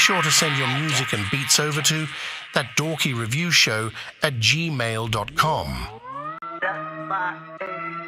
sure to send your music and beats over to ThatDorkyReviewShow@gmail.com.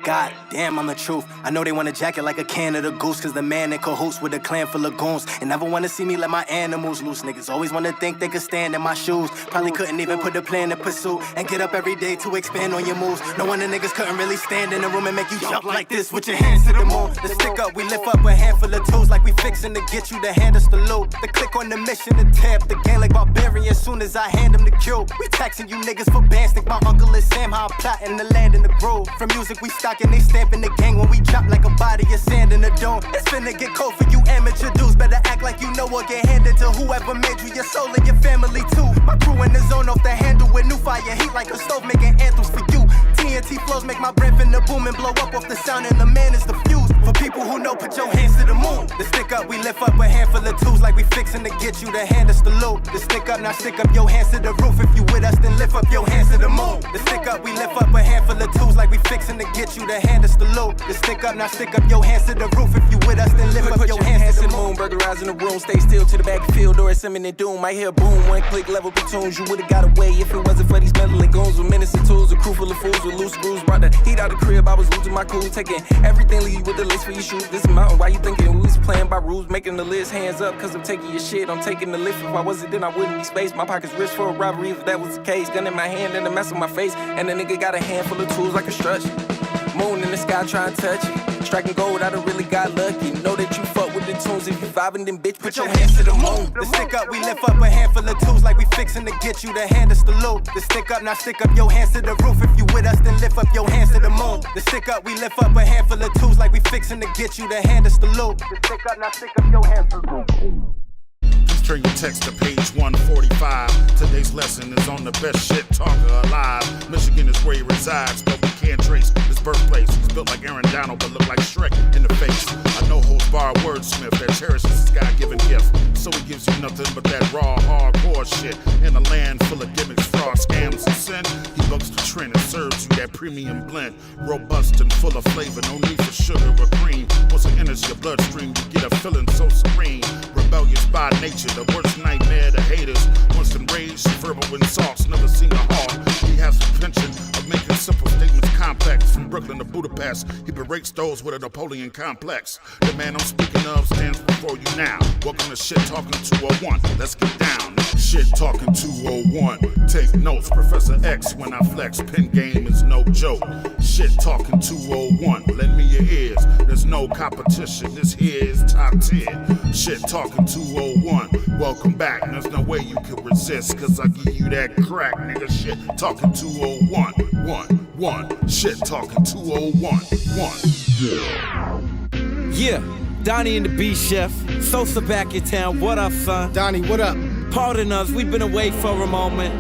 God damn, I'm the truth. I know they want a jacket like a Canada goose, cause the man in cahoots with a clan full of goons. And never wanna see me let my animals loose. Niggas always wanna think they could stand in my shoes. Probably couldn't even put a plan in pursuit and get up every day to expand on your moves. No wonder niggas couldn't really stand in the room and make you jump like this with your hands to the moon. The stick up, we lift up a handful of tools like we fixing to get you to hand us the loot. The click on the mission to tear up the game like barbarians soon as I hand them the cue. We taxing you niggas for bands, think my uncle is Sam, how I'm plotting the land in the grove. From music we stocking, they stamping the gang when we drop like a body of sand in the dome. It's finna get cold for you amateur dudes. Better act like you know or get handed to whoever made you, your soul and your family too. My crew in the zone off the handle with new fire heat like a stove making anthems for you. TNT flows make my brain finna boom and blow up off the sound and the man is the fuse. For people who know, put your hands to the moon. The stick up, we lift up a handful of tools like we fixing to get you to hand us the loot. The stick up, now stick up your hands to the roof. If you with us, then lift up your hands to the moon. The stick up, we lift up a handful of tools like we fixing to get you to hand us the loot. The stick up, now stick up your hands to the roof. If you with us, then lift up your hands to the moon. Burglarizing the room, stay still to the back field or it's imminent doom. I hear boom, one click level platoons. You would've got away if it wasn't for these meddling goons with menace and tools. A crew full of fools with loose screws. Brought the heat out the crib, I was losing my cool. Taking everything, leave you with the list for your shoes. This mountain, why you thinking we was playing by rules? Making the list, hands up, cause I'm taking your shit. I'm taking the lift. If I wasn't, then I wouldn't be spaced. My pockets rich for a robbery if that was the case. Gun in my hand and a mess on my face. And the nigga got a handful of tools like a stretch. Moon in the sky trying to touch it. Striking gold, I done really got lucky. Know that you fuck with the tunes. If you vibing, then bitch, put your hands to the moon. The stick up, we lift up a handful of tools like we fixing to get you to hand us the loot. The stick up, now stick up your hands to the roof. If you with us, then lift up your hands to the moon. The stick up, we lift up a handful of tools like we fixing to get you to hand us the loot. The stick up, now stick up your hands to the roof. Turn your text to page 145. Today's lesson is on the best shit talker alive. Michigan is where he resides, but we can't trace his birthplace. He's built like Aaron Donald, but look like Shrek in the face. A no-holds barred wordsmith that cherishes his God-given gift. So he gives you nothing but that raw, hardcore shit. In a land full of gimmicks, fraud, scams, and sin, he bucks the trend and serves you that premium blend. Robust and full of flavor, no need for sugar or cream. Once it enters your bloodstream, you get a feeling so serene. Rebellious by nature, the worst nightmare to haters. Once enraged, verbal insults, never seen a hawk. He has the penchant of making simple statements complex. From Brooklyn to Budapest, he berates those with a Napoleon complex. The man I'm speaking of stands before you now. Welcome to Shit Talking 201. Let's get down. Shit Talking 201. Take notes, Professor X when I flex. Pen game is no joke. Shit Talking 201. Lend me your ears. There's no competition. This here is top tier. Shit Talking 201. Welcome back. There's no way you can resist, cause I give you that crack, nigga. Shit Talking 201. 1. Shit Talking 201. 1. Yeah, Donnie and the B Chef. Sosa back in town. What up, son? Donnie, what up? Pardon us, we've been away for a moment,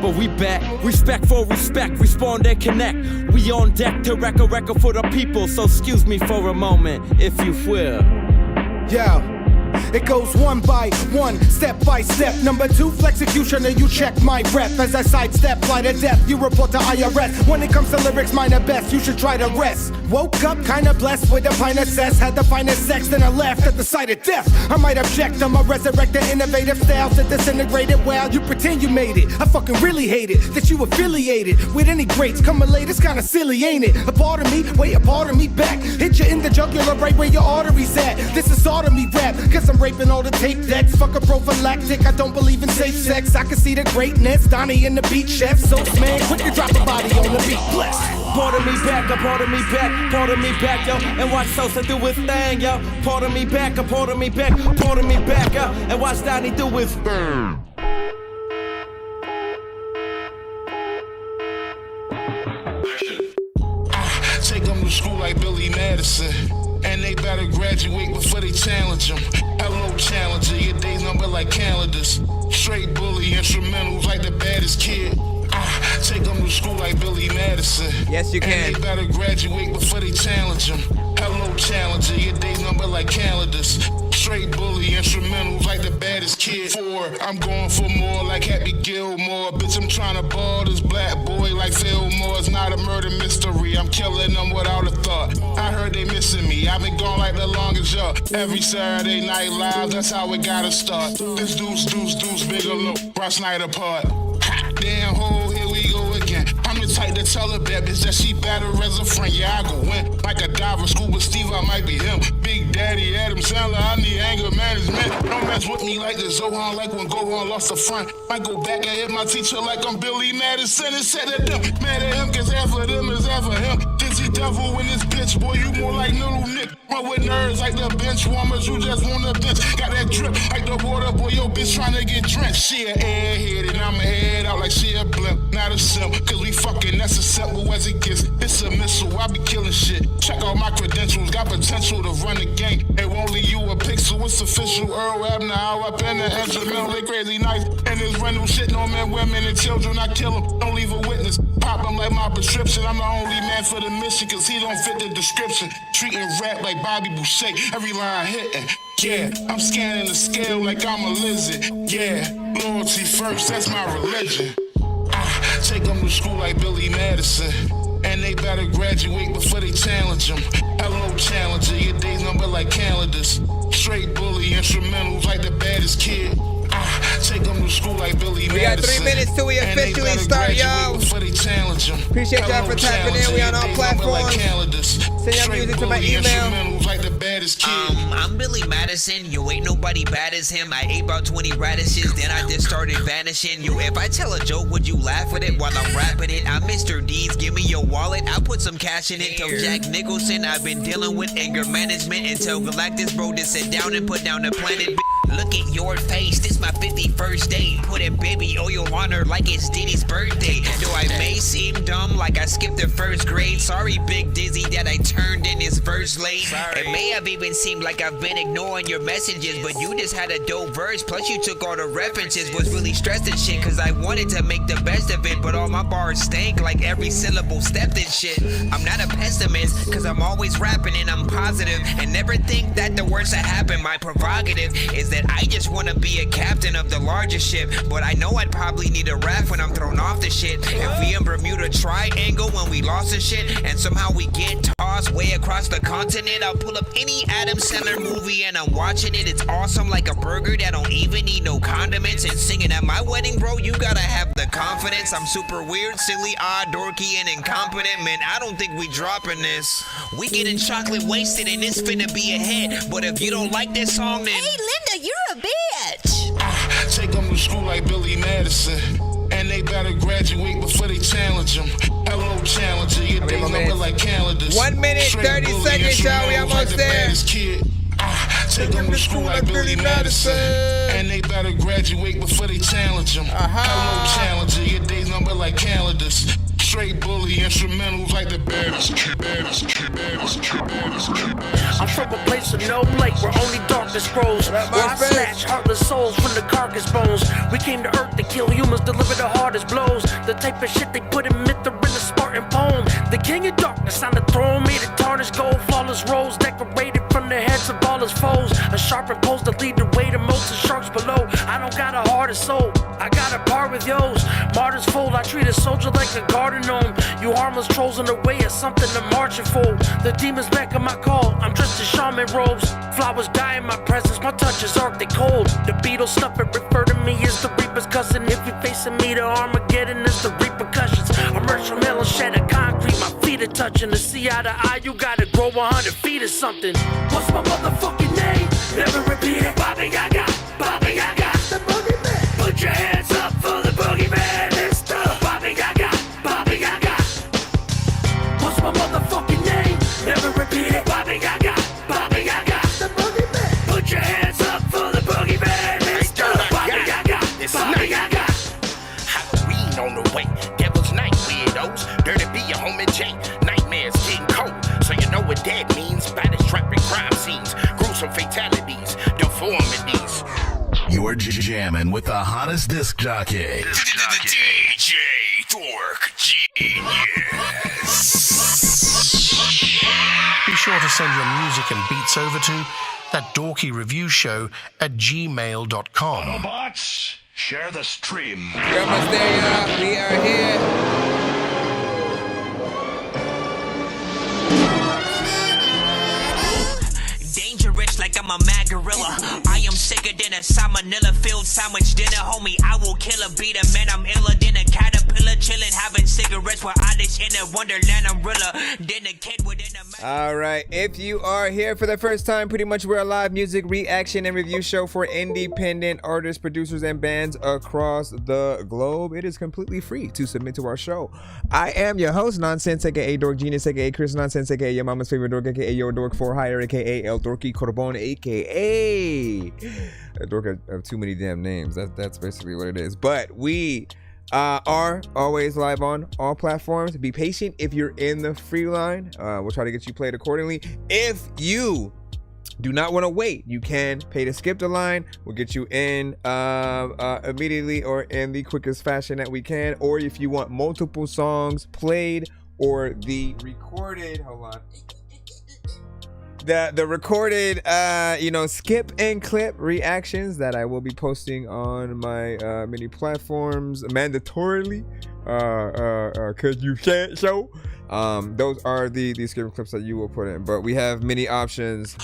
but we back. Respect for respect, respond and connect. We on deck to wreck a record for the people, so excuse me for a moment, if you will. Yeah. It goes one by one, step by step. Number 2, flexecutioner, you check my rep. As I sidestep, fly to death, you report to IRS. When it comes to lyrics, mine are best, you should try to rest. Woke up kinda blessed with a pint of cess. Had the finest sex, then I laughed at the sight of death. I might object, I'ma resurrect the innovative styles that disintegrated while you pretend you made it. I fucking really hate it, that you affiliated with any greats. Coming late, it's kinda silly, ain't it? A part of me, way a part of me back. Hit you in the jugular right where your arteries at. This is sodomy rap, cause I'm raping all the tape decks. Fuck a prophylactic, I don't believe in safe sex. I can see the greatness, Donnie and the beat chef. So man, quick to drop a body on the beat, bless. Pardon me back, pardon me back, pardon me back, yo. And watch Sosa do his thing, yo. Pardon me back, pardon me back, pardon me back, yo. And watch Donnie do his thing. Take them to school like Billy Madison. And they better graduate before they challenge them. Hello, challenger, your day's number like calendars. Straight bully, instrumentals like the baddest kid. Take them to school like Billy Madison. Yes, you can. And they better graduate before they challenge them. Hello, challenger, your day's number like calendars. Straight bully instrumentals like the baddest kid. 4, I'm going for more like Happy Gilmore. Bitch, I'm trying to ball this black boy like Fillmore. It's not a murder mystery, I'm killing them without a thought. I heard they missing me, I've been gone like the longest y'all. Every Saturday night live, that's how it gotta start. This deuce, Bigelow, Ross Snyder part. Damn hole, here we go again. I'm the type to tell a bad bitch that she better as a friend. Yeah, I go in like a diver, Scuba Steve, I might be him. Big Daddy Adam Sandler, I need anger management. Don't mess with me like the Zohan, like when Gohan lost the front. Might go back and hit my teacher like I'm Billy Madison and said at them. Mad at him, cause half of them is half of him. Dizzy devil in this bitch, boy, you more like little Nick. Run with nerds like the bench warmers, you just wanna bench. Got that drip like the water, boy, your bitch tryna get drenched. She an airhead and I'ma head out like she a blimp. Not a simp, cause we fucking, that's as simple as it gets. It's a missile, I be killing shit. Check out my credentials, got potential to run the game. They won't leave you a pixel, it's official. Earl Abner, how up in the instrumental, they crazy nice. And this random shit, no men, women, and children, I kill them. Don't leave a witness, pop them like my prescription. I'm the only man for the mission, cause he don't fit the description. Treating rap like Bobby Boucher, every line hitting. Yeah, I'm scanning the scale like I'm a lizard. Yeah, loyalty first, that's my religion. Take them to school like Billy Madison. And they better graduate before they challenge them. Hello, challenger, your day's number like calendars. Straight bully instrumentals like the baddest kid. Take them to school like Billy Madison. We got 3 minutes till we officially start, y'all. Appreciate y'all for tapping in. We on all platforms. Send your music to my email. Like the baddest kid. I'm Billy Madison. You ain't nobody bad as him. I ate about 20 radishes, then I just started vanishing. You, if I tell a joke, would you laugh at it while I'm rapping it? I'm Mr. D's. Give me your wallet. I'll put some cash in it. Tell Jack Nicholson I've been dealing with anger management until Galactus bro to sit down and put down the planet. Look at your face, this my 51st date. Put a baby oil on her like it's Diddy's birthday. Though I may seem dumb like I skipped the first grade. Sorry, Big Dizzy, that I turned in his verse late. Sorry. It may have even seemed like I've been ignoring your messages, but you just had a dope verse, plus you took all the references. Was really stressed and shit, cause I wanted to make the best of it, but all my bars stank like every syllable stepped in shit. I'm not a pessimist, cause I'm always rapping and I'm positive, and never think that the worst that happened. My prerogative is that I just wanna be a captain of the largest ship, but I know I'd probably need a raft when I'm thrown off the shit. If we in Bermuda Triangle when we lost the shit, and somehow we get tossed way across the continent, I'll pull up any Adam Sandler movie and I'm watching it. It's awesome like a burger that don't even need no condiments. And singing at my wedding, bro, you gotta have the confidence. I'm super weird, silly, odd, dorky, and incompetent. Man, I don't think we dropping this. We getting chocolate wasted and it's finna be a hit. But if you don't like this song, then hey, Linda, you're a bitch. Take them to school like Billy Madison. And they better graduate before they challenge them. Hello, challenger, your day's number like calendars. 1 minute, 30 seconds, y'all. We almost there. Take them to school like Billy Madison. And they better graduate before they challenge them. Hello, challenger, your day's number like calendars. Straight bully instrumentals like the baddest. I'm from a place with no light where only darkness grows. Where I snatch heartless souls from the carcass bones. We came to earth to kill humans, deliver the hardest blows. The type of shit they put in Mithra in the Spartan poem. The king of darkness on the throne, made of tarnished gold. Flawless rolls decorated from the heads of all his foes. A sharpened pose to lead the way to most of sharks below. I don't got a heart or soul, I got a part with yo's. Martyrs fold, I treat a soldier like a garden gnome. You harmless trolls in the way of something to marching for. The demons back on my call, I'm dressed in shaman robes. Flowers die in my presence, my touch is arctic cold. The Beatles snuff and refer to me as the Reaper's cousin. If you're facing me, the Armageddon is the repercussions. Emerge from hell and shed a concrete, my feet are touching. To see eye to eye, you gotta grow 100 feet or something. What's my motherfucking name? Never repeat it. Bobby Yaga, Bobby Yaga, the boogeyman. Put your hands up for the boogeyman. It's the Bobby Yaga, Bobby Yaga. What's my motherfucking name? Never repeat it. Bobby Yaga, Bobby Yaga, the boogeyman. Put your hands up for the boogeyman. It's the Bobby Yaga, Bobby Yaga. Halloween on the way, Devil's Night weirdos. Dirty be your homie Jay, nightmares getting cold. So you know what that means. Bodies trapped in crime scenes, gruesome fatalities, deformities. You're jamming with the hottest disc jockey. DJ Dork Genius. Be sure to send your music and beats over to ThatDorkyReviewShow@gmail.com. Autobots, share the stream. We're almost there, y'all. We are here. Dangerous like I'm a mad gorilla. I am sicker than a salmonella filled sandwich dinner, homie. I will kill a beat a man. I'm iller than a caterpillar, chilling, having cigarettes while I dish in a wonderland. I'm realer than a kid within a. All right, if you are here for the first time, pretty much we're a live music reaction and review show for independent artists, producers, and bands across the globe. It is completely free to submit to our show. I am your host, Nonsense, aka Dork Genius, aka Chris Nonsense, aka your mama's favorite dork, aka your dork for hire, aka El Dorky Corbon, aka a dork of too many damn names. That's basically what it is. But we are always live on all platforms. Be patient if you're in the free line. We'll try to get you played accordingly. If you do not want to wait, you can pay to skip the line. We'll get you in immediately or in the quickest fashion that we can. Or if you want multiple songs played or the recorded, hold on, the recorded skip and clip reactions that I will be posting on my many platforms mandatorily, cause you can't show. Those are the skip and clips that you will put in, but we have many options.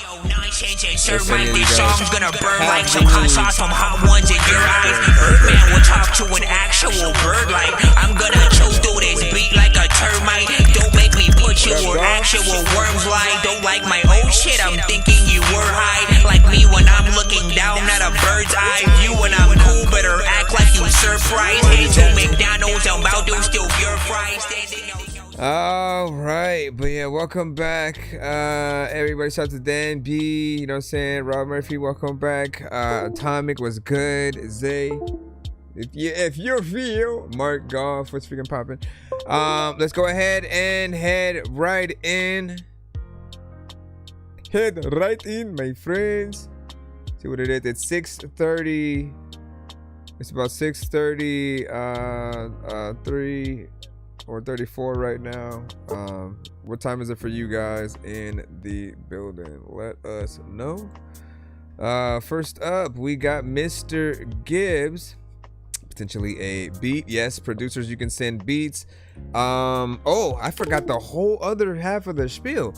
Serve my these songs gonna burn like some hot sauce from hot ones in your eyes. Birdman will talk to an actual bird like I'm gonna chew through this beat like a termite. Don't make me put you where actual worms lie. Don't like my old shit, I'm thinking you were high. Like me when I'm looking down at a bird's eye view. When I'm cool, better act like you surprised. Hey, to McDonald's, I'm about to steal your fries. All right, but yeah, welcome back, everybody. Shout out to Dan B, you know what I'm saying, Rob Murphy, welcome back. Atomic was good. Zay, if you feel, Mark Goff, what's freaking popping? Let's go ahead and head right in, my friends. See what it is. It's 6:30. It's about 6:30, 3 or 34 right now. What time is it for you guys in the building? Let us know. First up, we got Mr. Gibbs, potentially a beat. Yes, producers, you can send beats. Oh, I forgot the whole other half of the spiel.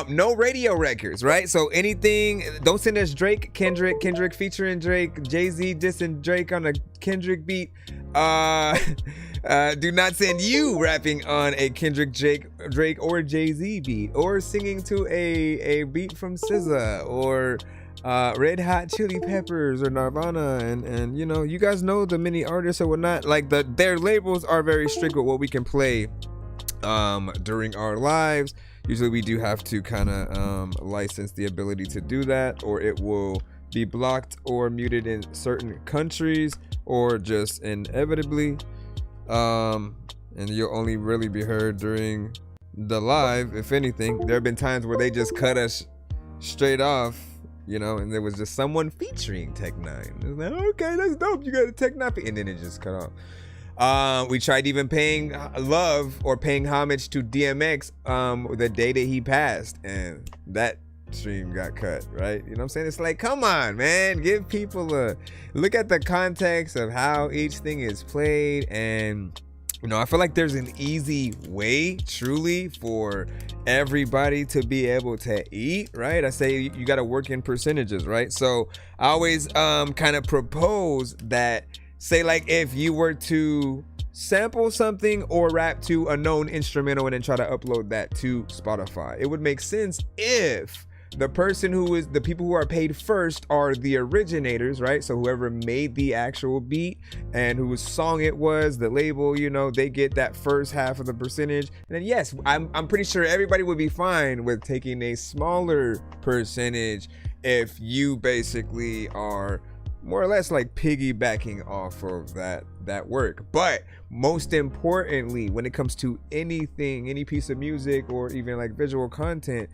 No radio records, right? So anything, don't send us Drake, Kendrick featuring Drake, Jay-Z dissing Drake on a Kendrick beat. Do not send you rapping on a Kendrick, Drake or Jay-Z beat, or singing to a beat from SZA or Red Hot Chili Peppers or Nirvana, and you know, you guys know the many artists or whatnot. Like their labels are very strict with what we can play during our lives. Usually we do have to kind of license the ability to do that, or it will be blocked or muted in certain countries, or just inevitably. And you'll only really be heard during the live, if anything. There have been times where they just cut us straight off, you know, and there was just someone featuring Tech-9. It was like, okay, that's dope, you got a Tech-9, and then it just cut off. We tried even paying love or paying homage to DMX the day that he passed, and that stream got cut, right? You know what I'm saying? It's like, come on, man, give people a look at the context of how each thing is played. And you know, I feel like there's an easy way truly for everybody to be able to eat, right? I say you got to work in percentages, right? So I always kind of propose that, say, like, if you were to sample something or rap to a known instrumental and then try to upload that to Spotify, it would make sense if the person the people who are paid first are the originators, right? So whoever made the actual beat and whose song it was, the label, you know, they get that first half of the percentage. And then yes, I'm pretty sure everybody would be fine with taking a smaller percentage if you basically are more or less like piggybacking off of that work. But most importantly, when it comes to anything, any piece of music or even like visual content,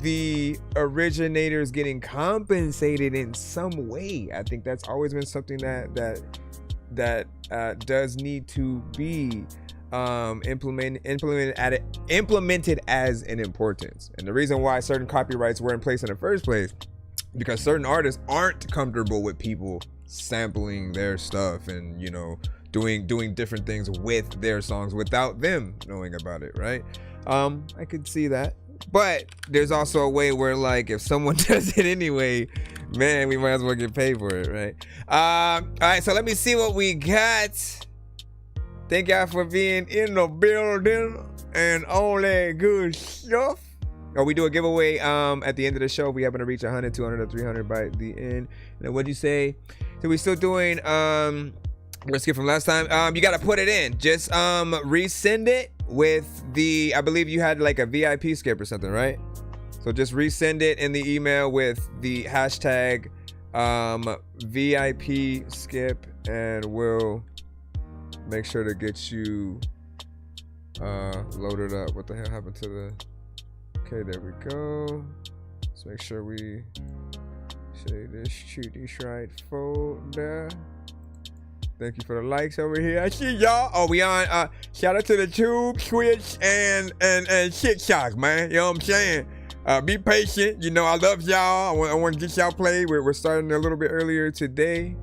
the originators getting compensated in some way. I think that's always been something that does need to be implemented as an importance. And the reason why certain copyrights were in place in the first place because certain artists aren't comfortable with people sampling their stuff and, you know, doing different things with their songs without them knowing about it, right? I could see that. But there's also a way where, like, if someone does it anyway, man, we might as well get paid for it, right? All right, so let me see what we got. Thank y'all for being in the building and all that good stuff. Oh, we do a giveaway at the end of the show. We happen to reach 100, 200, or 300 by the end. And then what'd you say? So we still doing, let's skip from last time. You got to put it in. Just resend it with the, I believe you had like a VIP skip or something, right? So just resend it in the email with the hashtag VIP skip, and we'll make sure to get you loaded up. What the hell happened to the... Okay, there we go. Let's make sure we say this, shoot this right folder. Thank you for the likes over here. I see y'all. Oh, we on. Shout out to the Tube, Twitch, and TikTok, man. You know what I'm saying? Be patient. You know, I love y'all. I want to get y'all played. We're starting a little bit earlier today.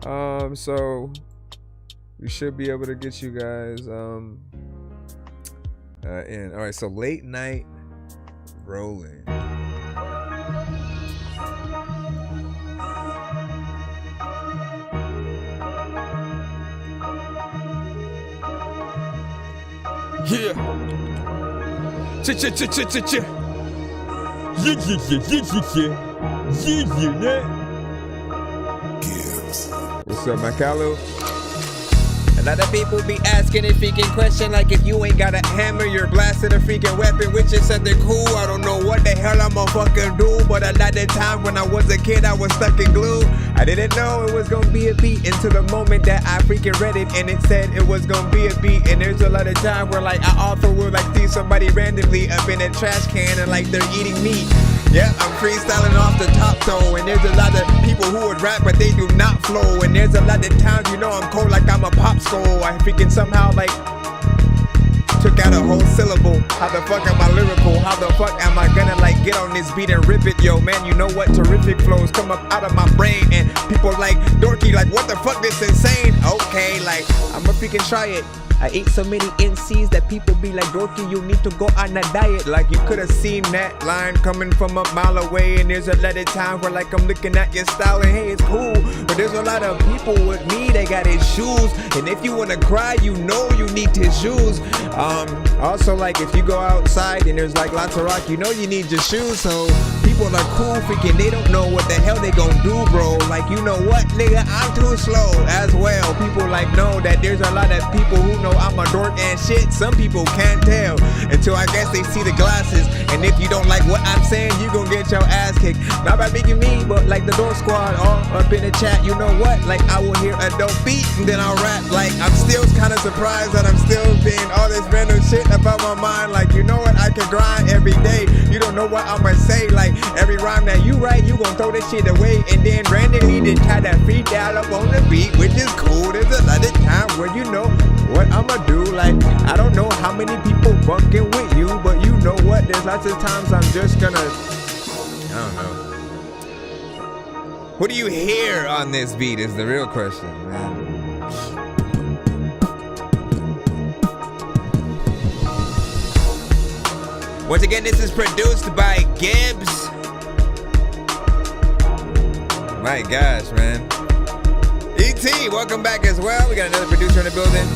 So we should be able to get you guys in. All right, so late night rolling. Yeah. What's up, Macalo? A lot of people be asking a freaking question like if you ain't got a hammer, you're blasting a freaking weapon, which is something cool. I don't know what the hell I'ma fucking do, but a lot of time when I was a kid, I was stuck in glue. I didn't know it was gonna be a beat until the moment that I freaking read it and it said it was gonna be a beat. And there's a lot of time where like I also will like see somebody randomly up in a trash can and like they're eating meat. Yeah, I'm freestyling off the top though, and there's a lot of people who would rap but they do not flow. And there's a lot of times you know I'm cold like I'm a popsicle. I freaking somehow like took out a whole syllable. How the fuck am I lyrical? How the fuck am I gonna like get on this beat and rip it? Yo man, you know what? Terrific flows come up out of my brain and people like Dorky like what the fuck, this insane. Okay, like I'ma freaking try it. I ate so many NCs that people be like, Dorky, you need to go on a diet. Like you could have seen that line coming from a mile away. And there's a lot of time where like I'm looking at your style and hey, it's cool. But there's a lot of people with me, they got issues. And if you wanna cry, you know you need tissues. Also like if you go outside and there's like lots of rock, you know you need your shoes. So people are cool freaking, they don't know what the hell they gon' do, bro. Like you know what, nigga, I'm too slow as well. People like know that there's a lot of people who know I'm a dork and shit. Some people can't tell until I guess they see the glasses. And if you don't like what I'm saying, you gon' get your ass kicked. Not by making me, but like the Dork Squad all up in the chat. You know what? Like I will hear a dope beat and then I'll rap. Like I'm still kind of surprised that I'm still being all this random shit about my mind. Like you know what? I can grind every day. You don't know what I'ma say. Like every rhyme that you write, you gon' throw this shit away and then randomly just try to freestyle up on the beat, which is cool. There's a lot of time where you know what I'ma do. Like I don't know how many people fucking with you, but you know what, there's lots of times I'm just gonna, I don't know. What do you hear on this beat is the real question, man. Once again, this is produced by Gibbs. My gosh, man. E.T., welcome back as well. We got another producer in the building.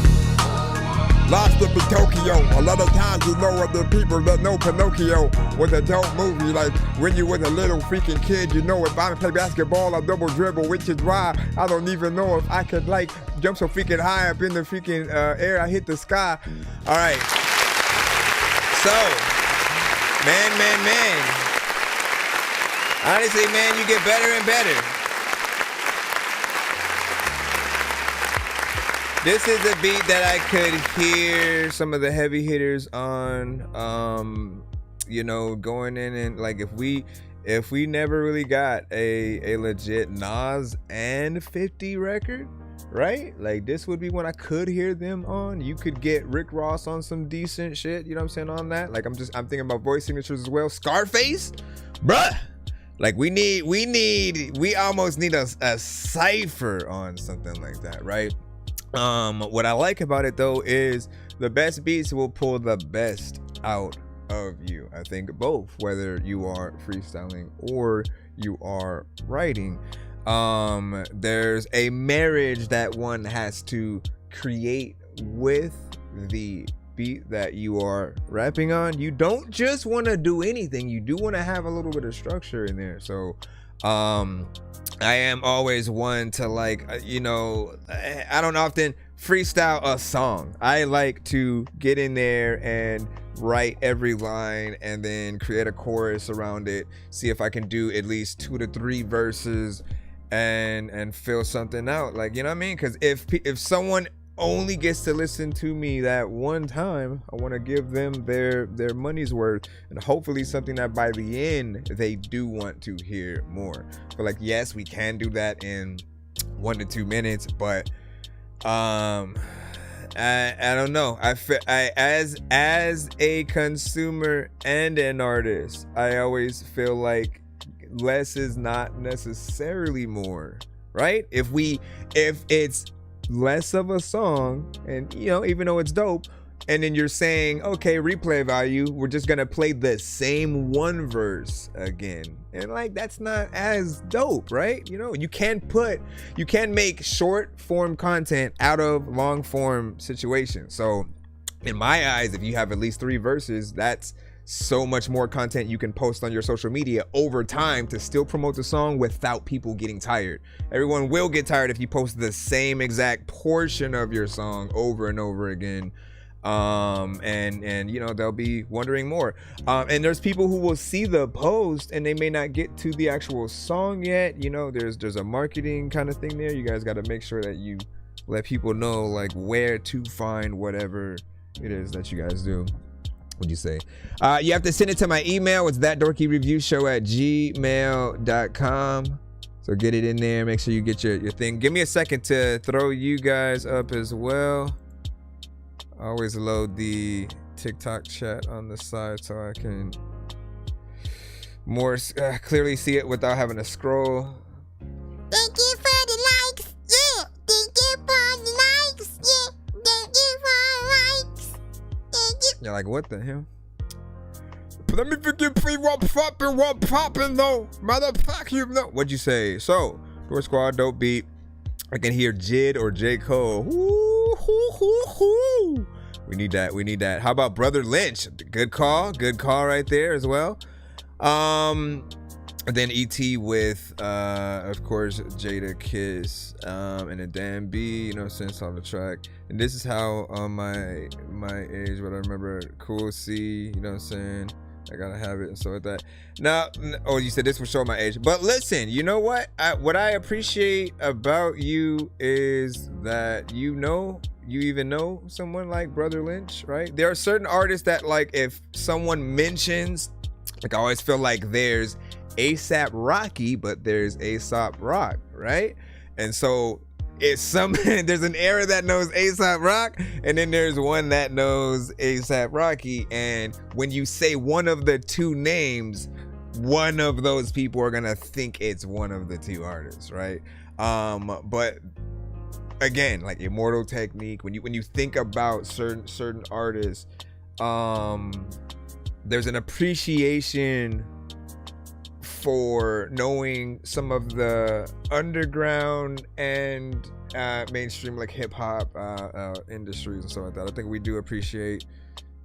Lost in Tokyo. A lot of times you know other people that know Pinocchio was a dope movie. Like when you was a little freaking kid, you know if I play basketball, I double dribble, which is why I don't even know if I could like jump so freaking high up in the freaking air. I hit the sky. All right. So, man. Honestly, man, you get better and better. This is a beat that I could hear some of the heavy hitters on, you know, going in and like if we never really got a legit Nas and 50 record, right? Like this would be one I could hear them on. You could get Rick Ross on some decent shit, you know what I'm saying, on that. Like I'm thinking about voice signatures as well. Scarface, bruh. Like we almost need a cipher on something like that, right? What I like about it though is the best beats will pull the best out of you. I think both, whether you are freestyling or you are writing. There's a marriage that one has to create with the beat that you are rapping on. You don't just want to do anything, you do want to have a little bit of structure in there. So I am always one to like, I don't often freestyle a song. I like to get in there and write every line and then create a chorus around it, see if I can do at least 2 to 3 verses and fill something out, like, you know what I mean? Because if someone only gets to listen to me that one time, I want to give them their money's worth, and hopefully something that by the end they do want to hear more. But like, yes, we can do that in 1 to 2 minutes, but I don't know. I as a consumer and an artist, I always feel like less is not necessarily more, right? If it's less of a song, and even though it's dope, and then you're saying, okay, replay value, we're just gonna play the same one verse again, and like, that's not as dope, right? You can make short form content out of long form situations. So in my eyes, if you have at least 3 verses, that's so much more content you can post on your social media over time to still promote the song without people getting tired. Everyone will get tired if you post the same exact portion of your song over and over again. And they'll be wondering more. And there's people who will see the post and they may not get to the actual song yet. There's a marketing kind of thing there. You guys got to make sure that you let people know like where to find whatever it is that you guys do. What'd you say? You have to send it to my email. It's thatdorkyreviewshow@gmail.com. So get it in there. Make sure you get your thing. Give me a second to throw you guys up as well. I always load the TikTok chat on the side so I can more clearly see it without having to scroll. Thank you for the likes. Yeah. Thank you for the likes. Yeah. Thank you for the likes. Thank you. You're like, what the hell? Let me forget what poppin' though. Motherfucker, you know. What'd you say? So, Door Squad, dope beat. I can hear Jid or J. Cole. Ooh, hoo, hoo, hoo. We need that. How about Brother Lynch? Good call right there as well. And then E.T. with, of course, Jada Kiss, and a Dan B, since on the track. And this is how my age, what I remember, Cool C, you know what I'm saying? I gotta have it and so with that. Now, you said this will show my age. But listen, you know what? What I appreciate about you is that you even know someone like Brother Lynch, right? There are certain artists that, like, if someone mentions, like, I always feel like there's ASAP Rocky, but there's Aesop Rock, right? And so it's there's an era that knows ASAP Rock, and then there's one that knows ASAP Rocky. And when you say one of the two names, one of those people are gonna think it's one of the two artists, right? But again, like Immortal Technique, when you think about certain artists, there's an appreciation for knowing some of the underground and mainstream, like hip hop industries and stuff like that. I think we do appreciate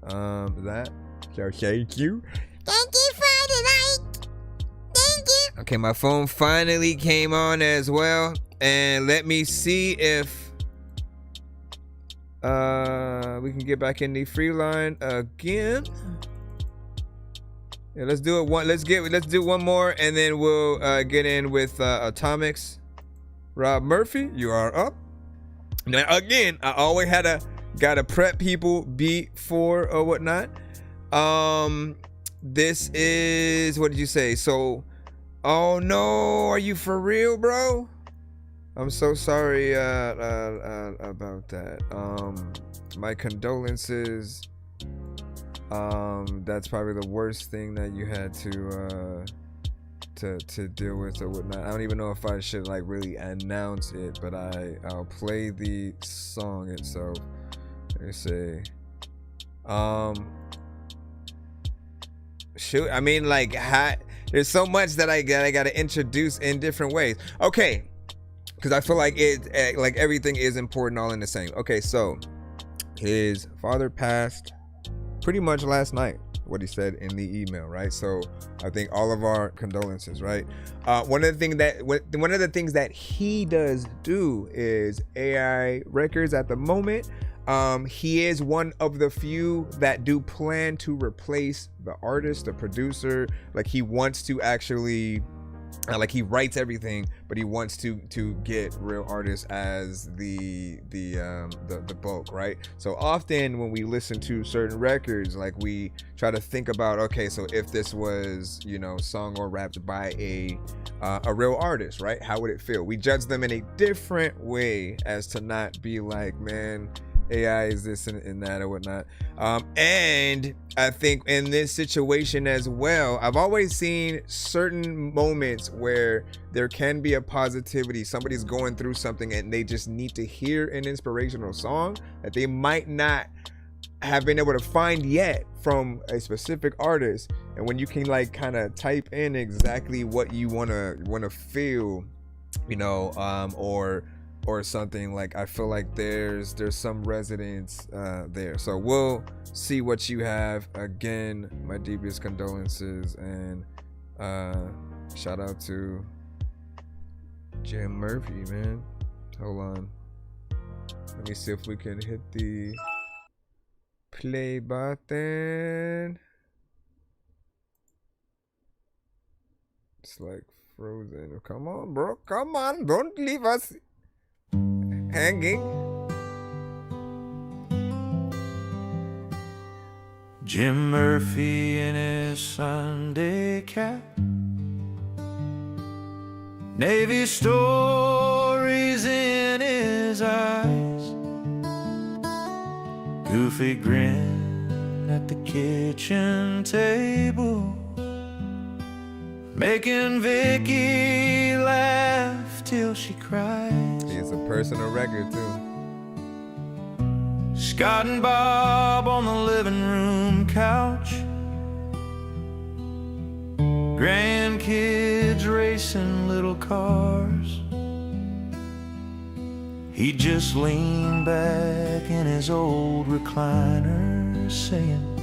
that. So thank you. Thank you for the like. Thank you. Okay, my phone finally came on as well, and let me see if we can get back in the free line again. Yeah, let's do it let's do one more, and then we'll get in with Atomics. Rob Murphy, you are up. Now again, I always gotta prep people before or whatnot. This is, what did you say? So, oh no, are you for real, bro? I'm so sorry about that. My condolences. That's probably the worst thing that you had to to deal with or whatnot. I don't even know if I should like really announce it, but I'll play the song itself. Let me see. Shoot, I mean, like, there's so much that I gotta introduce in different ways. Okay, because I feel like it, like everything is important all in the same. Okay, so his father passed pretty much last night. What he said in the email, right? So I think all of our condolences, right? One of the things that he does do is AI records at the moment. He is one of the few that do plan to replace the artist, the producer. Like he wants to actually, like he writes everything, but he wants to get real artists as the bulk, right? So often when we listen to certain records, like we try to think about, okay, so if this was, you know, sung or rapped by a real artist, right? How would it feel? We judge them in a different way as to not be like, man, AI is this and that or whatnot. And I think in this situation as well, I've always seen certain moments where there can be a positivity. Somebody's going through something and they just need to hear an inspirational song that they might not have been able to find yet from a specific artist. And when you can like kind of type in exactly what you want to feel, you know, or something, like I feel like there's some resonance there. So we'll see what you have. Again, my deepest condolences, and shout out to Jim Murphy, man. Hold on, let me see if we can hit the play button. It's like frozen. Come on, bro, come on, don't leave us hanging. Jim Murphy in his Sunday cap, Navy stories in his eyes, goofy grin at the kitchen table, making Vicky laugh till she cries. It's a personal record too. Scott and Bob on the living room couch, grandkids racing little cars. He just leaned back in his old recliner saying,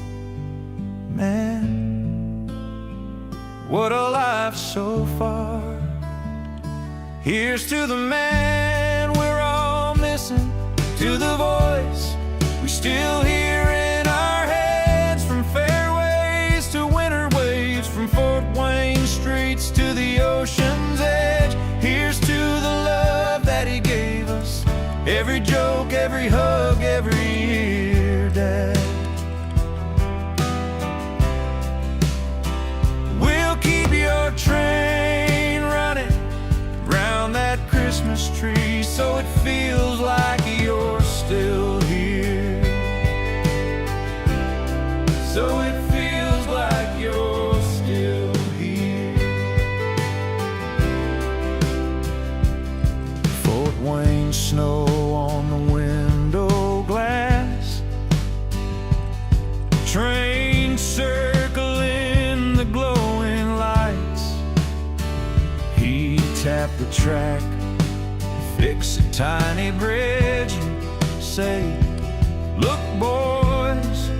man, what a life so far. Here's to the man we're all missing, to the voice we still hear in our heads, from fairways to winter waves, from Fort Wayne streets to the ocean's edge. Here's to the love that he gave us, every joke, every hug, every year, Dad. We'll keep your train running round that Christmas tree, so it feels like you're still here. So it feels like you're still here. Fort Wayne snow on the window glass, train circling the glowing lights. He tapped the track, fix a tiny bridge, and say, look boys,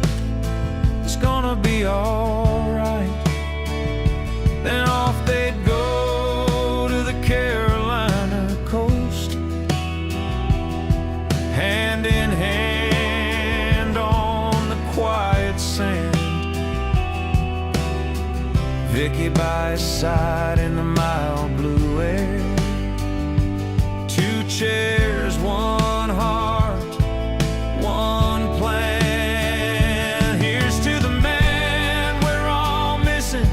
it's gonna be alright. Then off they'd go to the Carolina coast, hand in hand on the quiet sand, Vicky by his side in the mild blue air. Two chairs, one heart, one plan. Here's to the man we're all missing,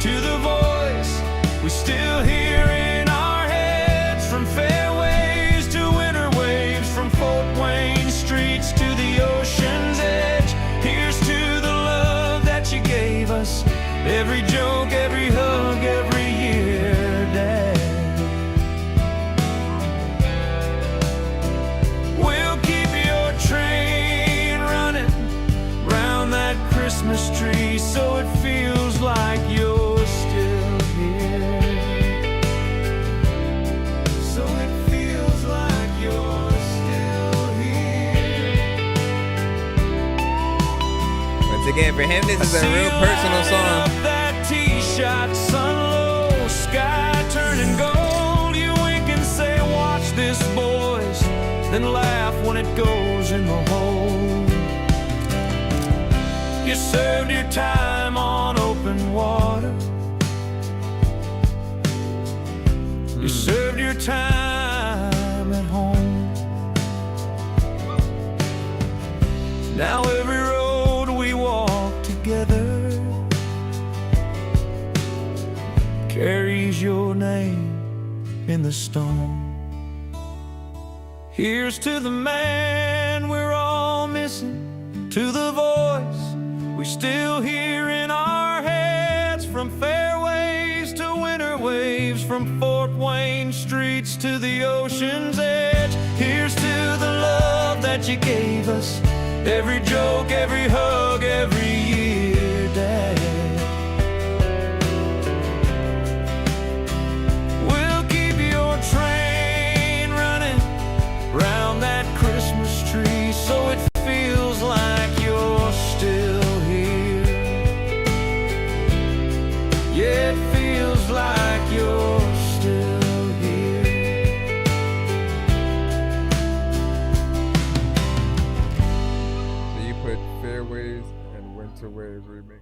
to the voice we still hear in our heads, from fairways to winter waves, from Fort Wayne streets to the ocean's edge. Here's to the love that you gave us, every joke, every hug, every year. Once again, for him, this is a real personal song. That T-shot, sun low, sky turning gold. You wink and say, watch this, boys. Then laugh when it goes in the hole. You served your time on open water. You served your time at home. Now every road we walk together carries your name in the stone. Here's to the man we're all missing, to the voice we still hear in our heads, from fairways to winter waves, from Fort Wayne streets to the ocean's edge. Here's to the love that you gave us, every joke, every hug, every year, Dad. We'll keep your train running round that Christmas tree so it feels like you're still here. Yeah, it feels like you're still here. So you put Fairways and Winter Waves remix.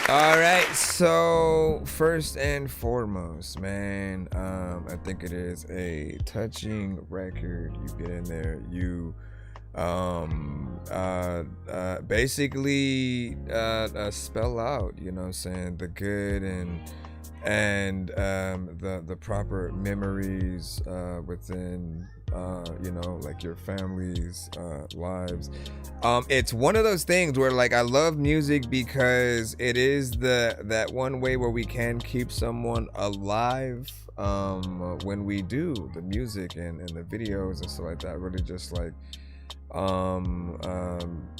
All right, so first and foremost, man, I think it is a touching record. You get in there, you basically spell out, you know what I'm saying, the good and the proper memories within you know, like your family's lives. It's one of those things where, like, I love music because it is that one way where we can keep someone alive when we do the music and the videos and stuff like that. Really just like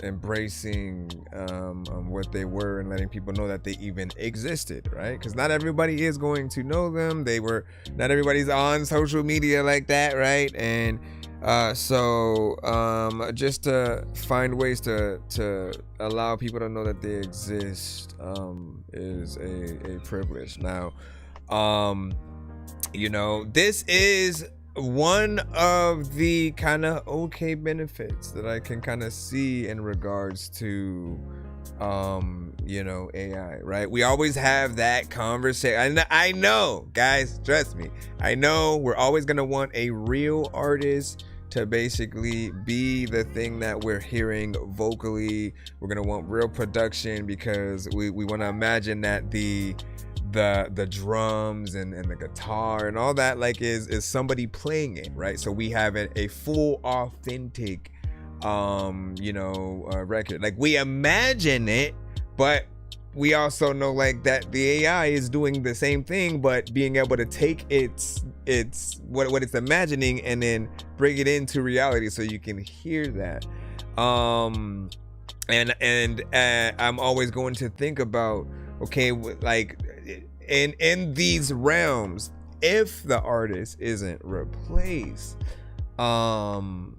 embracing what they were and letting people know that they even existed, right? Because not everybody is going to know them. Not everybody's on social media like that, right? And so just to find ways to allow people to know that they exist is a privilege. Now, you know, this is one of the kind of okay benefits that I can kind of see in regards to you know, AI, right? We always have that conversation. I know, guys, trust me, I know we're always gonna want a real artist to basically be the thing that we're hearing vocally. We're gonna want real production because we want to imagine that the drums and the guitar and all that, like, is somebody playing it, right? So we have a full authentic you know, record. Like, we imagine it, but we also know, like, that the AI is doing the same thing, but being able to take its what it's imagining and then bring it into reality so you can hear that. And I'm always going to think about, okay, like, in these realms, if the artist isn't replaced, we'll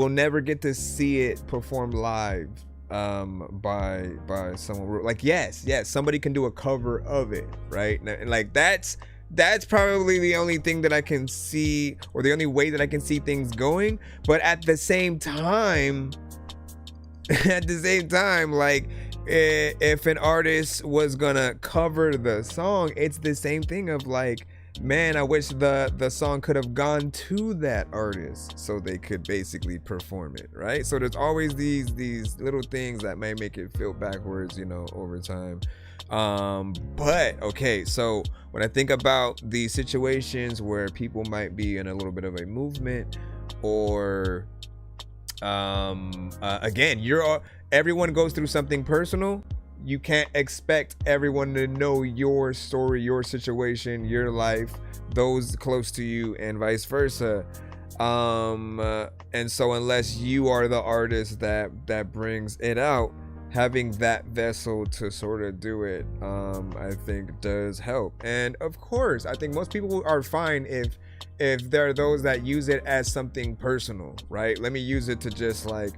never get to see it performed live by someone. Like, yes, somebody can do a cover of it, right? And like, that's probably the only thing that I can see, or the only way that I can see things going. But at the same time, like, if an artist was gonna cover the song, it's the same thing of like, man, I wish the song could have gone to that artist so they could basically perform it, right? So there's always these little things that may make it feel backwards, you know, over time. But okay, so when I think about the situations where people might be in a little bit of a movement, or again, everyone goes through something personal. You can't expect everyone to know your story, your situation, your life, those close to you, and vice versa. And so unless you are the artist that brings it out, having that vessel to sort of do it, I think does help. And of course, I think most people are fine if there are those that use it as something personal, right? Let me use it to just like,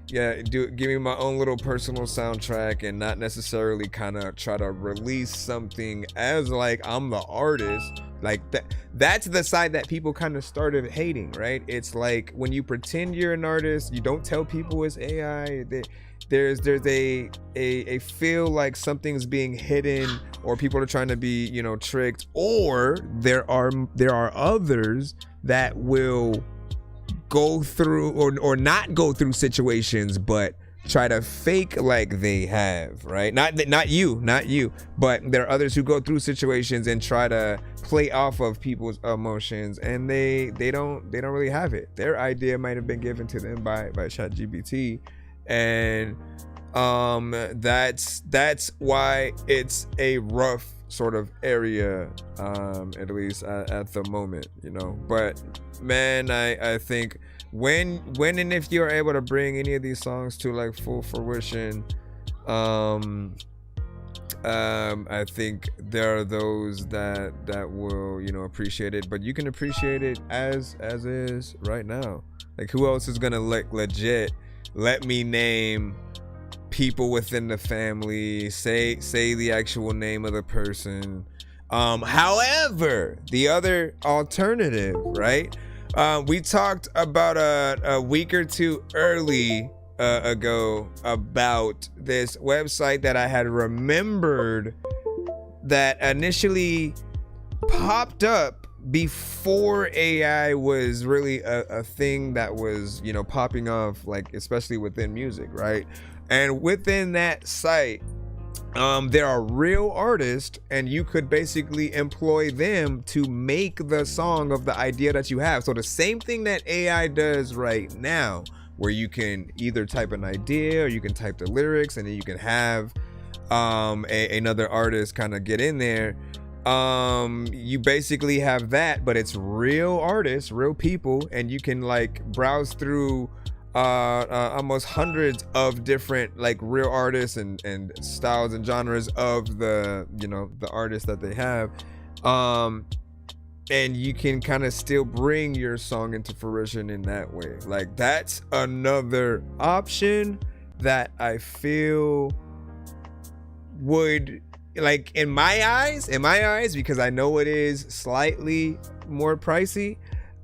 give me my own little personal soundtrack and not necessarily kind of try to release something as like I'm the artist. Like that's the side that people kind of started hating, right? It's like when you pretend you're an artist, you don't tell people it's AI. There's a feel like something's being hidden, or people are trying to be, you know, tricked, or there are others that will go through or not go through situations but try to fake like they have, right? Not you, but there are others who go through situations and try to play off of people's emotions, and they don't really have it. Their idea might have been given to them by ChatGPT, and that's why it's a rough sort of area, at least at the moment, you know. But man, I think when and if you're able to bring any of these songs to like full fruition, I think there are those that will, you know, appreciate it. But you can appreciate it as is right now. Like, who else is gonna legit let me name people within the family, say the actual name of the person? However, the other alternative, right? We talked about a week or two ago about this website that I had remembered that initially popped up before AI was really a thing that was, you know, popping off, like especially within music, right? And within that site, there are real artists, and you could basically employ them to make the song of the idea that you have. So the same thing that AI does right now, where you can either type an idea or you can type the lyrics, and then you can have another artist kind of get in there. You basically have that, but it's real artists, real people, and you can like browse through almost hundreds of different like real artists and styles and genres of the, you know, the artists that they have, and you can kind of still bring your song into fruition in that way. Like, that's another option that I feel would, like, in my eyes, because I know it is slightly more pricey,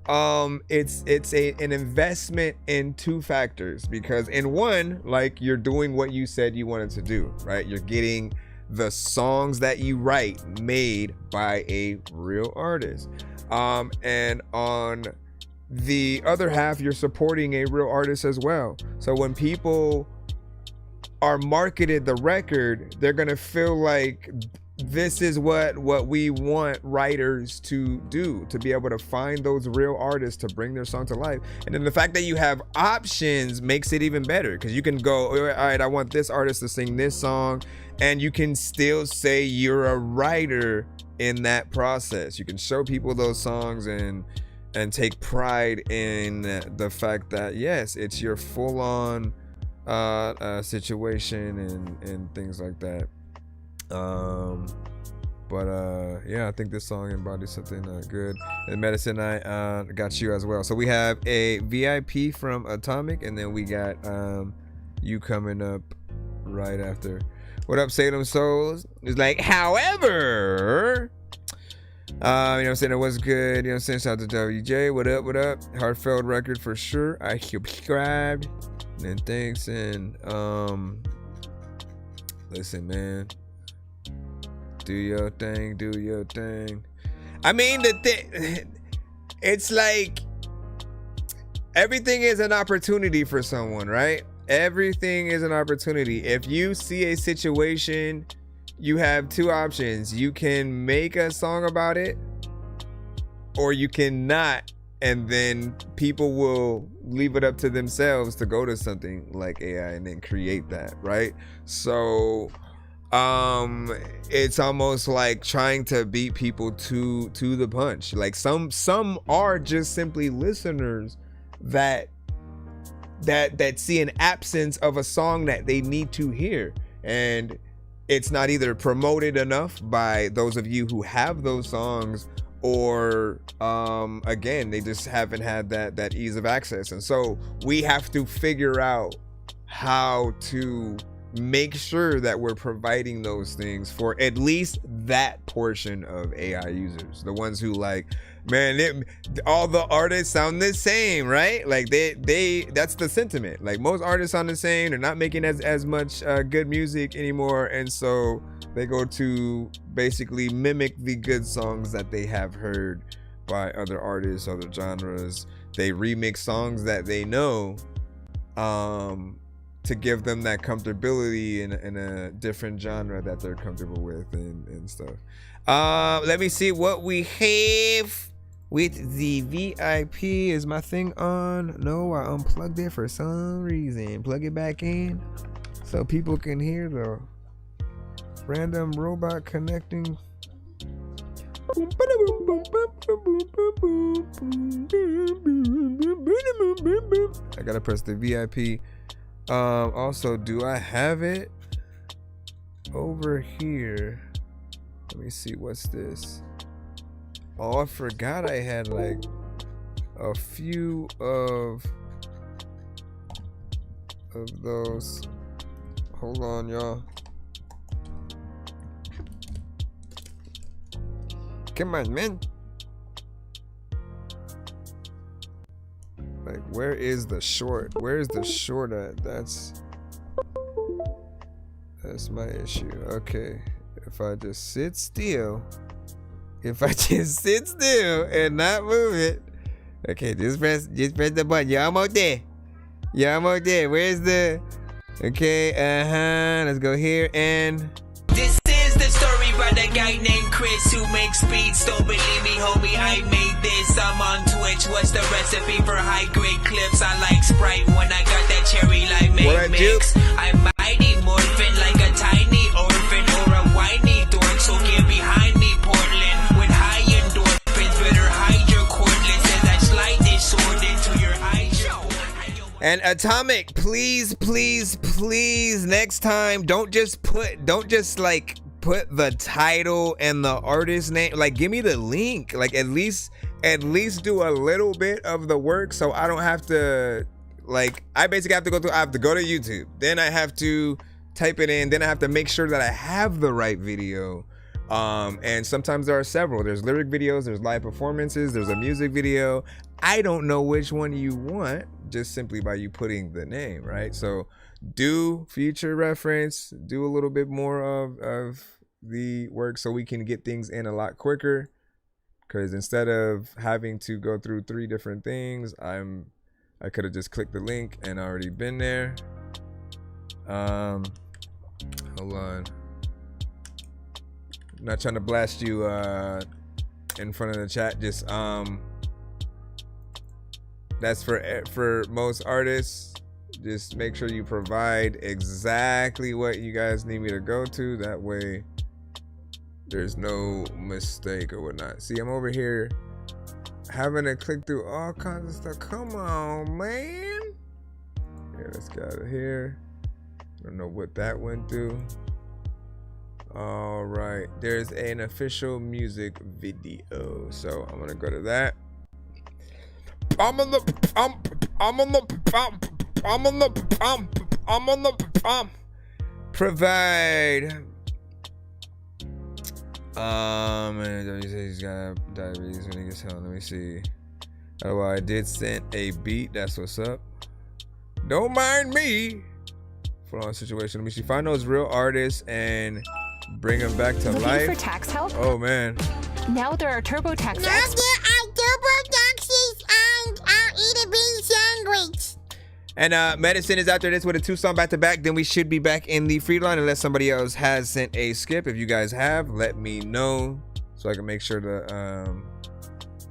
it's an investment in two factors. Because in one, like, you're doing what you said you wanted to do, right? You're getting the songs that you write made by a real artist, and on the other half, you're supporting a real artist as well. So when people are marketed the record, they're gonna feel like this is what we want writers to do, to be able to find those real artists to bring their song to life. And then the fact that you have options makes it even better, because you can go, all right, I want this artist to sing this song, and you can still say you're a writer in that process. You can show people those songs and take pride in the fact that, yes, it's your full-on situation and things like that. Yeah, I think this song embodies something good. And Medicine, I got you as well. So we have a VIP from Atomic, and then we got you coming up right after. What up, Salem Souls? It's like, however, you know what I'm saying, it was good. You know what I'm saying? Shout out to WJ. What up? Heartfelt record for sure. I subscribed. And thanks. And listen, man, do your thing. I mean, it's like everything is an opportunity for someone, right? Everything is an opportunity. If you see a situation, you have two options. You can make a song about it, or you cannot, and then people will leave it up to themselves to go to something like AI and then create that, right? So it's almost like trying to beat people to the punch. Like some are just simply listeners that see an absence of a song that they need to hear, and it's not either promoted enough by those of you who have those songs, or again, they just haven't had that ease of access. And so we have to figure out how to make sure that we're providing those things for at least that portion of AI users, the ones who like, man, all the artists sound the same, right? Like they that's the sentiment. Like most artists sound the same. They're not making as much good music anymore, and so they go to basically mimic the good songs that they have heard by other artists, other genres. They remix songs that they know, to give them that comfortability in a different genre that they're comfortable with and stuff. Let me see what we have with the VIP. Is my thing on? No, I unplugged it for some reason. Plug it back in so people can hear the random robot connecting. I gotta press the VIP. Also, do I have it over here? Let me see, what's this? Oh, I forgot I had like a few of those. Hold on, y'all. Come on, man. Like, where is the short? Where's the short at? That's my issue. Okay, if I just sit still, and not move it. Okay, just press the button. Yeah, I'm out there. Where's the? Okay, let's go here and. This is the story about a guy named Chris who makes beats. Don't believe me, homie, I made this. I'm on Twitch. What's the recipe for high-grade clips? I like Sprite when I got that cherry limeade mix. I'm mighty morphin' like a tiny orphan or a whiny dork. So get behind me, Portland, with high endorphins. Better hide your cordless as I slide this sword into your eye. And Atomic, please, next time, don't just like put the title and the artist name. Like, give me the link. Like, at least do a little bit of the work, so I don't have to. Like, I basically have to go to YouTube. Then I have to type it in. Then I have to make sure that I have the right video. And sometimes there are several. There's lyric videos. There's live performances. There's a music video. I don't know which one you want, just simply by you putting the name, right? So do feature reference, do a little bit more of the work so we can get things in a lot quicker. Because instead of having to go through 3 different things, I could have just clicked the link and already been there. Hold on. I'm not trying to blast you in front of the chat. Just that's for most artists. Just make sure you provide exactly what you guys need me to go to. That way there's no mistake or whatnot. See, I'm over here having to click through all kinds of stuff. Come on, man. Yeah, let's get out of here. I don't know what that went through. All right, there's an official music video, so I'm gonna go to that. I'm on the provide. He's got diabetes when he gets home. Let me see. Oh, I did send a beat. That's what's up. Don't mind me. Full on situation. Let me see. Find those real artists and bring them back to Looking life. for tax help? Oh man. Now there are TurboTax. Now there are TurboTaxes and I'll eat a bean sandwich. And Medicine is after this with a 2-song back-to-back. Then we should be back in the free line unless somebody else has sent a skip. If you guys have, let me know so I can make sure to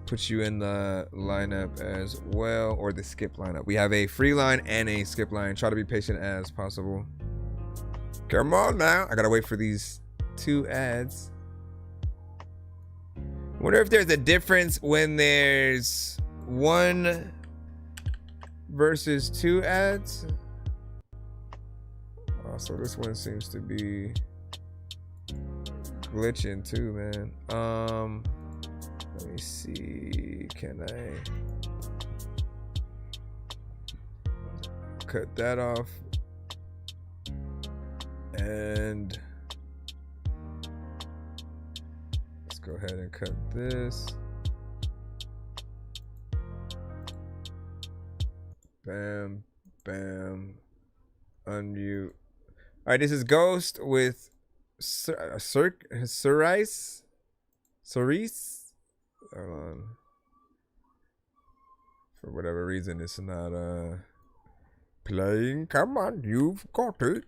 put you in the lineup as well, or the skip lineup. We have a free line and a skip line. Try to be patient as possible. Come on now. I gotta wait for these 2 ads. Wonder if there's a difference when there's 1 versus 2 ads. Oh, so this one seems to be glitching too, man. Let me see. Can I cut that off? And let's go ahead and cut this. Bam, bam, unmute. All right, this is Ghost with Cerise. Hold on. For whatever reason, it's not playing. Come on, you've got it.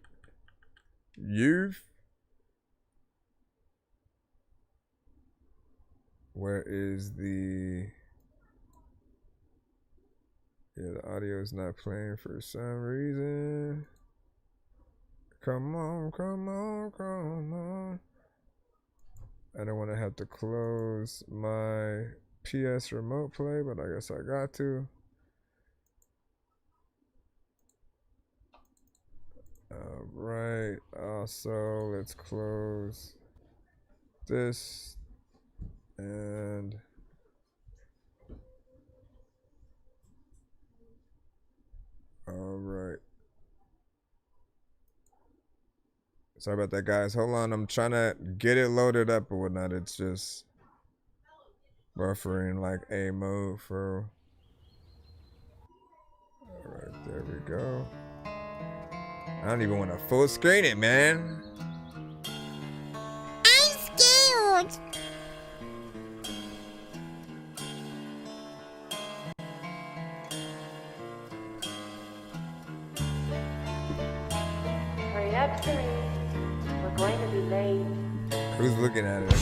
Where is the... Yeah, the audio is not playing for some reason. Come on, come on, come on. I don't want to have to close my PS remote play, but I guess I got to. All right. Also, let's close this and all right. Sorry about that, guys. Hold on. I'm trying to get it loaded up or whatnot. It's just buffering like a mode for. All right, there we go. I don't even want to full screen it, man. I'm scared. Hurry up, Cerise. We're going to be late. Who's looking at it?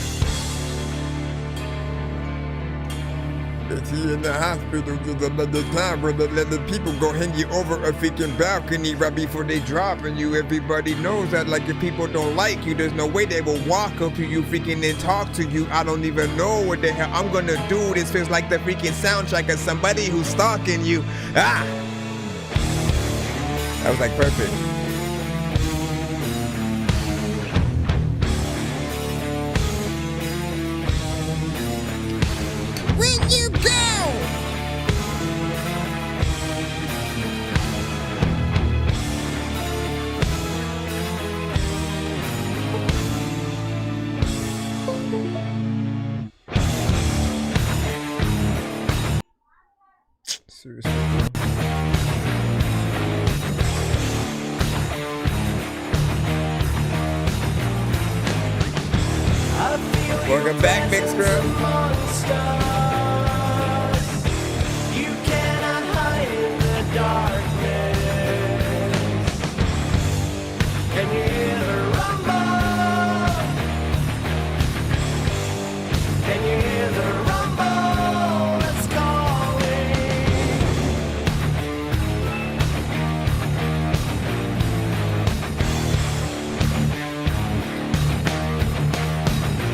Is he in the hospital? There's another time where they let the people go hang you over a freaking balcony right before they dropping you. Everybody knows that, like, if people don't like you, there's no way they will walk up to you freaking and talk to you. I don't even know what the hell I'm gonna do. This feels like the freaking soundtrack of somebody who's stalking you. Ah! That was like perfect. Where'd you go? Seriously. Welcome back, Big Scrub. You cannot hide in the darkness. Can you hear the rumble? Can you hear the rumble that's calling?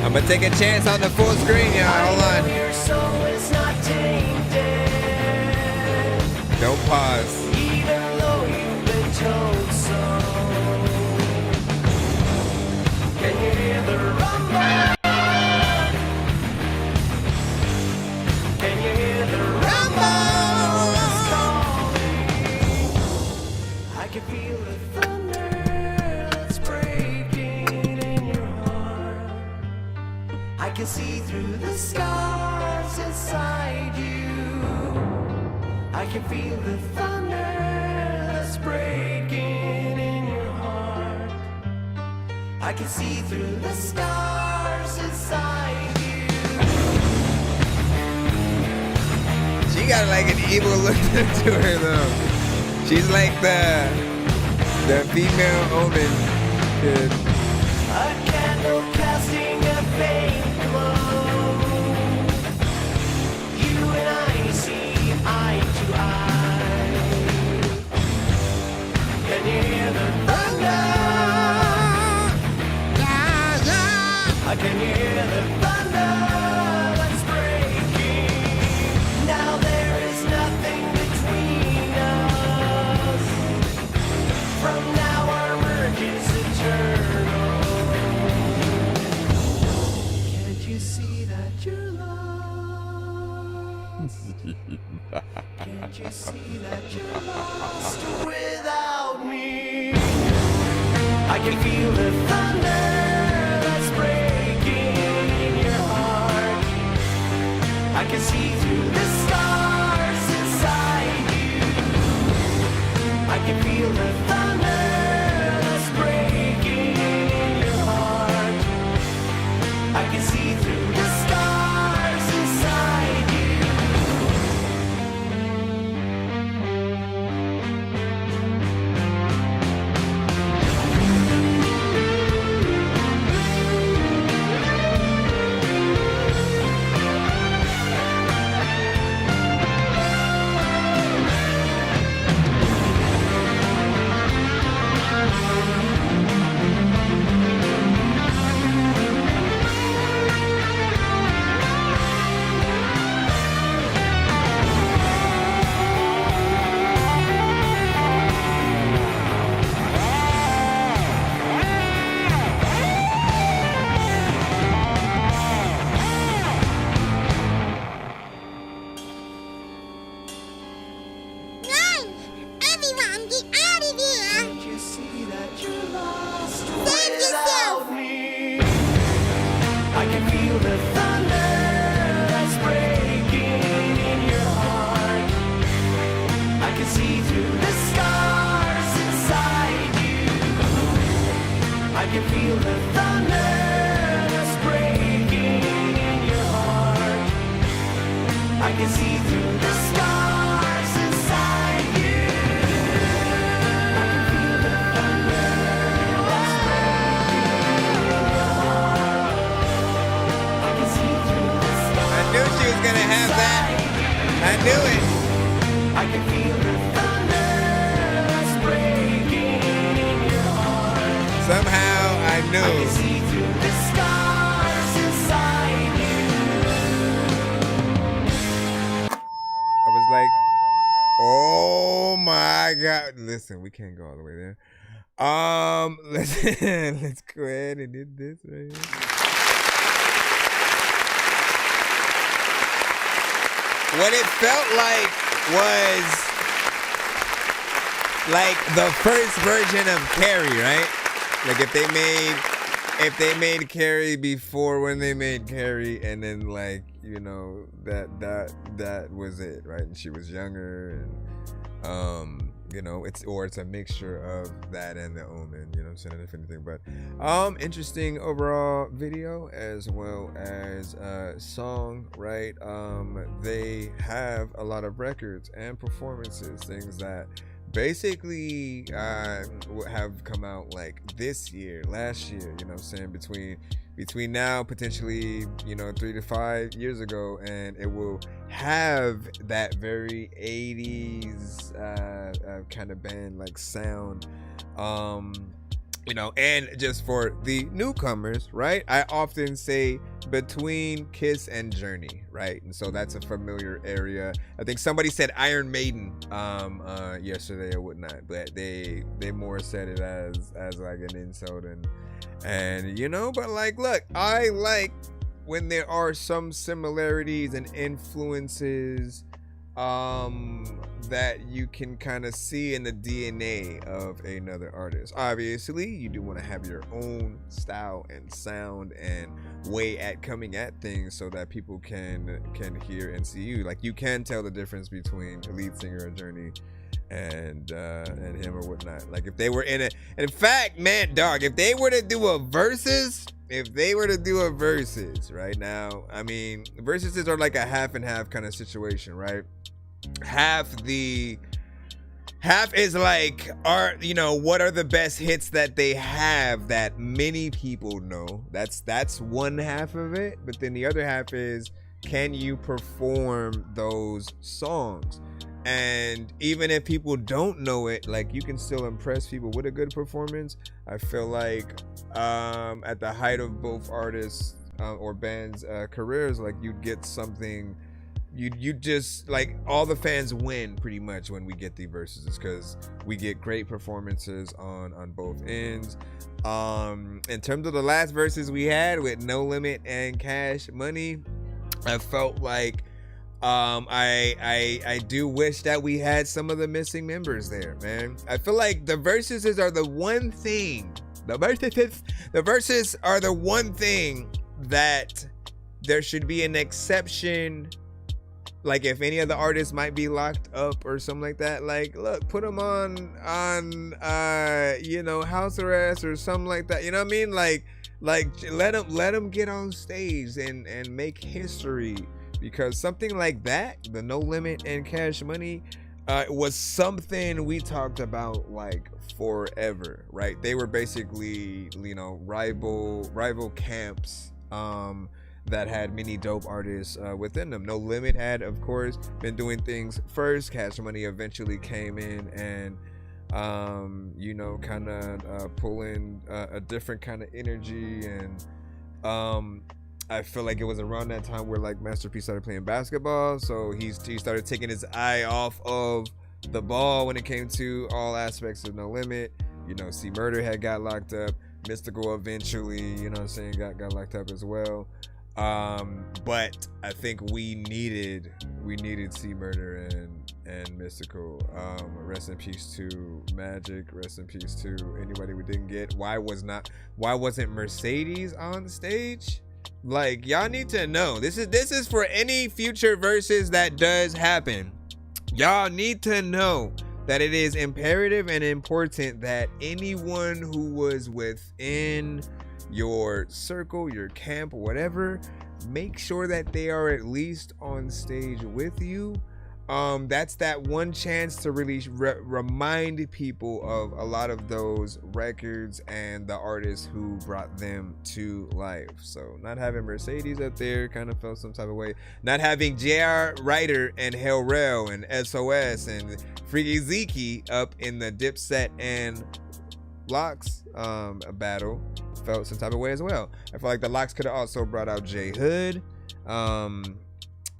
I'm gonna take a chance on the full screen, y'all. Hold on. Your soul is not tainted. Don't pause. Even though you've been told so. Can you hear the rumble? Can you hear the rumble that's calling? I can feel the thunder that's breaking in your heart. I can see through the scars inside you. I can feel the thunder that's breaking in your heart. I can see through the scars inside you. She got like an evil look to her though. She's like the female Omen kid. A candle casting a faint glow. You and I see eye to eye. Can you hear the thunder Can't you see that you're lost without me? I can feel the thunder that's breaking in your heart. I can see through the stars inside you. I can feel the thunder that's breaking in your heart. I can see through the stars inside you. Run! Everyone, get out of here! Can't you see that you're lost Save yourself! without me? I can feel the thunder that's breaking in your heart. I can see through the scars inside you. I can feel the thunder that's breaking in your heart. I can see through the scars inside you. I can feel the thunder that's breaking in your heart. I can see through the scars. I knew she was gonna have that. I knew it. I can feel the thunder that's breaking in your heart. Somehow I I can knew. see through the scars inside you. I was like, oh my God. Listen, we can't go all the way there. Let's go ahead and do this right here. What it felt like was like the first version of Carrie, right? Like if they made Carrie before when they made Carrie, and then like, you know, that was it, right? And she was younger, and you know, it's a mixture of that and The Omen, you know what I'm saying, if anything. But interesting overall video as well as song, right? They have a lot of records and performances, things that basically have come out like this year, last year, you know what I'm saying, between now, potentially, you know, 3 to 5 years ago, and it will have that very 80s kind of band like sound, you know. And just for the newcomers, right, I often say between Kiss and Journey, right? And so that's a familiar area. I think somebody said Iron Maiden yesterday or whatnot, but they more said it as like an insult, and you know, but like, look, I like when there are some similarities and influences that you can kind of see in the DNA of another artist. Obviously, you do want to have your own style and sound and way at coming at things so that people can hear and see you. Like, you can tell the difference between a lead singer of Journey and him or whatnot. Like, if they were in fact, man, dog, if they were to do a versus right now, I mean, versuses are like a half and half kind of situation, right? Half is like, you know, what are the best hits that they have that many people know? That's one half of it. But then the other half is, can you perform those songs? And even if people don't know it, like, you can still impress people with a good performance. I feel like at the height of both artists or bands' careers, like, you'd get something. You just, like, all the fans win pretty much when we get the verses, because we get great performances on both ends. In terms of the last verses we had with No Limit and Cash Money, I felt like I do wish that we had some of the missing members there, man. I feel like the verses are the one thing. The verses are the one thing that there should be an exception. Like if any of the artists might be locked up or something like that, like look, put them on you know, house arrest or something like that. You know what I mean? Like let them get on stage and make history, because something like that, the No Limit and Cash Money, was something we talked about like forever, right? They were basically, you know, rival camps that had many dope artists within them. No Limit had, of course, been doing things first. Cash Money eventually came in and you know, kind of pulling a different kind of energy. And I feel like it was around that time where like Master P started playing basketball, so he started taking his eye off of the ball when it came to all aspects of No Limit. You know, C Murder had got locked up. Mystical eventually, you know what I'm saying, got locked up as well. But I think we needed C Murder and Mystical. Rest in peace to Magic. Rest in peace to anybody we didn't get. Why wasn't Mercedes on stage? Like, y'all need to know. This is for any future verses that does happen. Y'all need to know that it is imperative and important that anyone who was within your circle, your camp, whatever, make sure that they are at least on stage with you. That's that one chance to really remind people of a lot of those records and the artists who brought them to life. So not having Mercedes up there kind of felt some type of way. Not having J.R. Ryder and Hell Rel and SOS and Freaky Zeke up in the Dipset and Locks battle felt some type of way as well. I feel like the Locks could have also brought out J Hood.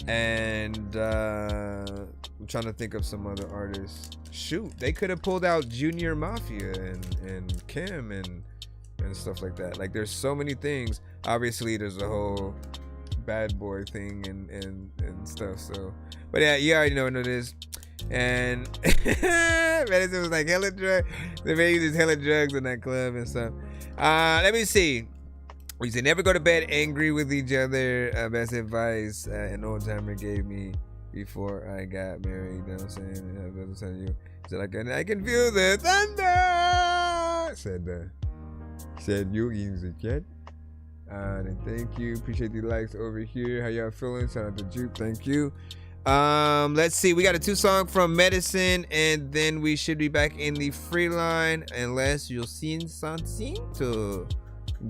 And I'm trying to think of some other artists. Shoot, they could have pulled out Junior Mafia and Kim and stuff like that. Like, there's so many things. Obviously, there's a whole Bad Boy thing and stuff. So, but yeah, you already know what it is. And Madison was like hella drugs. The man uses hella drugs in that club and stuff. Let me see. We said never go to bed angry with each other. Best advice an old timer gave me before I got married. You know what I'm saying? I was telling you. Said I can feel the thunder. Said you easy kid. And thank you. Appreciate the likes over here. How y'all feeling? Shout out to Juke. Thank you. Let's see. We got a 2-song from Medicine, and then we should be back in the free line unless you'll see something to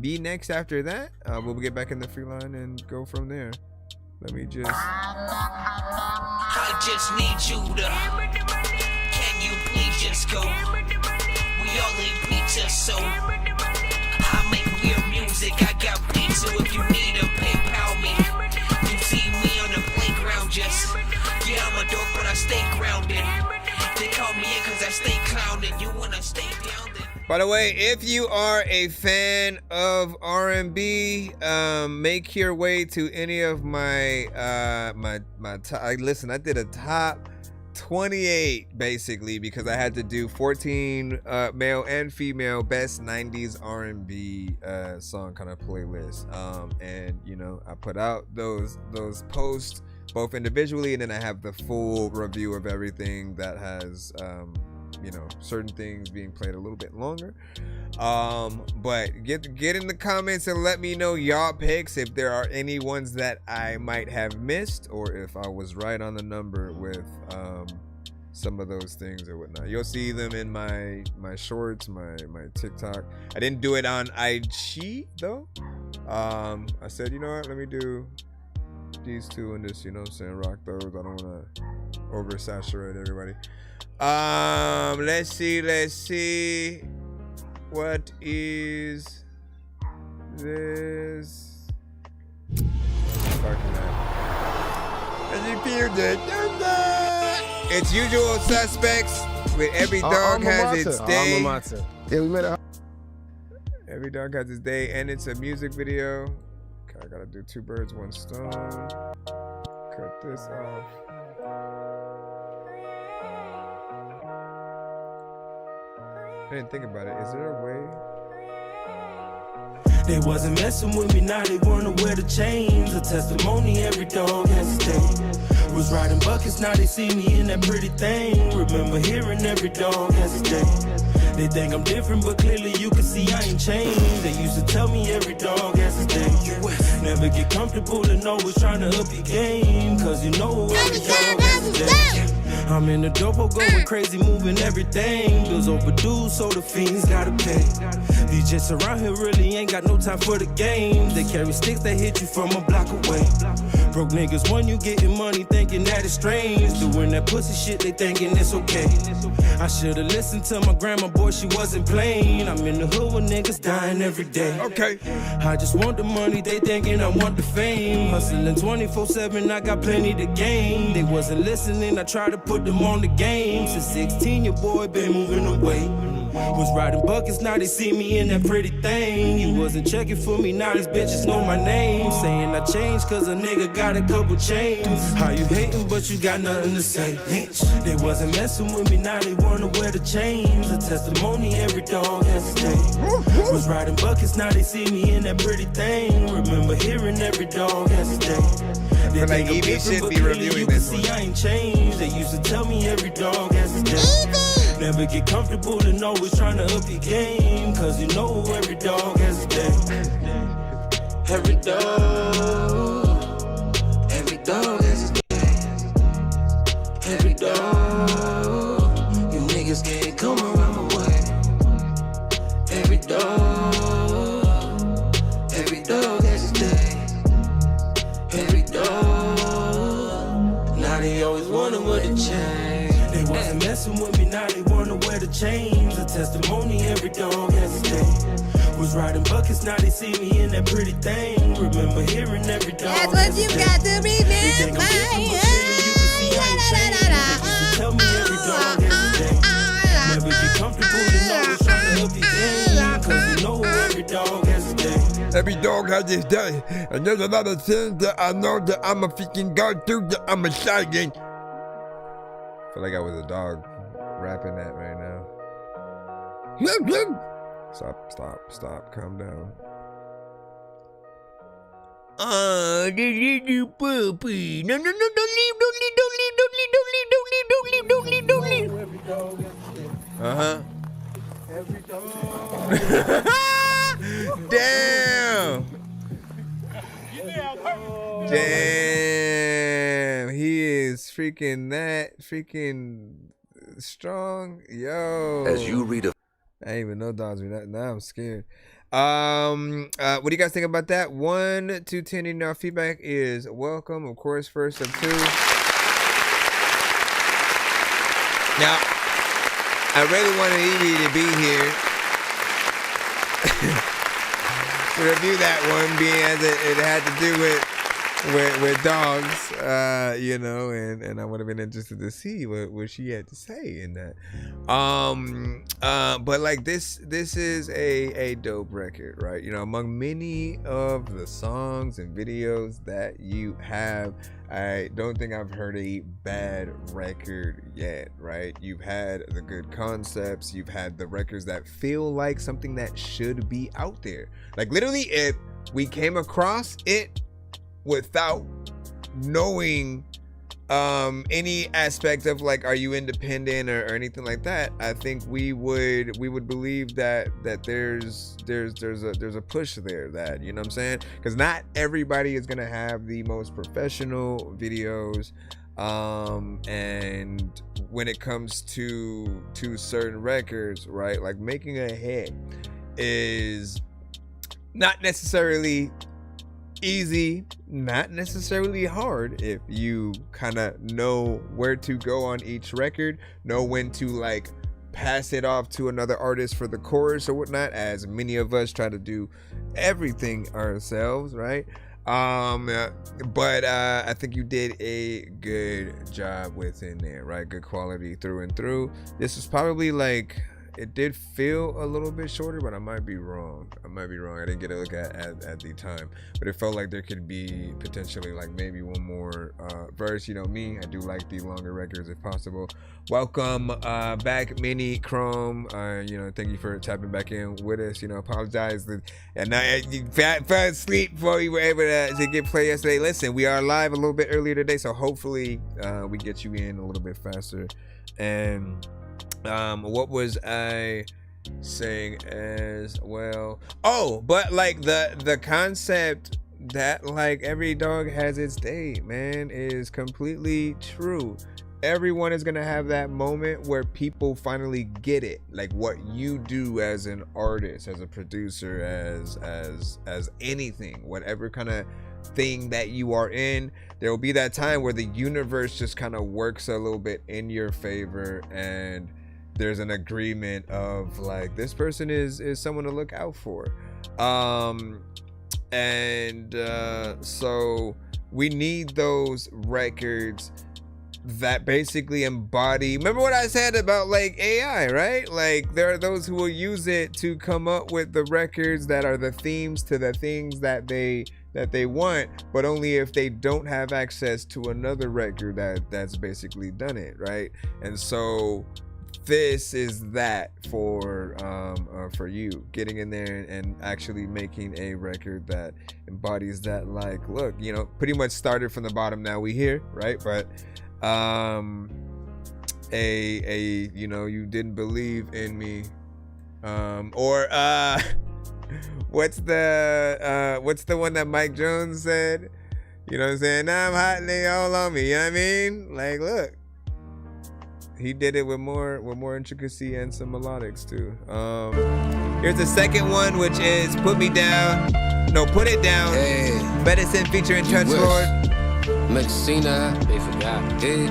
be next after that. We'll get back in the free line and go from there. Let me just. I just need you to. Can you please just go? We all need pizza, so I make weird music. I got pizza if you need a PayPal me. You see me on the playground, just yeah, I'm a dork, but I stay grounded. They call me in cause I stay clowned. You wanna stay down there. By the way, if you are a fan of R&B, make your way to any of my listen, I did a top 28 basically because I had to do 14 male and female best 90s R&B song kind of playlist. And you know, I put out those posts both individually, and then I have the full review of everything that has you know, certain things being played a little bit longer. But get in the comments and let me know y'all picks, if there are any ones that I might have missed, or if I was right on the number with some of those things or whatnot. You'll see them in my shorts, my TikTok. I didn't do it on IG though. I said, you know what, let me do these two and this, you know what I'm saying, rock those. I don't want to oversaturate everybody. Let's see. What is this? It's Usual Suspects with Every Dog Has Its Day. Yeah, we met. Every Dog Has Its Day, and it's a music video. Okay, I gotta do 2 birds, 1 stone. Cut this off. I didn't think about it. Is there a way? They wasn't messing with me, now they wanna wear the chains. A testimony, every dog has a day. Was riding buckets, now they see me in that pretty thing. Remember hearing every dog has a day. They think I'm different, but clearly you can see I ain't changed. They used to tell me every dog has a day. Never get comfortable and always trying to up your game. Cause you know every dog has a day. I'm in the dopo going crazy, moving everything. Bills overdue, so the fiends gotta pay. These jets around here really ain't got no time for the games. They carry sticks that hit you from a block away. Broke niggas when you getting money thinking that it's strange. Doing that pussy shit, they thinking it's okay. I should've listened to my grandma, boy, she wasn't playing. I'm in the hood with niggas dying every day. Okay. I just want the money, they thinking I want the fame. Hustling 24/7, I got plenty to gain. They wasn't listening, I tried to put them on the game. Since 16, your boy been moving away. Was riding buckets, now they see me in that pretty thing. You wasn't checking for me, now these bitches know my name. Saying I changed cause a nigga got a couple chains. How you hating but you got nothing to say, bitch. They wasn't messing with me, now they wanna wear the chains. A testimony, every dog has a day. Was riding buckets, now they see me in that pretty thing. Remember hearing every dog has a day. They feel like Evie should be reviewing this one. See, I ain't changed. They used to tell me every dog has a day. Never get comfortable and always trying to up your game. Cause you know every dog has a day. Every dog has a day. Every dog, you niggas can't come around my way. Every dog has a day. Every dog, now they always wanna wear the chain. They wasn't messing with me, now they wanna wear the chains. A testimony, every dog has a day. Was riding buckets, now they see me in that pretty thing. Remember hearing every dog. That's what you got to remember. Tell me every dog has a day. Never get comfortable and always trying to up your game. Cause you know every dog has a day. Every dog has his day. And there's a lot of things that I know that I'm a freaking go through, that I'm a shagging. I feel like I was a dog rapping that right now. Stop, calm down. The little puppy. No, don't leave. Uh-huh. Damn. Damn. He is freaking strong. Yo. As you read a I didn't even know dogs were that. Now I'm scared. What do you guys think about that? 1 to 10 in our feedback is welcome, of course, first of 2. Now, I really wanted Evie to be here to review that one, being as it had to do with dogs, you know, and I would have been interested to see what she had to say in that. But like this is a dope record, right? You know, among many of the songs and videos that you have, I don't think I've heard a bad record yet, right? You've had the good concepts, you've had the records that feel like something that should be out there. Like literally, if we came across it without knowing any aspect of like, are you independent or anything like that, I think we would believe that there's a push there, that, you know what I'm saying? Because not everybody is gonna have the most professional videos, and when it comes to certain records, right, like making a hit is not necessarily easy, not necessarily hard, if you kind of know where to go on each record, know when to like pass it off to another artist for the chorus or whatnot, as many of us try to do everything ourselves, right? But I think you did a good job within there, right? Good quality through and through. This was probably like it did feel a little bit shorter, but I might be wrong. I didn't get a look at the time, but it felt like there could be potentially like maybe one more verse. You know me, I do like the longer records if possible. Welcome back, Mini Chrome. You know, thank you for tapping back in with us. You know, apologize that you fell asleep before we were able to get play yesterday. Listen, we are live a little bit earlier today, so hopefully we get you in a little bit faster. And what was I saying as well? Oh, but like the concept that like every dog has its day, man, is completely true. Everyone is gonna have that moment where people finally get it, like what you do as an artist, as a producer, as anything, whatever kind of thing that you are in. There will be that time where the universe just kind of works a little bit in your favor, and there's an agreement of like, this person is someone to look out for. So we need those records that basically embody, remember what I said about like AI, right? Like there are those who will use it to come up with the records that are the themes to the things that they want, but only if they don't have access to another record that's basically done it, right? And so this is that for you getting in there and actually making a record that embodies that, like, look, you know, pretty much started from the bottom, now we here, right? But you know, you didn't believe in me, what's the one that Mike Jones said? You know what I'm saying? Now I'm hot and they all on me. You know what I mean? Like, look, he did it with more intricacy and some melodics too. Here's the second one, which is Put Me Down. No, Put It Down. Hey. Medicine featuring Touch Lord. Mexina, they forgot. Yeah.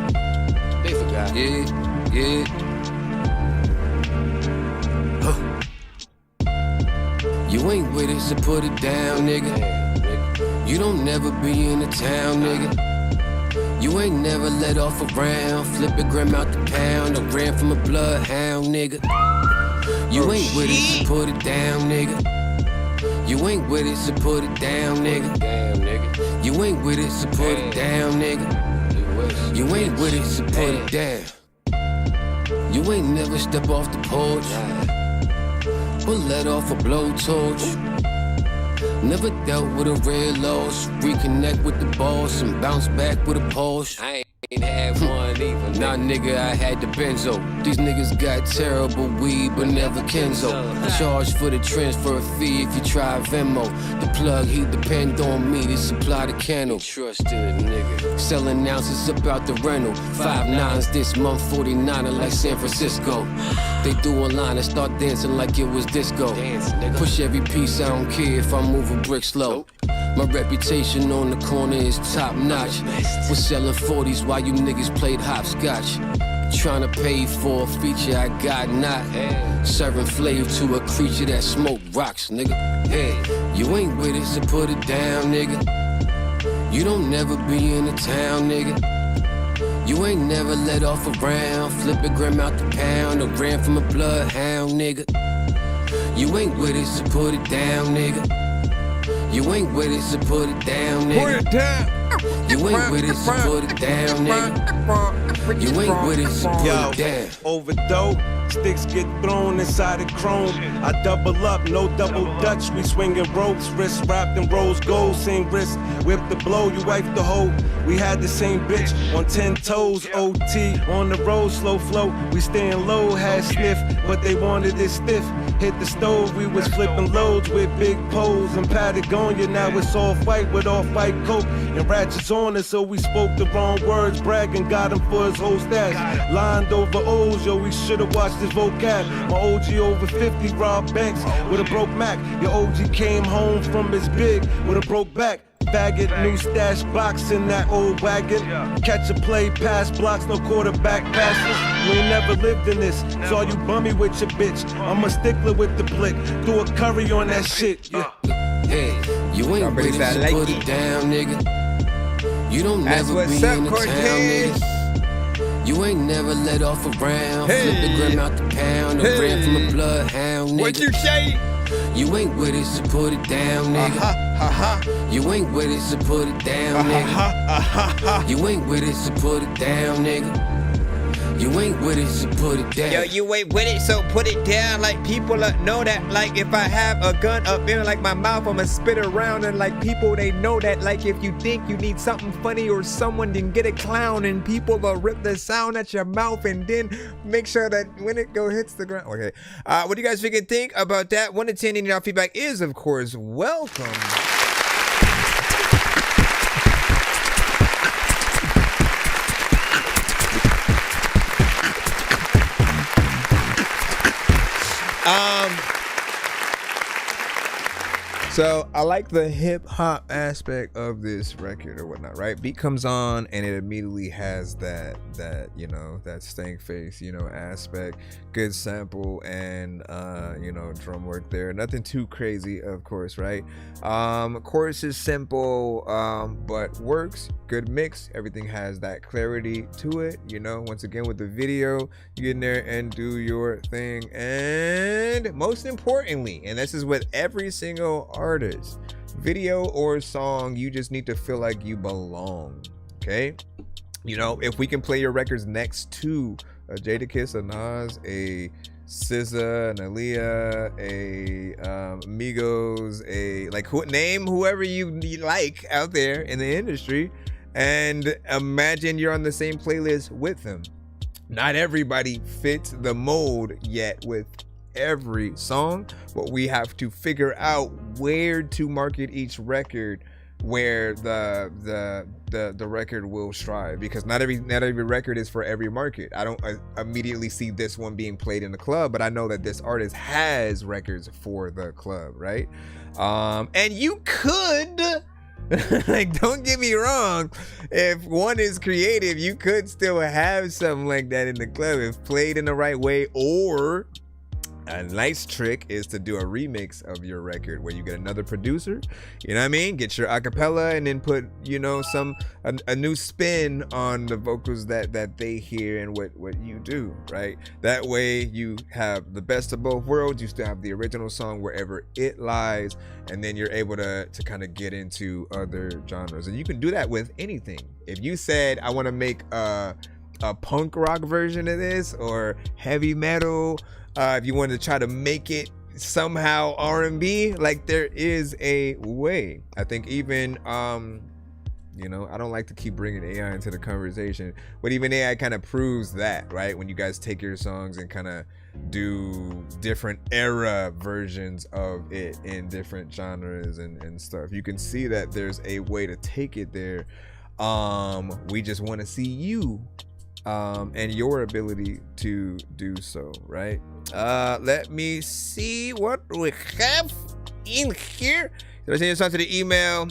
They forgot. Yeah. You ain't with it, so put it down, nigga. You don't never be in the town, nigga. You ain't never let off a round. Flip a gram out the pound, or ran from a bloodhound, nigga. You ain't with it, so put it down, nigga. You ain't with it, so put it down, nigga. Damn, nigga. You ain't with it, so put it down, nigga. You ain't with it, so put it down. You ain't never step off the porch or let off a blowtorch. Never dealt with a red loss. Reconnect with the boss and bounce back with a Porsche. I ain't had one either. Nah, nigga, I had the Benzo. These niggas got terrible weed, but never Kenzo. Charge for the transfer fee if you try Venmo. The plug, he depend on me to supply the candle. Trusted nigga. Selling ounces about the rental. 5-9s this month, 49er like San Francisco. They do a line and start dancing like it was disco. Push every piece, I don't care if I move a brick slow. My reputation on the corner is top notch. We're selling 40s while you niggas played hopscotch. Trying to pay for a feature I got not. Serving flavor to a creature that smoke rocks, nigga. Hey, you ain't with it, so put it down, nigga. You don't never be in the town, nigga. You ain't never let off a round. Flip a gram out the pound, or ran from a bloodhound, nigga. You ain't with it, so put it down, nigga. You ain't with it, so put it down, nigga. Put it down. You ain't with it, so put it down, nigga. You ain't with it, so put it down. Overdose, sticks get thrown inside the chrome. I double up, no double dutch. We swinging ropes, wrists wrapped in rose gold. Sing wrist, whip the blow, you wipe the hoe. We had the same bitch on 10 toes. OT on the road, slow flow. We staying low, had sniff, but they wanted it stiff. Hit the stove, we was flipping loads with big poles and Patagonia. Now it's off white with off-white coat and ratchets on us, so we spoke the wrong words. Bragging, got him for his whole stash. Lined over O's, yo, we should've watched his vocab. My OG over 50, robbed banks with a broke Mac. Your OG came home from his big with a broke back. Faggot, new stash box in that old wagon. Catch a play, pass blocks, no quarterback passes. You ain't never lived in this, so you bummy with your bitch. I'm a stickler with the blick, do a curry on that shit. Yeah. Hey, you ain't with it, so put it down, nigga. You don't never be in the town, nigga. You ain't never let off a round. Flip the gram out the pound. Or ran from a bloodhound, nigga. What you say? You ain't with it, so put it down, nigga. You ain't with it, so put it down, nigga. You ain't with it, so put it down, nigga. You ain't with it, so put it down. Yo, you ain't with it, so put it down. Like people know that. Like if I have a gun up in like my mouth, I'ma spit around. And like people, they know that. Like if you think you need something funny or someone, then get a clown. And people will rip the sound at your mouth and then make sure that when it hits the ground. Okay. What do you guys freaking think about that? 1 to 10, and your feedback is, of course, welcome. So I like the hip hop aspect of this record or whatnot, right? Beat comes on and it immediately has that you know, that stank face, you know, aspect, good sample and you know, drum work there. Nothing too crazy, of course, right? Chorus is simple, but works. Good mix. Everything has that clarity to it, you know. Once again, with the video, you get in there and do your thing. And most importantly, and this is with every single artist, video or song, you just need to feel like you belong. Okay, you know, if we can play your records next to a Jadakiss, a Nas, a SZA, an Aaliyah, a Migos, a name whoever you like out there in the industry, and imagine you're on the same playlist with them. Not everybody fits the mold yet with every song, but we have to figure out where to market each record, where the record will strive, because not every record is for every market. I don't immediately see this one being played in the club, but I know that this artist has records for the club, right? And you could like, don't get me wrong, if one is creative, you could still have something like that in the club if played in the right way. Or a nice trick is to do a remix of your record where you get another producer, you know what I mean? Get your acapella and then put, you know, a new spin on the vocals that they hear and what you do, right? That way you have the best of both worlds. You still have the original song wherever it lies, and then you're able to kind of get into other genres. And you can do that with anything. If you said, I want to make a punk rock version of this, or heavy metal, if you wanted to try to make it somehow R&B, like, there is a way. I think even you know, I don't like to keep bringing AI into the conversation, but even AI kind of proves that, right? When you guys take your songs and kind of do different era versions of it in different genres and stuff, you can see that there's a way to take it there. We just want to see you and your ability to do so, right? Let me see what we have in here. Did I send this out to the email?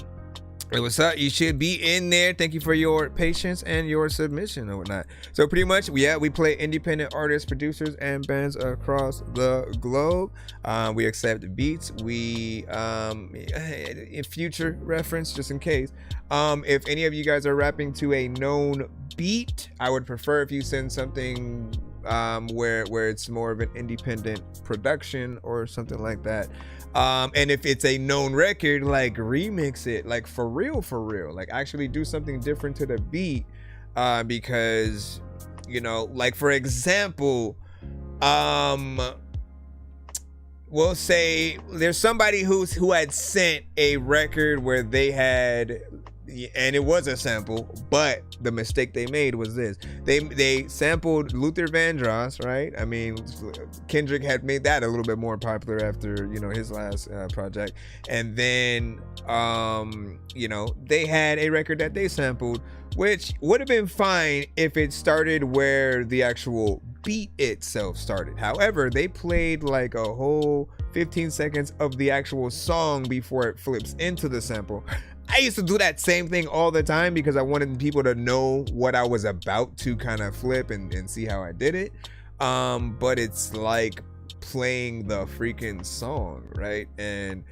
Hey, what's up? You should be in there. Thank you for your patience and your submission and whatnot. So pretty much, we play independent artists, producers, and bands across the globe. We accept beats. We in future reference, just in case, if any of you guys are rapping to a known beat, I would prefer if you send something where it's more of an independent production or something like that. And if it's a known record, like, remix it, like, for real, like, actually do something different to the beat, because, you know, like, for example, we'll say there's somebody who had sent a record where they had, and it was a sample, but the mistake they made was this: they sampled Luther Vandross, right? I mean, Kendrick had made that a little bit more popular after, you know, his last project, and then you know, they had a record that they sampled, which would have been fine if it started where the actual beat itself started. However, they played like a whole 15 seconds of the actual song before it flips into the sample. I used to do that same thing all the time because I wanted people to know what I was about to kind of flip and see how I did it. But it's like playing the freaking song, right? And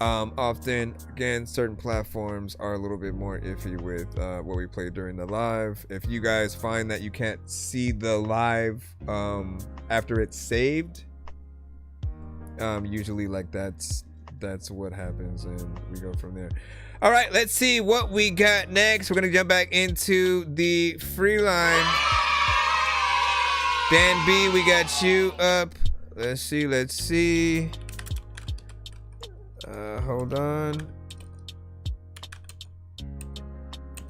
Often, again, certain platforms are a little bit more iffy with what we play during the live. If you guys find that you can't see the live after it's saved, usually like that's what happens, and we go from there. All right, let's see what we got next. We're gonna jump back into the free line. Dan B, we got you up. Let's see. Hold on.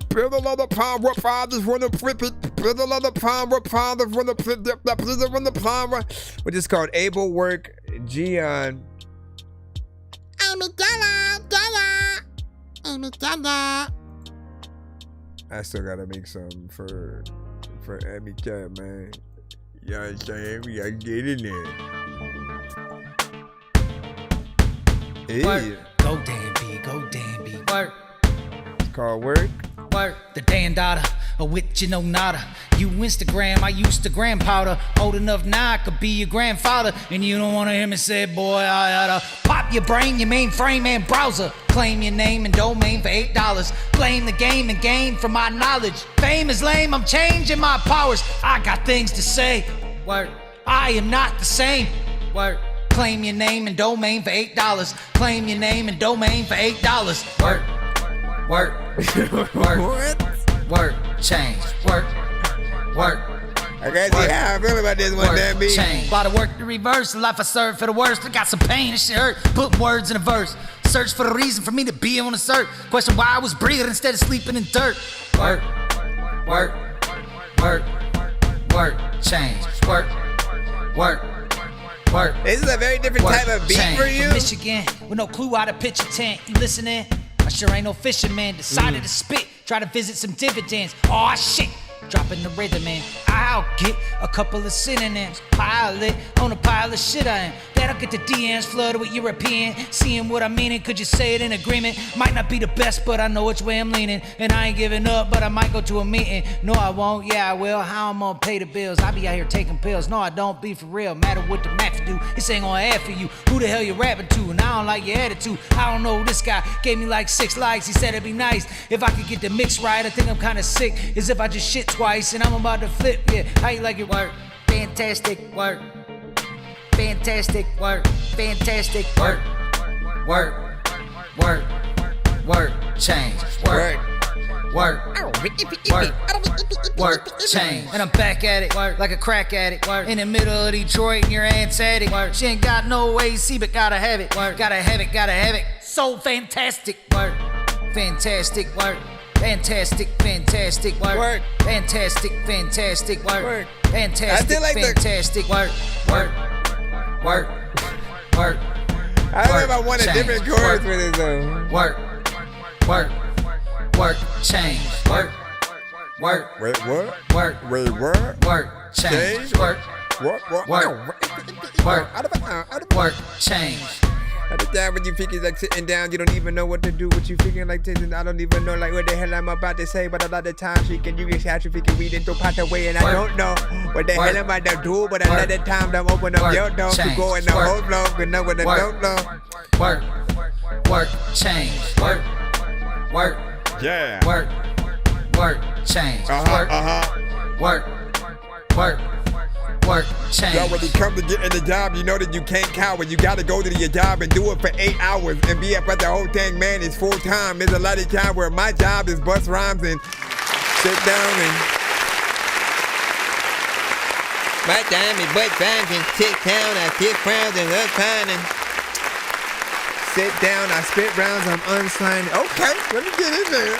Build another pound, what fathers wanna flip it. Build another pound, what fathers wanna flip it. Which is called Able Work Gian. I'm a Della. I'm a Della. I still gotta make some for Abby Cat, man. You know what I'm saying? We gotta get in there. Hey. Go Dan B, go Dan B. Work. It's called Work. Work. The Dan daughter, a witch you know nada. You Instagram, I used to gram powder. Old enough now I could be your grandfather. And you don't wanna hear me say, boy, I oughta pop your brain, your mainframe and browser. Claim your name and domain for $8. Blame the game for my knowledge. Fame is lame, I'm changing my powers. I got things to say. Work. I am not the same. Work. Claim your name and domain for $8. Claim your name and domain for $8. Work. Work. Change. Work. I gotta see how I feel about this one, Dan B. Change. A lot of work to reverse. The life I served for the worst. I got some pain. This shit hurt. Put words in a verse. Search for the reason for me to be on the search. Question why I was breathing instead of sleeping in dirt. Work. Change. Work. This is a very different type of beat for you. From Michigan, with no clue how to pitch a tent. You listening? I sure ain't no fisherman. Decided to spit, try to visit some dividends. Aw shit, dropping the rhythm in. I'll get a couple of synonyms. Pilot on a pile of shit I am. That'll get the DMs flooded with European. Seeing what I mean, could you say it in agreement? Might not be the best, but I know which way I'm leaning. And I ain't giving up, but I might go to a meeting. No, I won't, yeah, I will. How I'm gonna pay the bills? I be out here taking pills. No, I don't be for real. Matter what the math do, this ain't gonna add for you. Who the hell you rapping to? And I don't like your attitude. I don't know, this guy gave me like 6 likes. He said it'd be nice if I could get the mix right. I think I'm kinda sick, as if I just shit twice. And I'm about to flip, yeah. How you like it? Work. Fantastic. Work. Fantastic. Work. Fantastic. Work. Change. Work. Change. And I'm back at it, like a crack addict. In the middle of Detroit and your aunt's attic. She ain't got no AC, but gotta have it. Gotta have it. So fantastic. Fantastic. Fantastic work. Fantastic work. Fantastic work. Fantastic work. I don't know if I want a different chorus for this though. Work. Change. Work. Wait, what? Work. Change. Work. Change. At the time when you figure like sitting down, you don't even know what to do. What you figuring like this, and I don't even know like what the hell I'm about to say. But a lot of times you get out, you figure read into part away, and I don't know what the hell I'm about to do. But a lot of times I'm open up your door to go in the whole flow, and know what I don't know. Work. Change. Work. Yeah. Work. Change. Work. Change. Yo, when you come to get in the job, you know that you can't cower. You gotta go to your job and do it for 8 hours and be up at the whole thing, man. It's full time. There's a lot of time where my job is bust rhymes and sit down and. My time is bust rhymes and sit down. I sit crowns and unfinding. Sit down, I spit rounds, I'm unsigned. Okay, let me get in there.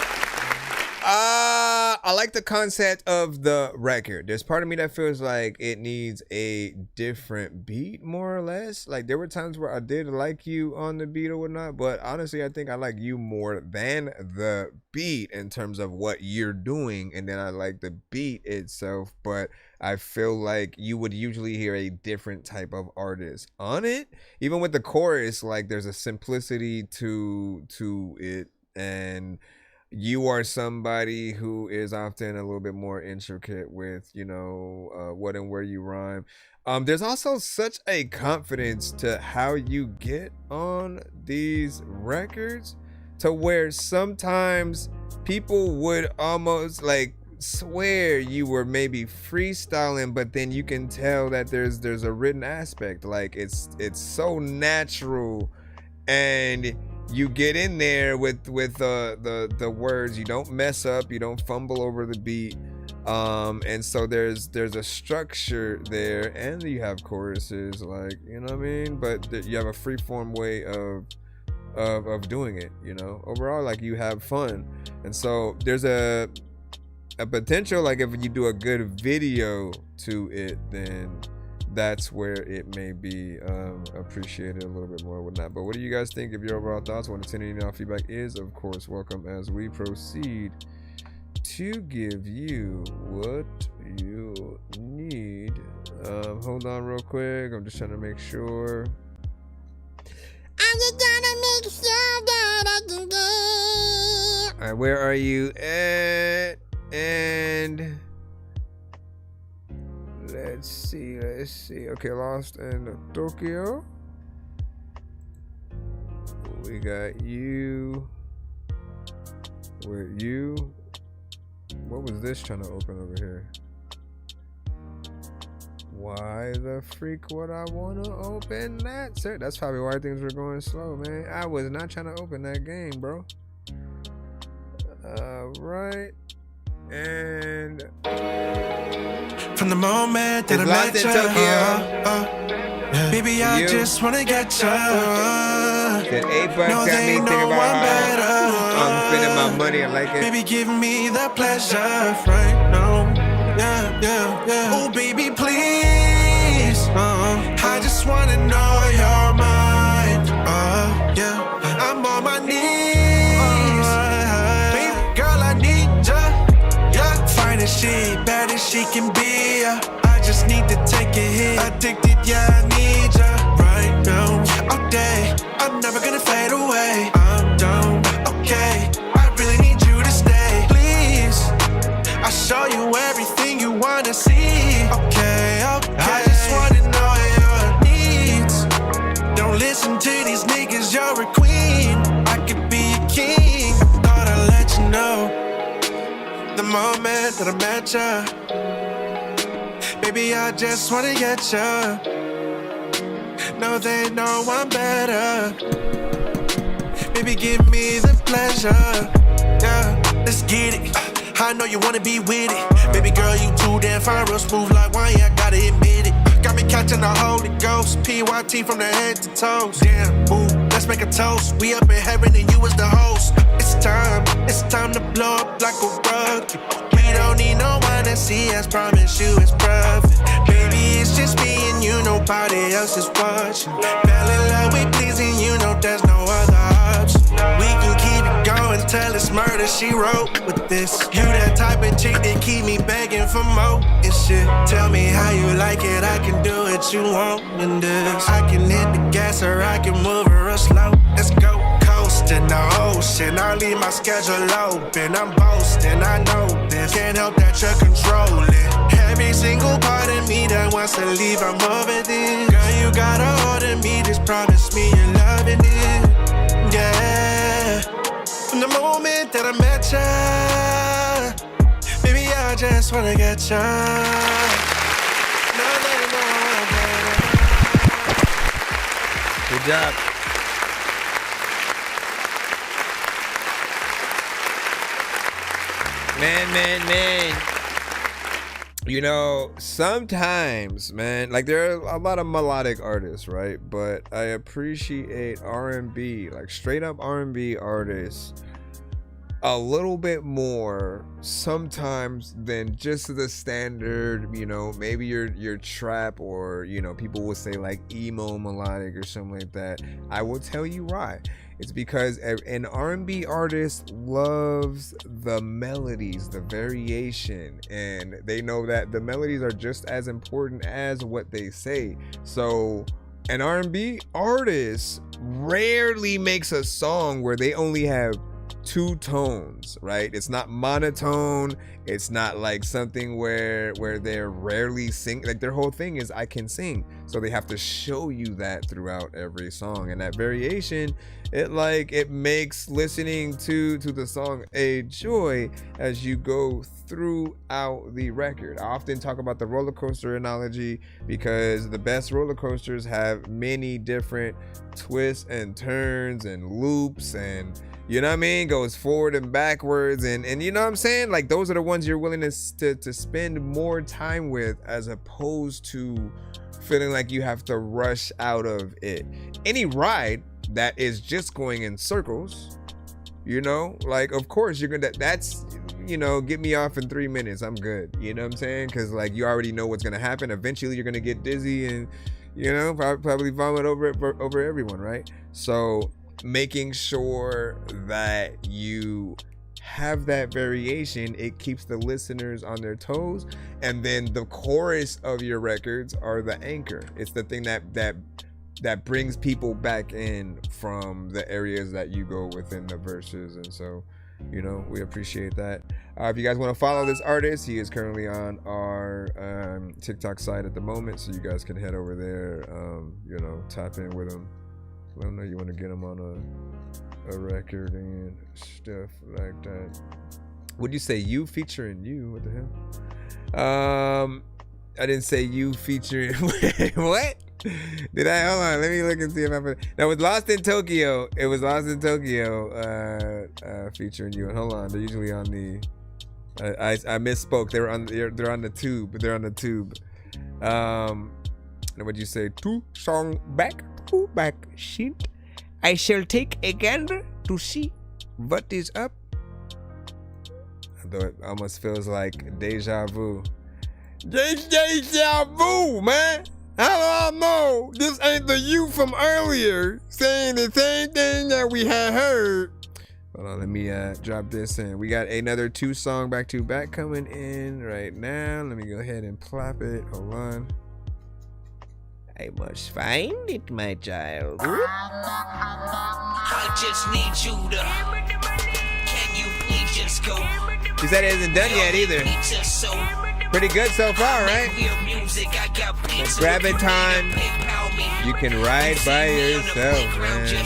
I like the concept of the record. There's part of me that feels like it needs a different beat, more or less. Like there were times where I did like you on the beat or whatnot, but honestly, I think I like you more than the beat in terms of what you're doing, and then I like the beat itself, but I feel like you would usually hear a different type of artist on it. Even with the chorus, like there's a simplicity to it, and you are somebody who is often a little bit more intricate with, you know, what and where you rhyme. There's also such a confidence to how you get on these records to where sometimes people would almost like swear you were maybe freestyling, but then you can tell that there's a written aspect. Like it's so natural, and you get in there with the words. You don't mess up, you don't fumble over the beat, and so there's a structure there, and you have choruses, like, you know what I mean, but you have a free form way of doing it, you know. Overall, like, you have fun, and so there's a potential, like, if you do a good video to it, then that's where it may be appreciated a little bit more, whatnot. But what do you guys think? If your overall thoughts, want to send any feedback is, of course, welcome as we proceed to give you what you need. Hold on real quick. I'm just trying to make sure. I'm just gonna make sure that I can get. All right, where are you at? And let's see. Okay, Lost in Tokyo. We got you. Where you? What was this trying to open over here? Why the freak would I want to open that? Sir, that's probably why things were going slow, man. I was not trying to open that game, bro. Right. And from the moment that I met you, baby, I just wanna get you. That A-Buck got me thinking about how I'm spending my money. I like it. Baby, give me the pleasure right now. Yeah. Oh, baby, please. I just wanna know your mind. Yeah. I'm on my knees. Baby girl, I need ya. Yeah. Fine as she, bad as she can be. I just need to take a hit. Addicted, yeah, I need ya right now. All day, I'm never gonna fade away. I'm down, okay. I really need you to stay, please. I'll show you everything you wanna see. Okay. I just wanna know your needs. Don't listen to these niggas, you're a queen. I could be a king. Thought I'd let you know. The moment that I met ya, baby, I just wanna get ya. No, they know I'm better. Baby, give me the pleasure. Yeah, let's get it. I know you wanna be with it. Baby girl, you too damn fine, real smooth like wine, yeah, I gotta admit it. Got me catching the Holy Ghost, PYT from the head to toes. Damn, ooh, let's make a toast. We up in heaven and you was the host. It's time to blow up like a rocket. We don't need no one to see us, promise you it's perfect. Baby, it's just me and you, nobody else is watching. Fell in love with pleasing you, know there's no other option. We can keep it going till it's murder, she wrote with this. You that type of chick that keep me begging for more and shit. Tell me how you like it, I can do what you want in this. I can hit the gas or I can move her real slow. Let's go. In the ocean, I leave my schedule open. I'm boasting, I know this. Can't help that you're controlling every single part of me that wants to leave. I'm over this. Girl, you got a hold of me. Just promise me you're loving it. Yeah. From the moment that I met ya, baby, I just wanna get ya. No, good job. Man. You know, sometimes, man, like there are a lot of melodic artists, right? But I appreciate R&B, like straight up R&B artists, a little bit more sometimes than just the standard, you know, maybe your trap, or, you know, people will say like emo melodic or something like that. I will tell you why. It's because an R&B artist loves the melodies, the variation, and they know that the melodies are just as important as what they say. So an R&B artist rarely makes a song where they only have two tones, right? It's not monotone. It's not like something where they're rarely sing. Like their whole thing is I can sing, so they have to show you that throughout every song. And that variation, it makes listening to the song a joy as you go throughout the record. I often talk about the roller coaster analogy because the best roller coasters have many different twists and turns and loops, and you know what I mean, goes forward and backwards, and you know what I'm saying, like those are the ones you're willing to spend more time with, as opposed to feeling like you have to rush out of it. Any ride that is just going in circles, you know, like of course you're gonna, that's, you know, get me off in 3 minutes, I'm good, you know what I'm saying, because like you already know what's gonna happen. Eventually you're gonna get dizzy and, you know, probably vomit over everyone, right? So making sure that you have that variation, it keeps the listeners on their toes. And then the chorus of your records are the anchor. It's the thing that brings people back in from the areas that you go within the verses. And so, you know, we appreciate that. If you guys want to follow this artist, he is currently on our TikTok site at the moment, so you guys can head over there, you know, tap in with him. Let him know you want to get him on a record and stuff like that. Would you say you featuring you? What the hell? I didn't say you featuring. What? Did I? Hold on. Let me look and see if I put. That was Lost in Tokyo. It was Lost in Tokyo featuring you. And hold on. They're usually on the. I misspoke. They're on the tube. They're on the tube. What'd you say? 2 song back. Back sheet. I shall take a gander to see what is up. Although it almost feels like deja vu. Deja vu, man. How do I know this ain't the you from earlier saying the same thing that we had heard? Hold on, let me drop this in. We got another 2 song back to back coming in right now. Let me go ahead and plop it. Hold on. I must find it, my child. I just need you to. Can you please just go? She said it isn't done yet either. Pretty good so far, right? But graviton, you can ride by yourself, man. Right.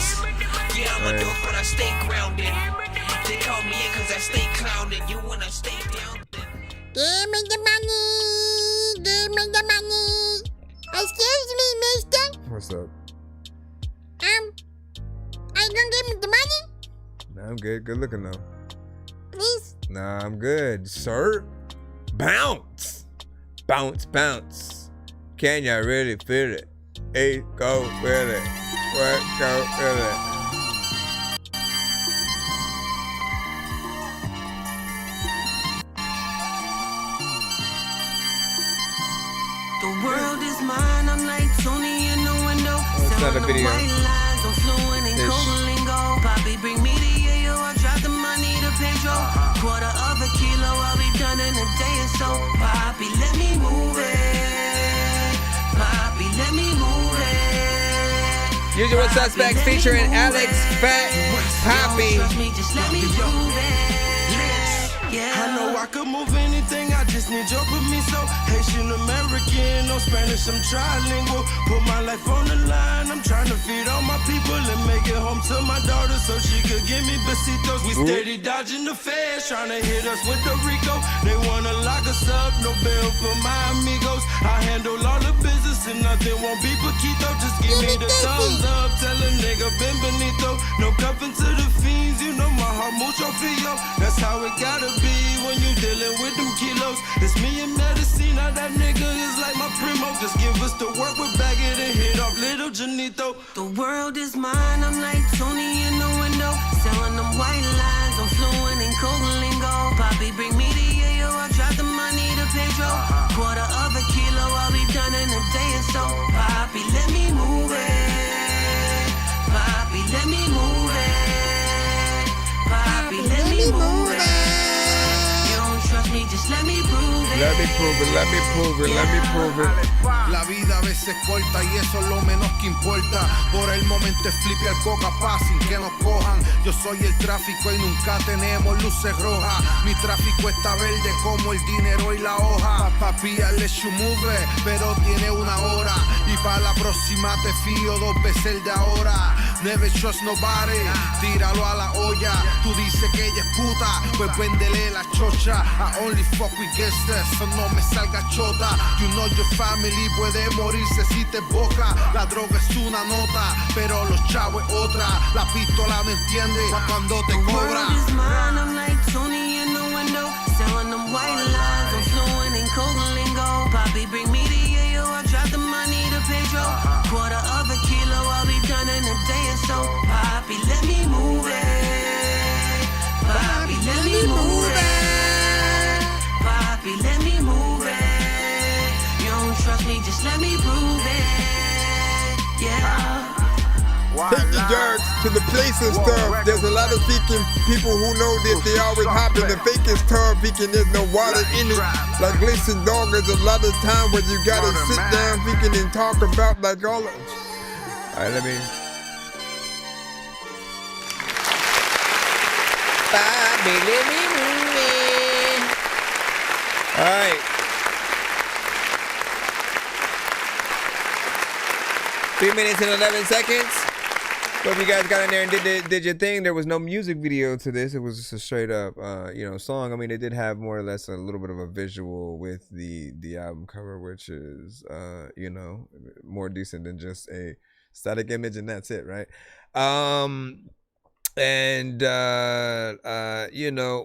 Give me the money. Give me the money. Excuse me, mister. What's up? Are you gonna give me the money? Nah, I'm good. Good looking though. Please? Nah, I'm good, sir. Bounce. Bounce, bounce. Can ya really feel it? Hey, go feel it. What? Go feel it. The world is mine, I'm like Tony in the window. It's not a video. I'm fluent in code lingo. Poppy, bring me the yayo, I drop the money to Pedro. Quarter of a kilo, I'll be done in a day or so. Poppy, let me move it. Poppy, let me move it. Usual Suspects featuring Alex Fat Poppy. Just let me prove it. I know I could move anything, I just need your permission. Haitian American, no Spanish, I'm trilingual. Put my life on the line, I'm trying to feed all my people and make it home to my daughter so she could give me besitos. We steady dodging the feds, trying to hit us with the Rico. They wanna lock us up, no bail for my amigos. I handle all the business and nothing won't be poquito. Just give me the thumbs up, tell a nigga benito. No cuffing to the fiends, you know my heart mucho frio. That's how it gotta be when you dealing with them kilos. It's me and medicine, now that nigga is like my primo. Just give us the work, we'll bag it and hit off little Janito. The world is mine, I'm like Tony in the window. Selling them white lines, I'm fluent in code lingo. Poppy, bring me the yayo, I drop the money to Pedro. Quarter of a kilo, I'll be done in a day or so. Poppy, let me move it. Poppy, let me move it. Poppy, let me move it. You don't trust me, just let me prove it. Let me prove it, let me prove it, let me prove it. La vida a veces corta y eso es lo menos que importa. Por el momento es flip y al coca paz sin que nos cojan. Yo soy el tráfico y nunca tenemos luces rojas. Mi tráfico está verde como el dinero y la hoja. Papi, I'll let you move, pero tiene una hora. Y para la próxima te fío 2 veces el de ahora. Never trust nobody, tíralo a la olla. Tú dices que ella es puta, pues véndele la chocha. I only fuck with gangsters, so no me salga chota. You know your family puede morirse si te boca. La droga es una nota, pero los chavos es otra. La pistola no entiende cuando te cobra. The world is mine, I'm like Tony in the window. Selling them white lines, I'm fluent in code lingo. Papi, bring me the yayo, I drop the money to Pedro. Quarter of a kilo, I'll be done in a day or so. Papi, let me move it. Papi, let me move it. Papi, let me move it. You don't trust me, just let me prove it. Yeah. Take the jerks to the place and stuff. There's a lot of faking people who know that they always hop in the fake is tough. Faking there's no water in it. Like listen, dog, there's a lot of time where you gotta sit down, faking and talk about like all of. Alright, let me. Bobby, let me move it. Alright. 3 minutes and 11 seconds. Hope you guys got in there and did your thing. There was no music video to this. It was just a straight up, song. I mean, it did have more or less a little bit of a visual with the album cover, which is, more decent than just a static image, and that's it, right?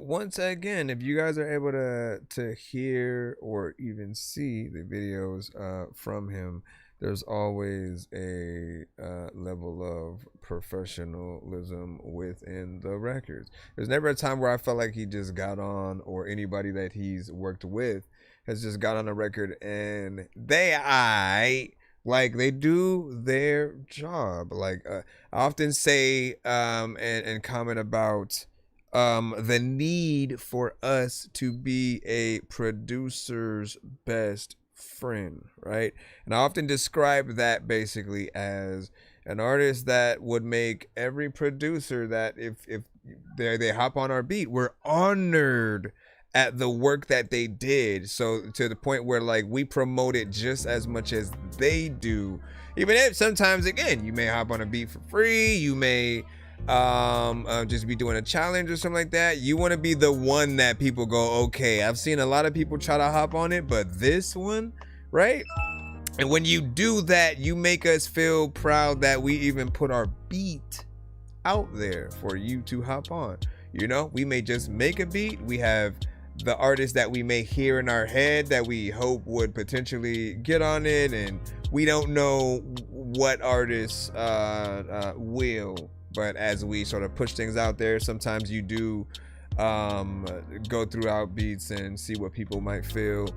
Once again, if you guys are able to hear or even see the videos from him, there's always a level of professionalism within the records. There's never a time where I felt like he just got on, or anybody that he's worked with has just got on a record and they do their job. Like I often say and comment about the need for us to be a producer's best friend, right? And I often describe that basically as an artist that would make every producer that if they hop on our beat, we're honored at the work that they did, so to the point where like we promote it just as much as they do, even if sometimes again you may hop on a beat for free, you may just be doing a challenge or something like that. You want to be the one that people go, okay, I've seen a lot of people try to hop on it, but this one, right? And when you do that, you make us feel proud that we even put our beat out there for you to hop on. We may just make a beat. We have the artists that we may hear in our head that we hope would potentially get on it, and we don't know what artists will. But as we sort of push things out there, sometimes you do go throughout beats and see what people might feel.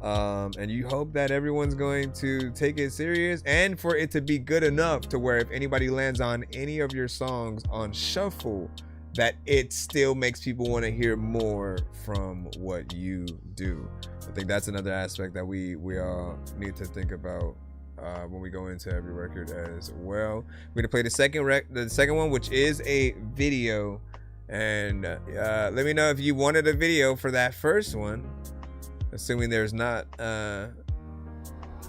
And you hope that everyone's going to take it serious and for it to be good enough to where if anybody lands on any of your songs on shuffle, that it still makes people want to hear more from what you do. I think that's another aspect that we all need to think about when we go into every record as well. We're gonna play the second one, which is a video, and let me know if you wanted a video for that first one, assuming there's not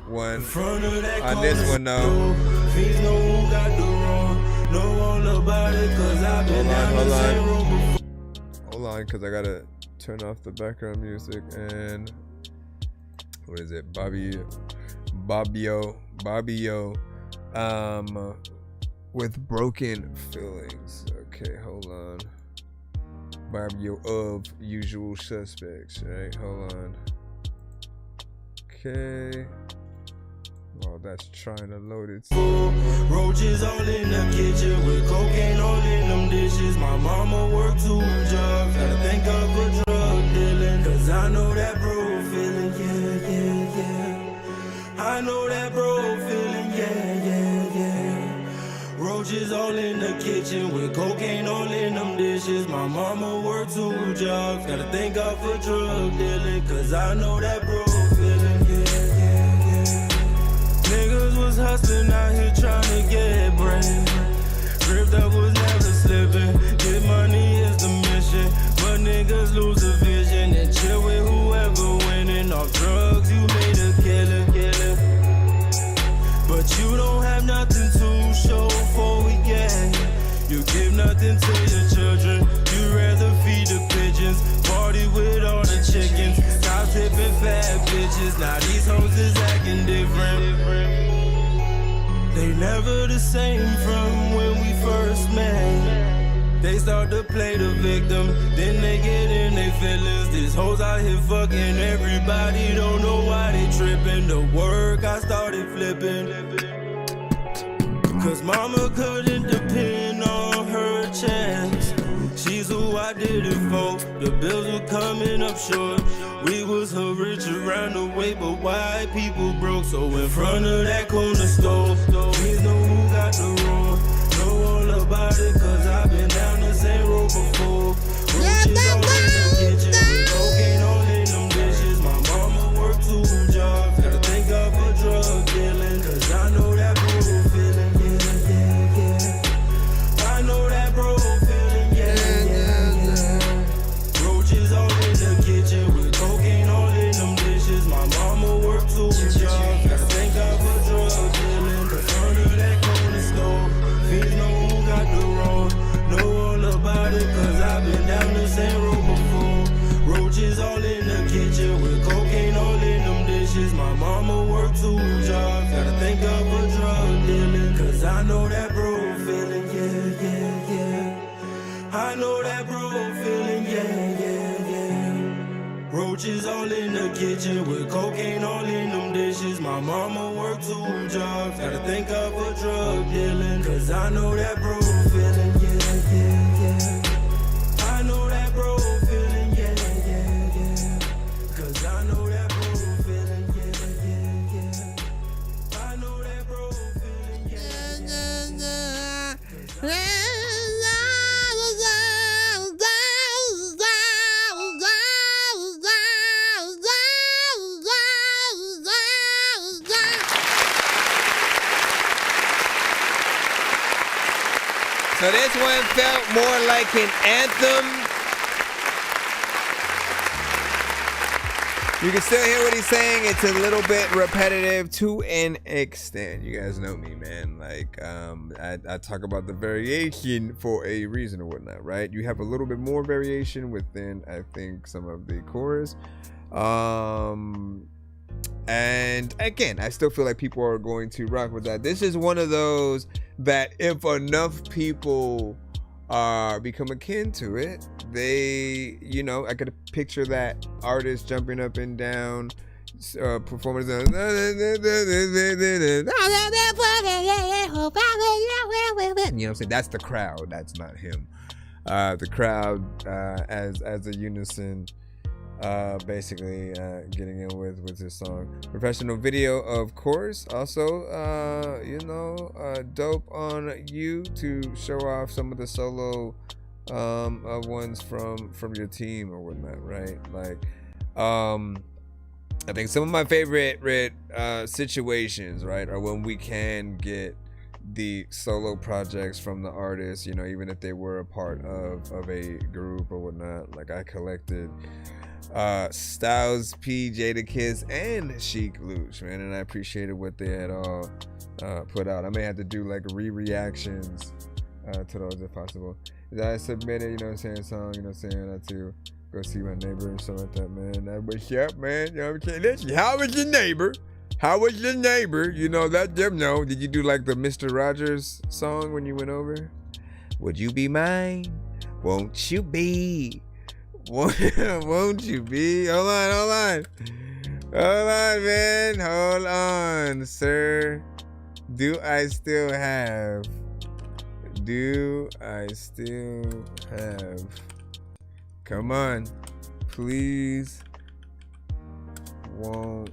one on this one though. Hold on, because I gotta turn off the background music. And what is it? Bobbio, with Broken Feelings. Okay, hold on. Bobbio of Usual Suspects, right? Hold on. Okay. Oh, that's trying to load it. Roaches all in the kitchen with cocaine all in them dishes. My mama worked 2 jobs. Gotta thank her for drug dealing. Cause I know that bro feeling, yeah. I know that bro feeling, yeah. Roaches all in the kitchen with cocaine all in them dishes. dishes. My mama worked 2 jobs. Gotta thank God for drug dealing, cause I know that bro feeling. Yeah. Niggas was hustling out here trying to get bread. Grip that was never slipping. Get money is the mission, but niggas lose the vision and chill with whoever winning. Off drugs, you made a killing. But you don't have nothing to show for we get. You give nothing to your children. You rather feed the pigeons, party with all the chickens. Stop tipping fat bitches. Now these hoes is acting different. They never the same from when we first met. They start to play the victim, then they get in their feelings. These hoes out here fucking everybody, don't know why they tripping. The work I started flipping, cause mama couldn't depend on her chance. She's who I did it for. The bills were coming up short. We was her rich around the way, but white people broke. So in front of that corner store, please know who got the roll. Know all about it, cause I've been down the same road before. Roaches all in the kitchen, with cocaine all in them dishes. My mama worked 2 jobs. Gotta thank God for drug dealing, cause I know that bro feeling. I know that bro feeling, yeah. Roaches all in the kitchen, with cocaine all in them dishes. My mama worked 2 jobs. Gotta thank God for drug dealing, cause under that corner store, fiends know who got the wrong. Know all about it, cause I've been down the same road before. Roaches all in the kitchen, with cocaine all in them dishes. My mama worked 2 jobs. Gotta thank God for drug dealing, cause I know that bro feeling, yeah. I know that bro feeling, yeah. Roaches all in the kitchen, with cocaine all in them dishes. My mama worked 2 jobs. Gotta thank God for drug dealing, cause I know that bro feeling, yeah. I know that bro feeling, yeah. Cause I know that bro feeling, yeah. I know that bro feeling, yeah. So this one felt more like an anthem. You can still hear what he's saying. It's a little bit repetitive to an extent. You guys know me, man. Like, I talk about the variation for a reason or whatnot, right? You have a little bit more variation within, I think, some of the chorus. And again, I still feel like people are going to rock with that. This is one of those that if enough people become akin to it, they, you know, I could picture that artist jumping up and down, performers. You know what I'm saying? That's the crowd. That's not him. The crowd as a unison. Basically getting in with this song. Professional video, of course. Also, you know, dope on you to show off some of the solo ones from your team or whatnot, right? Like, I think some of my favorite situations, right, are when we can get the solo projects from the artists, you know, even if they were a part of a group or whatnot. Like, I collected Styles P, Jadakiss, and Chic Luch, man, and I appreciated what they had all put out. I may have to do like reactions to those if possible. I submitted, you know what I'm saying, song, you know what I'm saying, I had to go see my neighbor and stuff like that, man. What's up, man? You know what I'm saying? Listen, how was your neighbor? How was your neighbor? You know, let them know. Did you do like the Mr. Rogers song when you went over? Would you be mine? Won't you be? Won't you be? Hold on, man. Hold on, sir. Do I still have? Come on, please. Won't.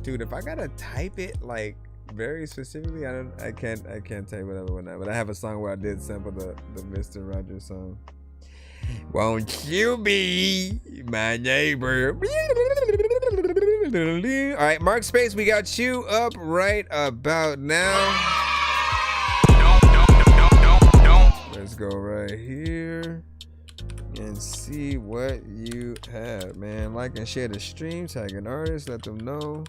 Dude, if I gotta type it like very specifically, I can't tell you whatever went on, but I have a song where I did sample the Mr. Rogers song. Won't you be my neighbor? All right, Mark Space, we got you up right about now. Let's go right here and see what you have, man. Like and share the stream, tag an artist, let them know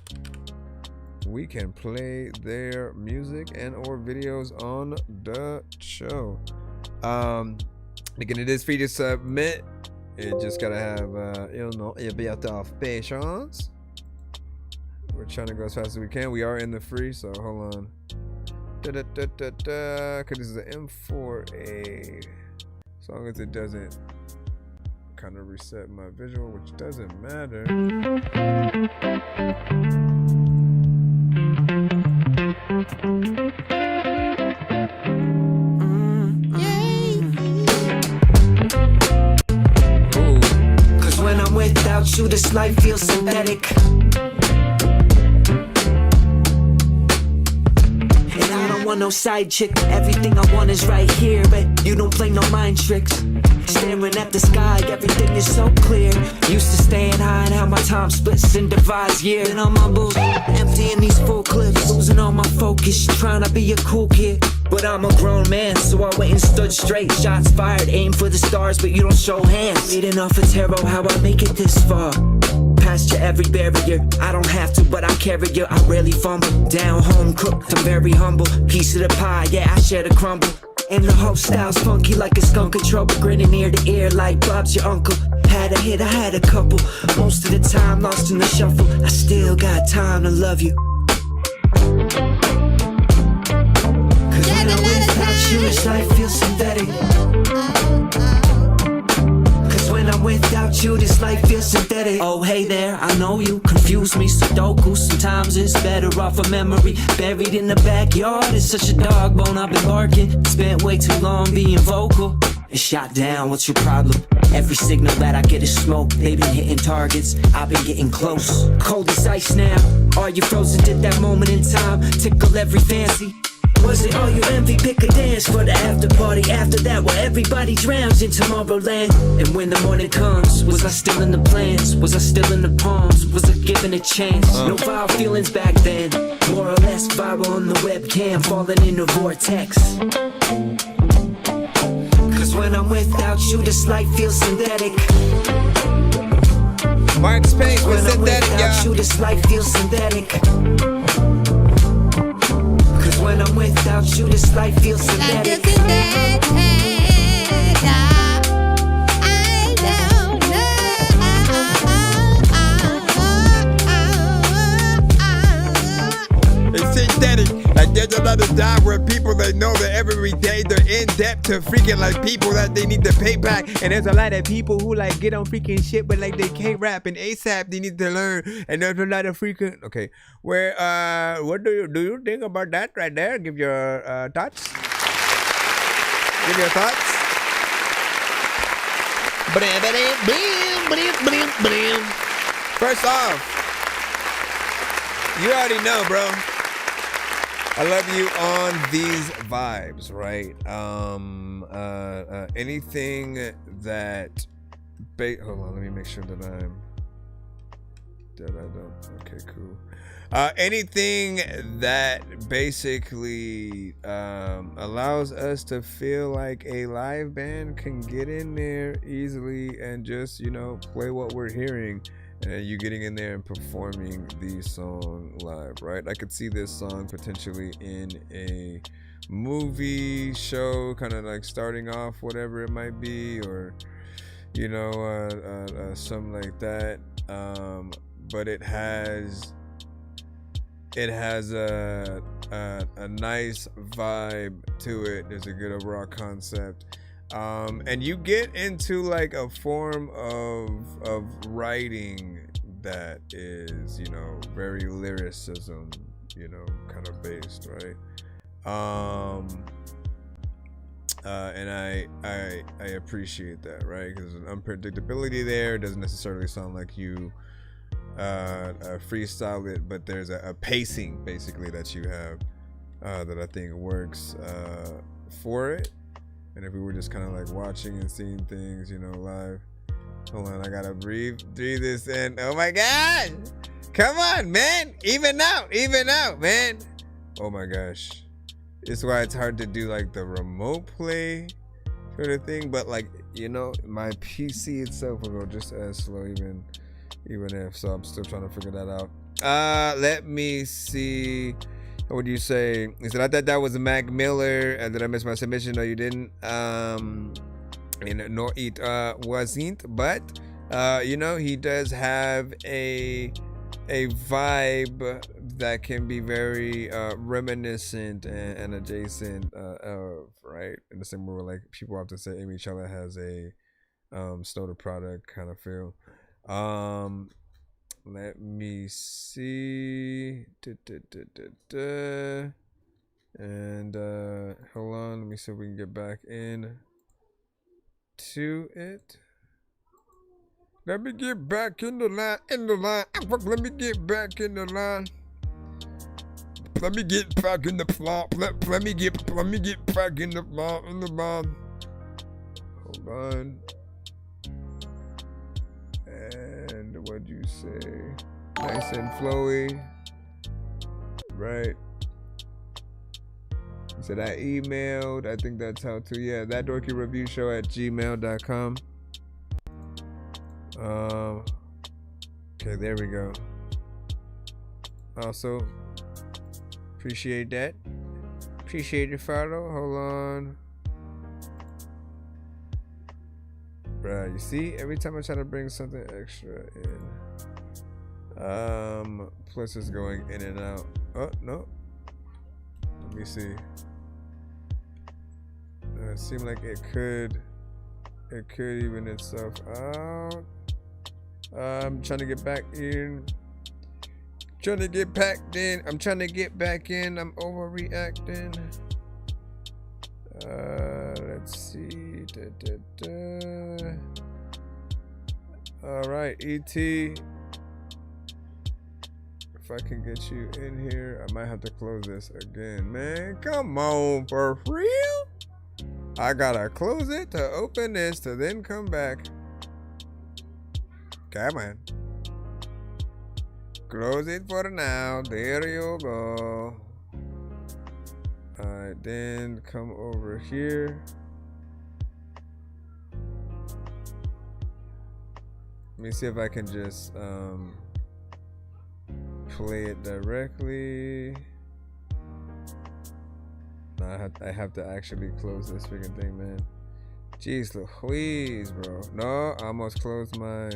we can play their music and or videos on the show. Beginning this free to submit. You just gotta have a bit of patience. We're trying to go as fast as we can. We are in the free, so hold on. Cause this is an M4A. As long as it doesn't kind of reset my visual, which doesn't matter. Cause when I'm without you, this life feels synthetic. And I don't want no side chick. Everything I want is right here, but you don't play no mind tricks. Staring at the sky, everything is so clear. Used to staying high and how my time splits and divides year. Then I'm humbled, emptying these full clips, losing all my focus, trying to be a cool kid. But I'm a grown man, so I went and stood straight. Shots fired, aim for the stars, but you don't show hands. Reading off a tarot, how I make it this far. Past your every barrier, I don't have to, but I carry you. I rarely fumble. Down home cooked, I'm very humble. Piece of the pie, yeah, I share the crumble. And the whole style's funky like a skunk control, but grinning ear to ear like Bob's your uncle. Had a hit, I had a couple. Most of the time lost in the shuffle. I still got time to love you. Cause when I'm without you, this life feels synthetic. When I'm without you, this life feels synthetic. Oh, hey there, I know you confuse me. Sudoku, sometimes it's better off a memory. Buried in the backyard, it's such a dog bone. I've been barking, spent way too long being vocal. It's shot down, what's your problem? Every signal that I get is smoke. They've been hitting targets, I've been getting close. Cold as ice now, are you frozen? Did that moment in time tickle every fancy? Was it all you envy? Pick a dance for the after party. After that, where everybody drowns in Tomorrowland. And when the morning comes, was I still in the plans? Was I still in the palms? Was I given a chance? No vile feelings back then. More or less viral on the webcam, falling in the vortex. Cause when I'm without you, this life feels synthetic. Mark Space with synthetic, yeah. When I'm without you, this life feels synthetic. When I'm without you, this life feels synthetic. It's synthetic. Like there's another time where people they know that every day they're in debt to freaking like people that they need to pay back. And there's a lot of people who like get on freaking shit, but like they can't rap. And ASAP they need to learn. And there's a lot of freaking where what do you think about that right there? Give your thoughts. Give your thoughts. First off, you already know, bro. I love you on these vibes, right? Anything that hold on, let me make sure that I don't. Okay, cool. Anything that basically allows us to feel like a live band can get in there easily and just, play what we're hearing. And you getting in there and performing the song live, right? I could see this song potentially in a movie, show, kind of like starting off, whatever it might be, or something like that. But it has a nice vibe to it. There's a good overall concept. And you get into like a form of writing that is, very lyricism, kind of based, right? And I appreciate that, right? Because there's an unpredictability there. It doesn't necessarily sound like you freestyle it, but there's a pacing basically that you have that I think works for it. And if we were just kind of like watching and seeing things, you know, live. Hold on, I gotta breathe this in. Oh my God! Come on, man! Even out, man! Oh my gosh. It's why it's hard to do like the remote play sort of thing, but like, you know, my PC itself will go just as slow even if, so I'm still trying to figure that out. Let me see. What would you say? He said, I thought that was Mac Miller. Did I miss my submission? No, you didn't. No, it wasn't, but you know, he does have a vibe that can be very reminiscent and adjacent of, right, in the same way where like people often say Amy Chella has a Snowder product kind of feel. Let me see. And hold on, let me see if we can get back in to it. Let me get back in the line, Let me get back in the line. Let me get back in the plot. Let me get back in the line. Hold on. And what'd you say? Nice and flowy. Right. So I emailed. I think that's how to. Yeah, ThatDorkyReviewShow@gmail.com. Okay, there we go. Also, appreciate that. Appreciate your follow. Hold on. Bruh, you see, every time I try to bring something extra in, plus it's going in and out. Oh, no. Let me see. It seemed like it could even itself out. I'm trying to get back in. I'm trying to get back in. I'm overreacting. Let's see. All right, ET. If I can get you in here, I might have to close this again, man. Come on, for real? I gotta close it to open this to then come back. Come on. Close it for now. There you go. Alright, then come over here. Let me see if I can just play it directly. No, I have to actually close this freaking thing, man. Jeez Louise, bro. No, I almost closed my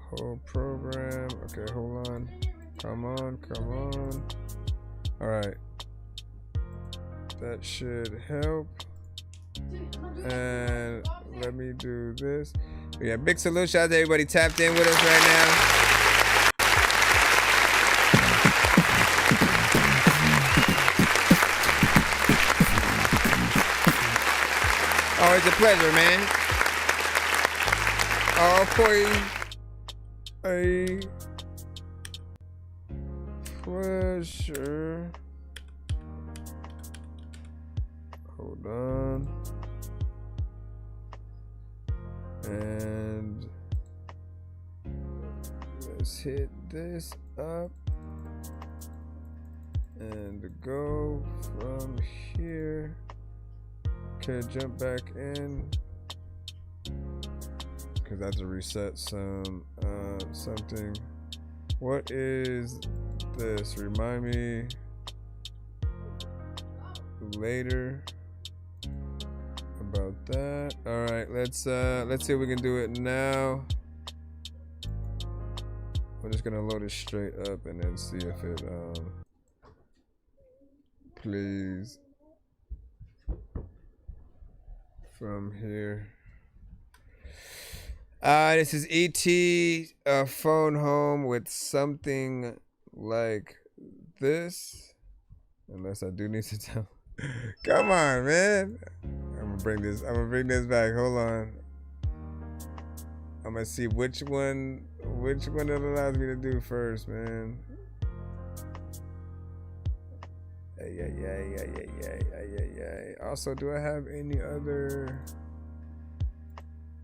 whole program. Okay, hold on. Come on. All right. That should help. And let me do this. Yeah, big salute. Shout out to everybody tapped in with us right now. Always a pleasure, man. Always a pleasure. Hold on. And let's hit this up and go from here. Okay, jump back in because I have to reset something. What is this? Remind me later about that. All right, let's see if we can do it now. We're just gonna load it straight up and then see if it plays from here. This is ET phone home with something like this. Unless I do need to tell. Come on, man. I'm gonna bring this back. Hold on. I'm I'm gonna see which one it allows me to do first, man. Also, do I have any other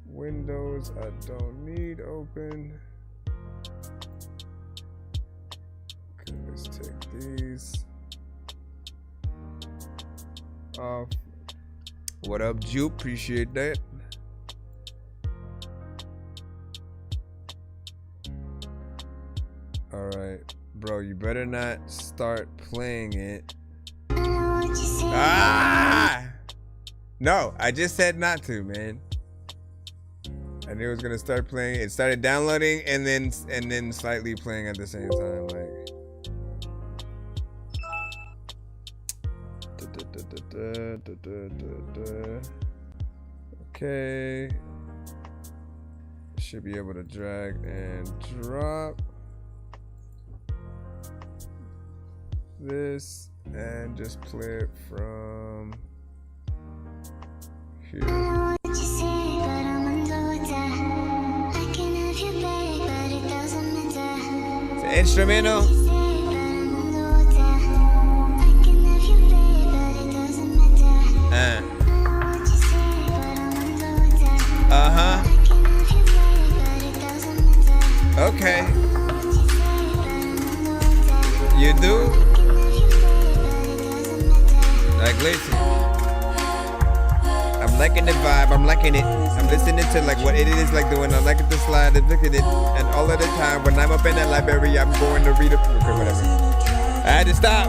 windows I don't need open? Okay, let's take these off. What up, Jupe? Appreciate that. Alright, bro, you better not start playing it. Ah! No, I just said not to, man. I knew it was gonna start playing. It started downloading and then slightly playing at the same time, like. Okay. Should be able to drag and drop this and just play it from here. It's an instrumental. Okay. You do? Like, listen. I'm liking the vibe. I'm liking it. I'm listening to like what it is like doing. I like it to slide and look at it. And all of the time when I'm up in that library, I'm going to read it. Okay, whatever. I had to stop.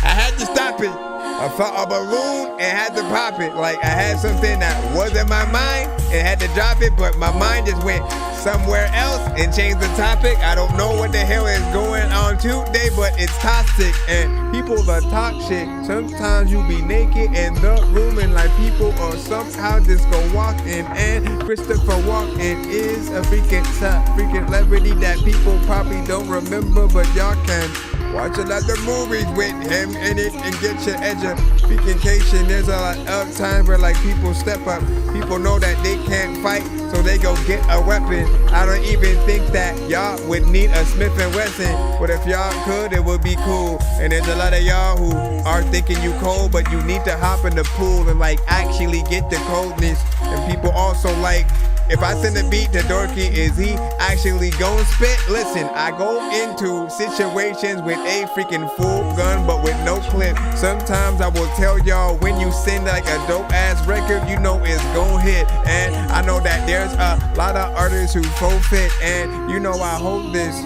I had to stop it. I felt a balloon and had to pop it. Like I had something that was in my mind and had to drop it, but my mind just went somewhere else and changed the topic. I don't know what the hell is going on today, but it's toxic and people that talk shit. Sometimes you be naked in the room and like people or somehow just go walking. And Christopher Walken is a freaking celebrity that people probably don't remember, but y'all can watch a lot of movies with him in it and get your education. There's a lot of times where like people step up. People know that they can't fight, so they go get a weapon. I don't even think that y'all would need a Smith & Wesson, but if y'all could, it would be cool. And there's a lot of y'all who are thinking you cold, but you need to hop in the pool and like actually get the coldness. And people also like, if I send a beat to Dorky, is he actually gon' spit? Listen, I go into situations with a freaking full gun, but with no clip. Sometimes I will tell y'all when you send like a dope ass record, you know it's gon' hit. And I know that there's a lot of artists who forfeit, and you know I hope this.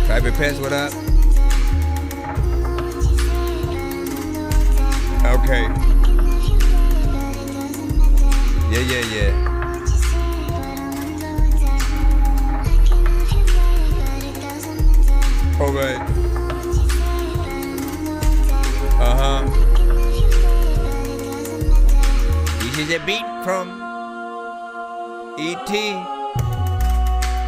Private Pets, what up? Okay. Yeah. Alright. This is a beat from E.T.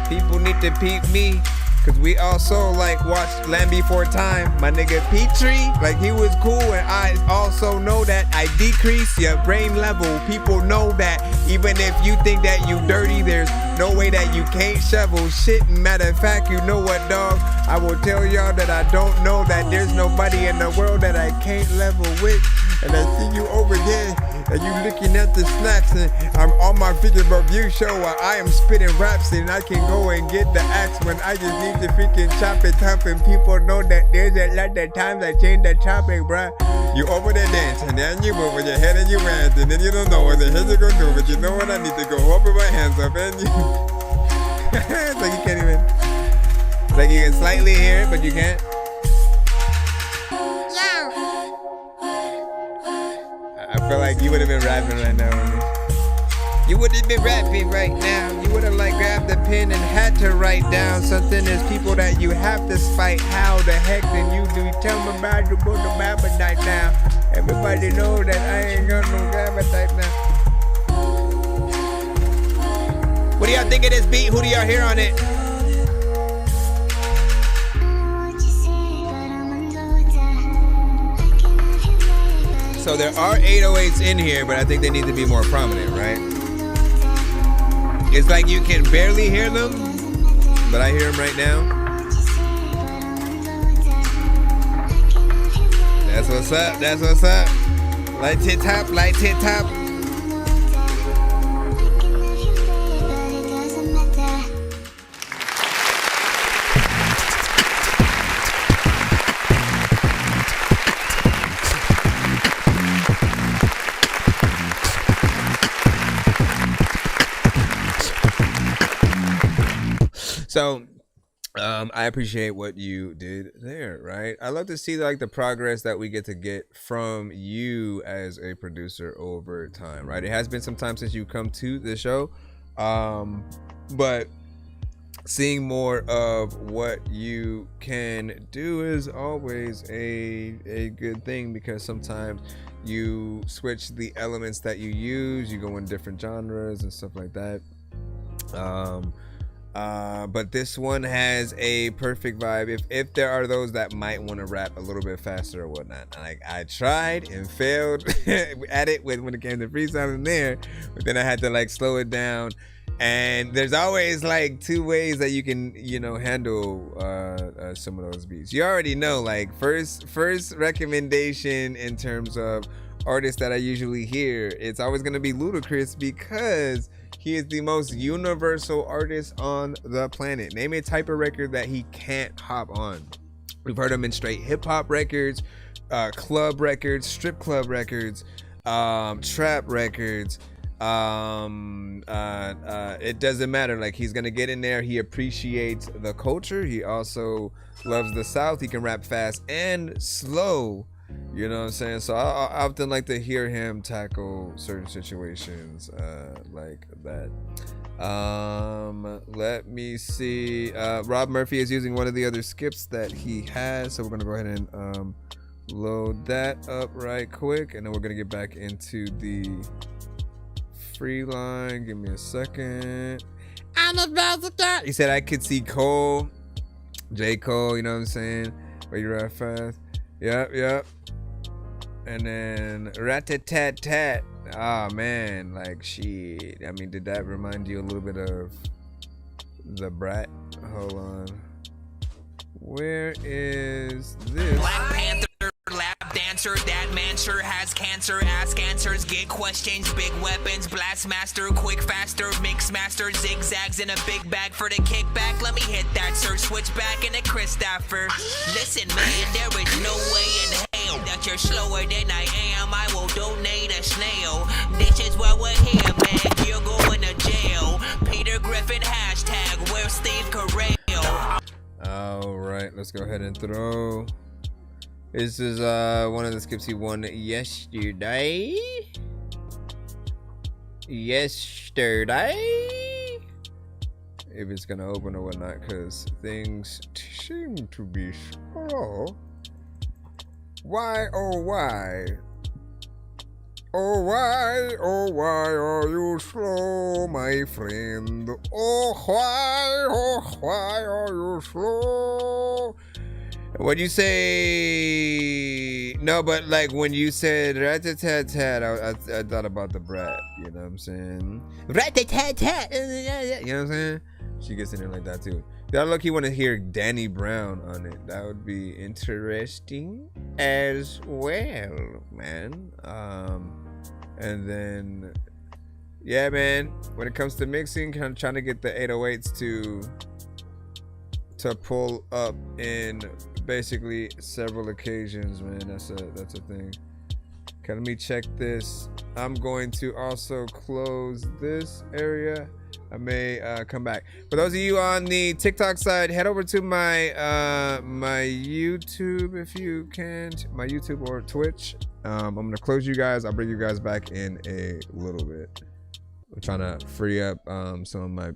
People need to peep me, cause we also like watched Land Before Time. My nigga Petrie, like he was cool, and I also know that I decrease your brain level. People know that even if you think that you dirty, there's no way that you can't shovel shit. Matter of fact, you know what, dog? I will tell y'all that I don't know that there's nobody in the world that I can't level with. And I see you over there, and you looking at the snaps, and I'm on my freaking review show where I am spitting raps, and I can go and get the axe when I just need to freaking chop it up. And people know that there's a lot of times I change the topic, bruh. You over there dancing, then you move with your head and you rant, and then you don't know what the hell you're gonna do, but you know what, I need to go open my hands up, and you it's like you can't even, it's like you can slightly hear it, but you can't. I feel like you would have been rapping right now with me. You would have been rapping right now. You would have like grabbed the pen and had to write down something. There's people that you have to spite. How the heck did you do? Tell me about your book of appetite now. Everybody know that I ain't got no appetite now. What do y'all think of this beat? Who do y'all hear on it? So there are 808s in here, but I think they need to be more prominent, right? It's like you can barely hear them, but I hear them right now. That's what's up. That's what's up. Light tip top. Light tip top. So, I appreciate what you did there, right? I love to see like the progress that we get from you as a producer over time, right? It has been some time since you come to the show, but seeing more of what you can do is always a good thing, because sometimes you switch the elements that you use, you go in different genres and stuff like that. But this one has a perfect vibe. If there are those that might want to rap a little bit faster or whatnot, like I tried and failed at it when it came to freestyling there, but then I had to like slow it down. And there's always like two ways that you can, handle some of those beats. You already know, like first recommendation in terms of artists that I usually hear, it's always gonna be Ludacris, because he is the most universal artist on the planet. Name a type of record that he can't hop on. We've heard him in straight hip hop records, club records, strip club records, trap records. It doesn't matter. Like, he's gonna get in there. He appreciates the culture. He also loves the South. He can rap fast and slow. You know what I'm saying? So I often like to hear him tackle certain situations like that. Let me see. Rob Murphy is using one of the other skips that he has, so we're gonna go ahead and load that up right quick, and then we're gonna get back into the free line. Give me a second. He said I could see Cole, J. Cole, you know what I'm saying? Where you rap fast. Yep. And then rat-tat-tat-tat. Oh man, like shit. I mean, did that remind you a little bit of the Brat? Hold on. Where is this? Black Panther, lap dancer, that man sure has cancer. Ask answers, get questions, big weapons, blast master, quick faster, mix master, zigzags in a big bag for the kickback. Let me hit that, sir. Switch back in a Christopher. Listen, man, there is no way in hell that you're slower than I am. I will donate a snail. This is why we're here, man. You're going to jail. Peter Griffin hashtag. Where's Steve Carell? All right, let's go ahead and throw. This is one of the skips he won yesterday. If it's gonna open or whatnot, because things seem to be slow. Why, oh why? Oh why are you slow, my friend? Oh why are you slow? What you say? No, but like when you said rat-tat-tat, I thought about the Brat. You know what I'm saying? Rat-tat-tat. You know what I'm saying? She gets in there like that too. I lucky want to hear Danny Brown on it. That would be interesting as well, man. And then, yeah, man. When it comes to mixing, I'm trying to get the 808s to pull up in basically several occasions, man. That's a thing. Okay, let me check this. I'm going to also close this area. I may come back. For those of you on the TikTok side, head over to my my YouTube if you can, my YouTube or Twitch. I'm gonna close you guys. I'll bring you guys back in a little bit. I'm trying to free up some of my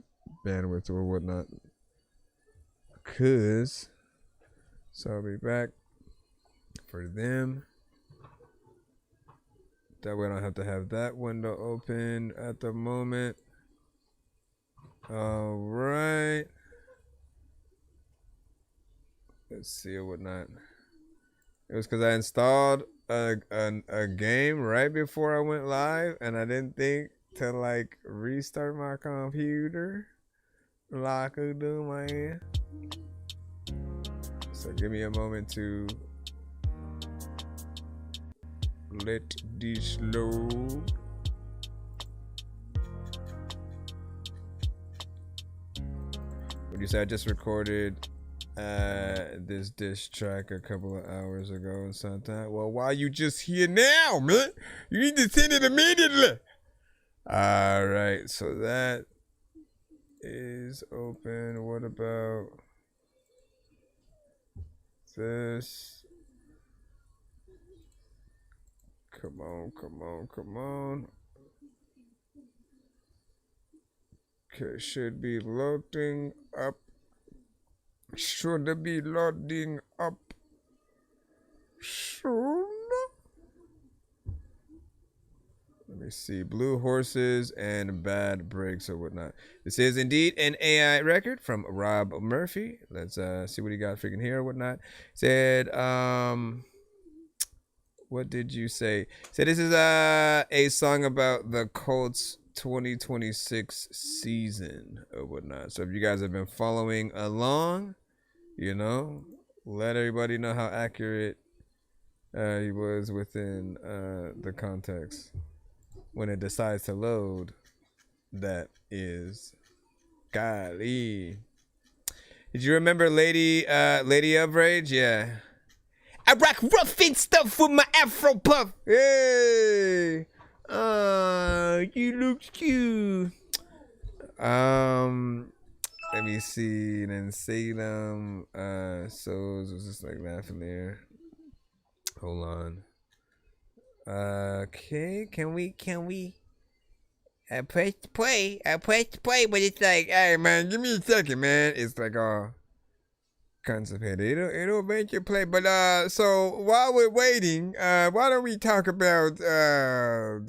bandwidth or whatnot. So I'll be back for them. That way I don't have to have that window open at the moment. All right. Let's see or whatnot. It was because I installed a game right before I went live, and I didn't think to like restart my computer. Like I do, man. So give me a moment to let this load. What you say? I just recorded this diss track a couple of hours ago and something. Well, why you just here now, man? You need to send it immediately. All right, so that is open. What about this? Come on, come on, come on. Okay, should be loading up. Should be loading up soon. Let me see. Blue Horses and Bad Breaks or whatnot. This is indeed an AI record from Rob Murphy. Let's see what he got freaking here or whatnot. Said, what did you say? Said this is a song about the Colts 2026 season or whatnot. So if you guys have been following along, you know, let everybody know how accurate he was within the context when it decides to load. That is golly. Did you remember Lady of Rage? Yeah. I rock rough and stuff with my Afro puff. Hey. You look cute. Let me see. Then Salem. Souls was just like laughing there. Hold on. Okay. Can we? I pressed play, but it's like, hey man, give me a second, man. It's like constipated. It'll make you play. But so while we're waiting, why don't we talk about our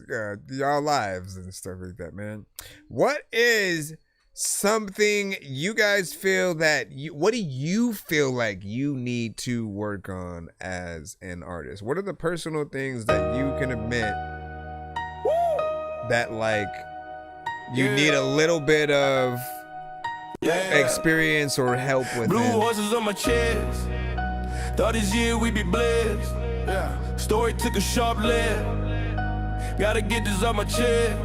lives and stuff like that, man? What is something you guys feel that what do you feel like you need to work on as an artist? What are the personal things that you can admit that like you need a little bit of experience or help with? Blue horses on my chest. Thought this year we'd be blessed. Story took a sharp left. Gotta get this off my chest.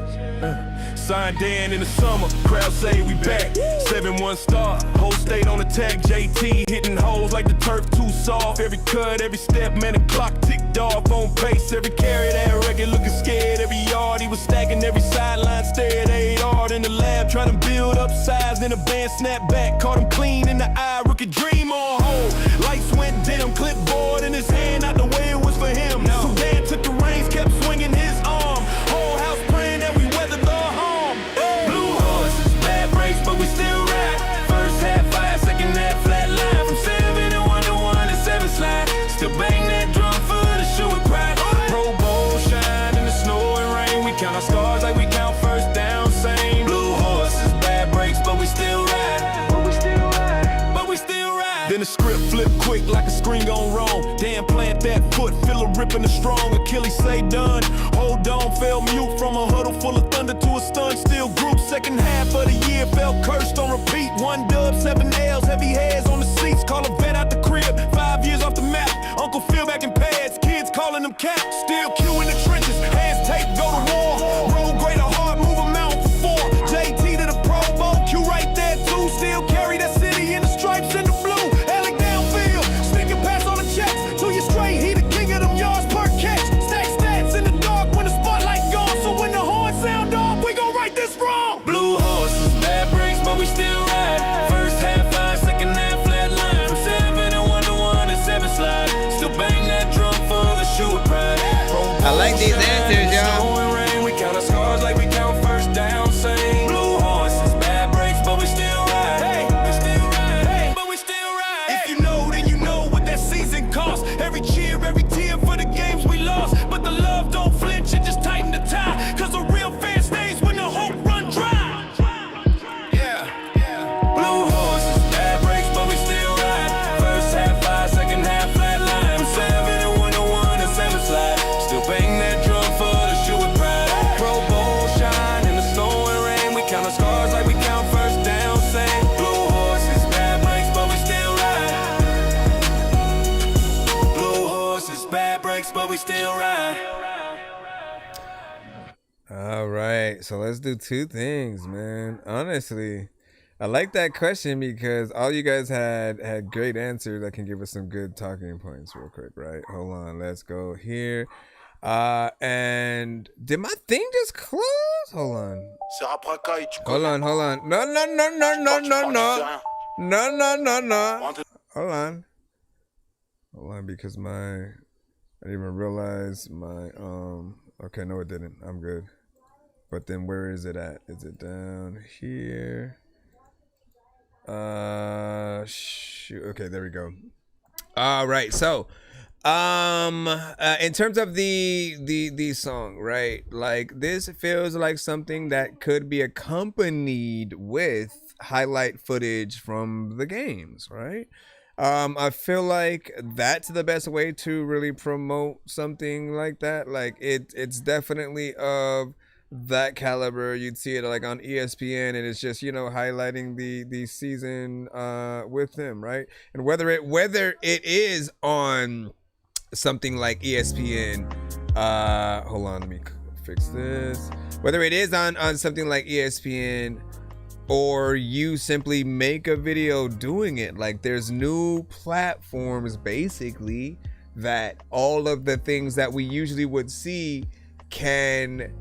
Signed Dan in the summer, crowd say we back. 7-1 star, whole state on attack. JT hitting holes like the turf too soft. Every cut, every step, man, the clock ticked off on pace. Every carry that record looking scared. Every yard he was stacking, every sideline stared. Ate hard in the lab, trying to build up size. Then a band snap back, caught him clean in the eye. Rookie dream on hold. Lights went dim, clipboard in his hand, not the way it was for him. So Dan took the reins, kept swinging his arm. Whole house praying that we weathered the harm. Blue horses, bad breaks, but we still ride. First half fire, second half flat line. From 7 and 1 to 1 and 7 slide. Still bang that drum for the shoe with pride. Pro Bowl shine in the snow and rain. We count our scars like we count first down. Same. Blue horses, bad breaks, but we still ride. But we still ride. Then the script flip quick like a screen gone wrong. Damn, plant that foot, feel a rip in the strong. Achilles say done. Hold on, fell mute from a huddle full of thunder to a stun. Still group, second half of the year felt cursed on repeat. 1 dub, 7 L's, heavy heads on the seats. Call a vet out the crib, 5 years off the map. Uncle Phil back in pads, kids calling them caps. Still Q in the trenches, hands taped, go to war. Roll greater hard, move a mountain for 4. JT to the Pro Bowl, Q right there too. Still carry that city in the stripes and the blue. Alec downfield, sneak and pass on the checks. To you straight, he the king of them yards per catch. Stack stats in the dark when the spotlight gone. So when the horn sound off, we gon' right this wrong. Blue horses, bad breaks, but we still ride. First half fire, second half flat line. From 7 and 1 to 1 and 7 slide. Still bang that drum for the shoe with pride. I like these answers, y'all. We count our scars like we count first down. Same. Blue horses, bad breaks, but we still ride. Hey, we still ride. Hey, but we still ride. If you know, then you know what that season cost. Every cheer, every tear for the games we lost. But the love don't flinch, it just tighten the tie. Cause a real fan stays when the hope run dry. Blue horses, bad breaks, but we still ride. First half fire, second half flat line. From 7 and 1 to 1 and 7 slide. Still bang that drum right, so let's do two things, man. Honestly, I like that question because all you guys had great answers that can give us some good talking points real quick, right? Hold on, let's go here. And did my thing just close? Hold on. Hold on. No. Hold on, because I didn't even realize my okay, no it didn't. I'm good. But then where is it at? Is it down here? Shoot. Okay, there we go. All right, so in terms of the song, right? Like, this feels like something that could be accompanied with highlight footage from the games, right? I feel like that's the best way to really promote something like that. Like, it's definitely of that caliber. You'd see it like on ESPN, and it's just, you know, highlighting the season with them, right? And whether it is on something like ESPN, hold on, let me fix this. Whether it is on something like ESPN, or you simply make a video doing it, like, there's new platforms basically that all of the things that we usually would see can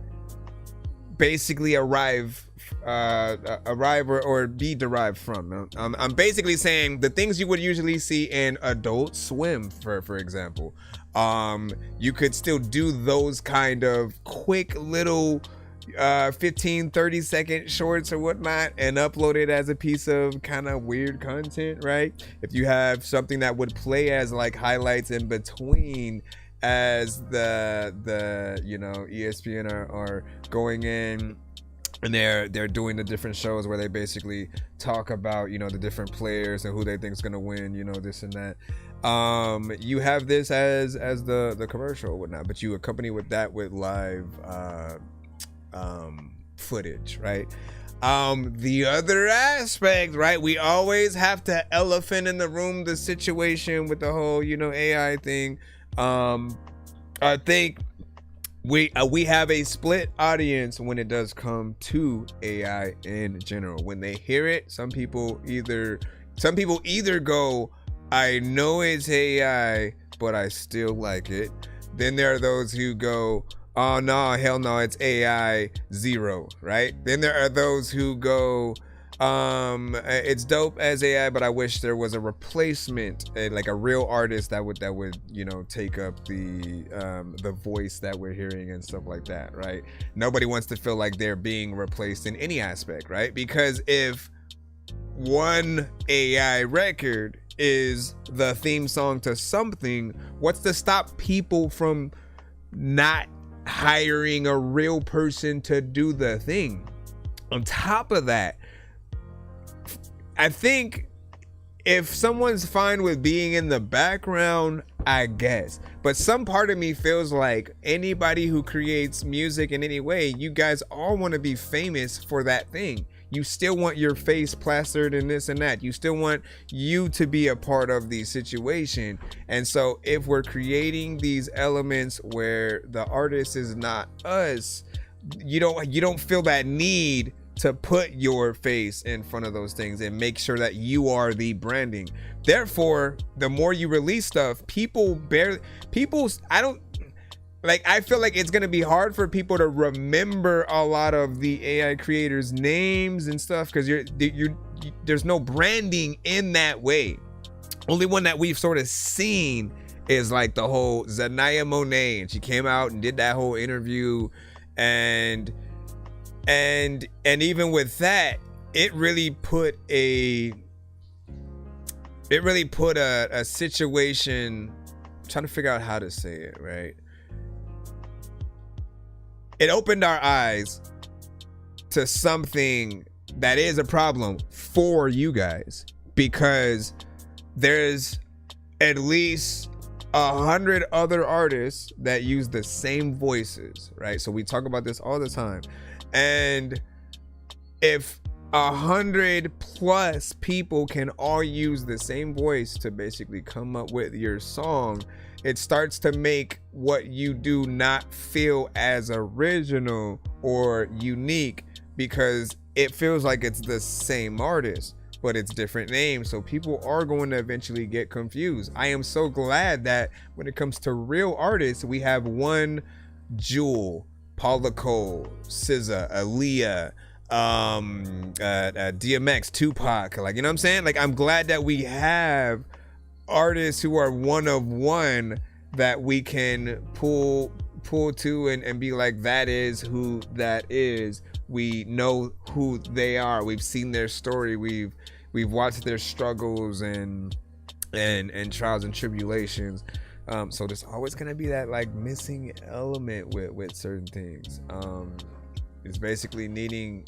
basically arrive or be derived from. I'm basically saying the things you would usually see in Adult Swim, for example. You could still do those kind of quick little 15-30 second shorts or whatnot and upload it as a piece of kind of weird content, right? If you have something that would play as like highlights in between, as the you know, ESPN are going in and they're doing the different shows where they basically talk about, you know, the different players and who they think is going to win, you know, this and that. You have this as the commercial or whatnot, but you accompany with that with live footage, right? The other aspect, right, we always have to elephant in the room the situation with the whole, you know, AI thing. I think we have a split audience when it does come to AI in general. When they hear it, some people either go, I know it's AI, but I still like it. Then there are those who go, oh no, hell no, it's AI 0, right? Then there are those who go, it's dope as AI, but I wish there was a replacement, like a real artist that would, you know, take up the voice that we're hearing and stuff like that, right? Nobody wants to feel like they're being replaced in any aspect, right? Because if one AI record is the theme song to something, what's to stop people from not hiring a real person to do the thing? On top of that, I think if someone's fine with being in the background, I guess, but some part of me feels like anybody who creates music in any way, you guys all want to be famous for that thing. You still want your face plastered and this and that. You still want you to be a part of the situation. And so if we're creating these elements where the artist is not us, you don't feel that need to put your face in front of those things and make sure that you are the branding. Therefore, the more you release stuff, I feel like it's gonna be hard for people to remember a lot of the AI creators' names and stuff, because there's no branding in that way. Only one that we've sort of seen is like the whole Zanaya Monet, and she came out and did that whole interview, and even with that, it really put a situation. I'm trying to figure out how to say it, right? It opened our eyes to something that is a problem for you guys, because there's at least 100 other artists that use the same voices, right? So we talk about this all the time. And if 100+ people can all use the same voice to basically come up with your song, it starts to make what you do not feel as original or unique, because it feels like it's the same artist, but it's different names. So people are going to eventually get confused. I am so glad that when it comes to real artists, we have one Jewel, Paula Cole, SZA, Aaliyah, DMX, Tupac, like, you know what I'm saying? Like, I'm glad that we have artists who are one of one that we can pull to and be like, that is who that is. We know who they are. We've seen their story. We've watched their struggles and trials and tribulations. So there's always gonna be that like missing element with certain things. It's basically needing,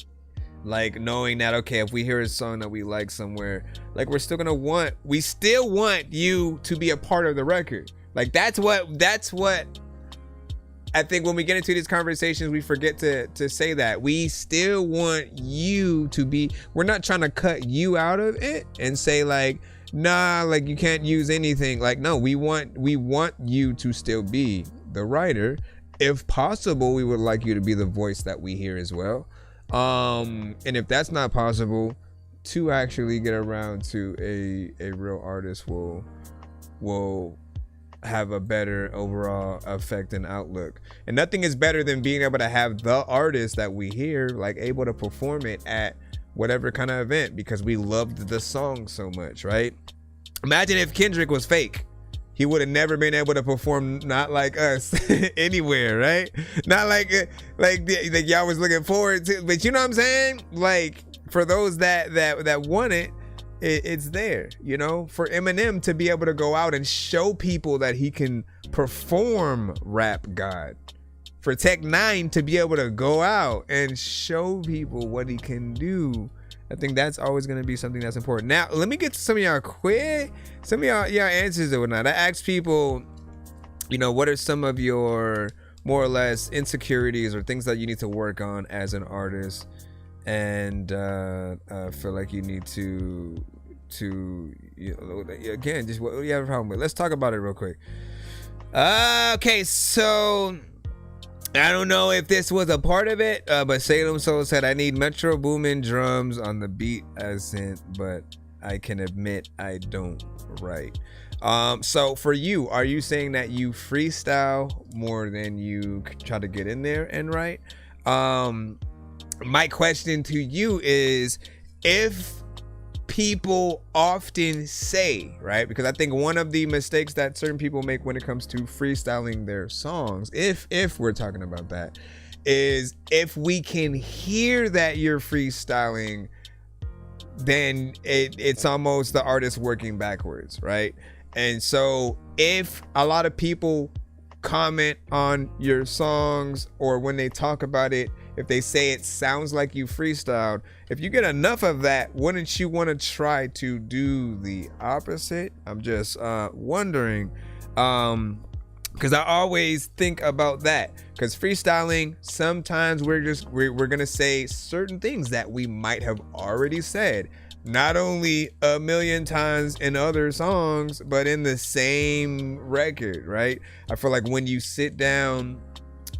like, knowing that, okay, if we hear a song that we like somewhere, like, we still want you to be a part of the record. Like, that's what I think when we get into these conversations, we forget to say that we still want you to be. We're not trying to cut you out of it and say like, nah, like, you can't use anything. Like, no, we want you to still be the writer. If possible, we would like you to be the voice that we hear as well. And if that's not possible, to actually get around to a real artist will have a better overall effect and outlook. And nothing is better than being able to have the artist that we hear, like, able to perform it at whatever kind of event because we loved the song so much, right? Imagine if Kendrick was fake. He would have never been able to perform Not Like Us anywhere, right? Not like y'all was looking forward to, but you know what I'm saying? Like, for those that want it, it's there, you know? For Eminem to be able to go out and show people that he can perform Rap God. For Tech 9 to be able to go out and show people what he can do. I think that's always going to be something that's important. Now, let me get to some of y'all answers or whatnot. I asked people, you know, what are some of your more or less insecurities or things that you need to work on as an artist, and feel like you need to you know, again, just what you have a problem with. Let's talk about it real quick. Okay, so I don't know if this was a part of it, but Salem Soul said, I need Metro Boomin drums on the beat as synth, but I can admit I don't write. So for you, are you saying that you freestyle more than you try to get in there and write? My question to you is, if people often say, right, because I think one of the mistakes that certain people make when it comes to freestyling their songs, if we're talking about that, is if we can hear that you're freestyling, then it's almost the artist working backwards, right? And so if a lot of people comment on your songs, or when they talk about it, if they say it sounds like you freestyled, if you get enough of that, wouldn't you want to try to do the opposite? I'm just wondering, because I always think about that, because freestyling, sometimes we're gonna say certain things that we might have already said, not only a million times in other songs, but in the same record, right? I feel like when you sit down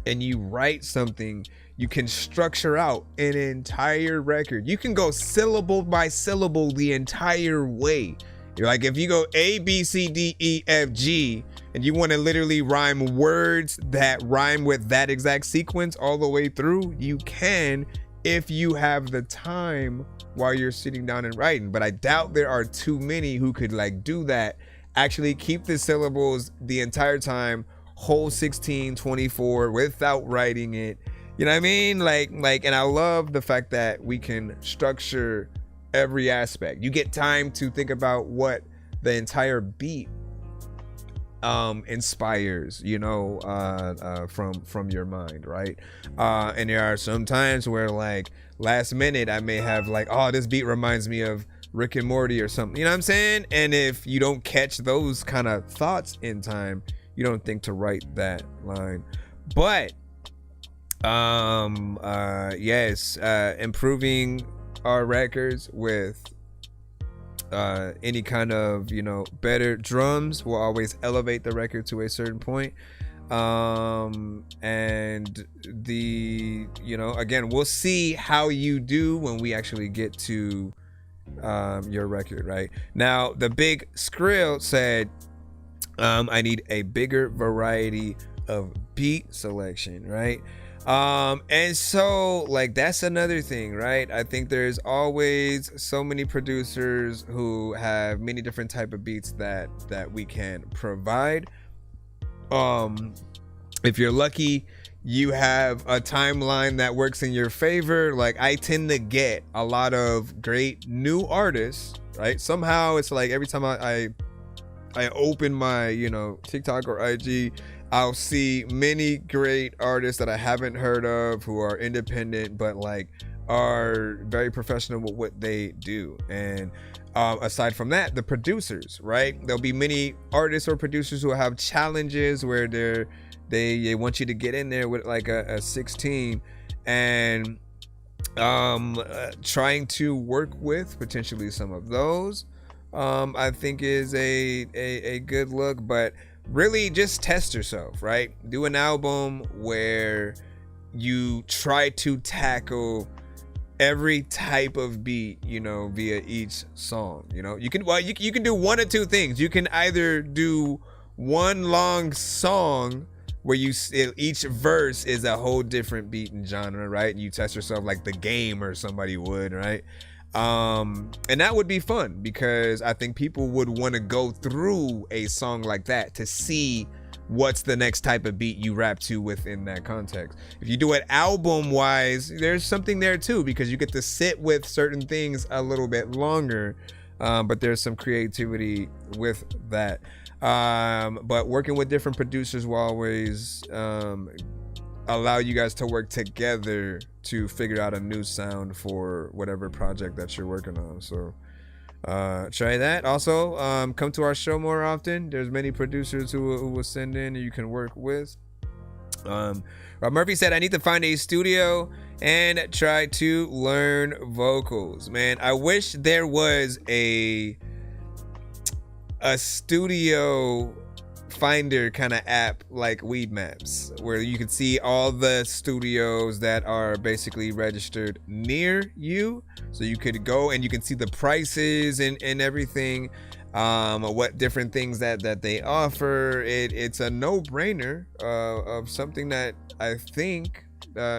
and you write something, you can structure out an entire record. You can go syllable by syllable the entire way. You're like, if you go A, B, C, D, E, F, G, and you want to literally rhyme words that rhyme with that exact sequence all the way through, you can, if you have the time while you're sitting down and writing. But I doubt there are too many who could like do that, actually keep the syllables the entire time, whole 16, 24 without writing it. You know what I mean? Like, and I love the fact that we can structure every aspect. You get time to think about what the entire beat inspires, you know, from your mind, right? And there are some times where, like, last minute I may have like, oh, this beat reminds me of Rick and Morty or something, you know what I'm saying? And if you don't catch those kind of thoughts in time, you don't think to write that line. But yes, improving our records with any kind of, you know, better drums will always elevate the record to a certain point. And the, you know, again, we'll see how you do when we actually get to your record. Right now, the big Skrill said, I need a bigger variety of beat selection, right? And so, like, that's another thing, right? I think there's always so many producers who have many different type of beats that we can provide. If you're lucky, you have a timeline that works in your favor. Like, I tend to get a lot of great new artists, right? Somehow it's like every time I open my, you know, TikTok or IG, I'll see many great artists that I haven't heard of who are independent, but like are very professional with what they do. And aside from that, the producers, right? There'll be many artists or producers who have challenges where they want you to get in there with like a 16 and trying to work with potentially some of those. I think is a good look, but really just test yourself, right? Do an album where you try to tackle every type of beat, you know, via each song. You know, you can do one or two things. You can either do one long song where each verse is a whole different beat and genre, right? You test yourself like The Game or somebody would, right? And that would be fun because I think people would want to go through a song like that to see what's the next type of beat you rap to within that context. If you do it album wise, there's something there too, because you get to sit with certain things a little bit longer, but there's some creativity with that. But working with different producers will always allow you guys to work together to figure out a new sound for whatever project that you're working on. So try that. Also, come to our show more often. There's many producers who will send in and you can work with. Rob Murphy said, I need to find a studio and try to learn vocals. Man, I wish there was a studio finder kind of app like Weed Maps, where you can see all the studios that are basically registered near you, so you could go and you can see the prices and everything, what different things that they offer. It's a no-brainer of something that I think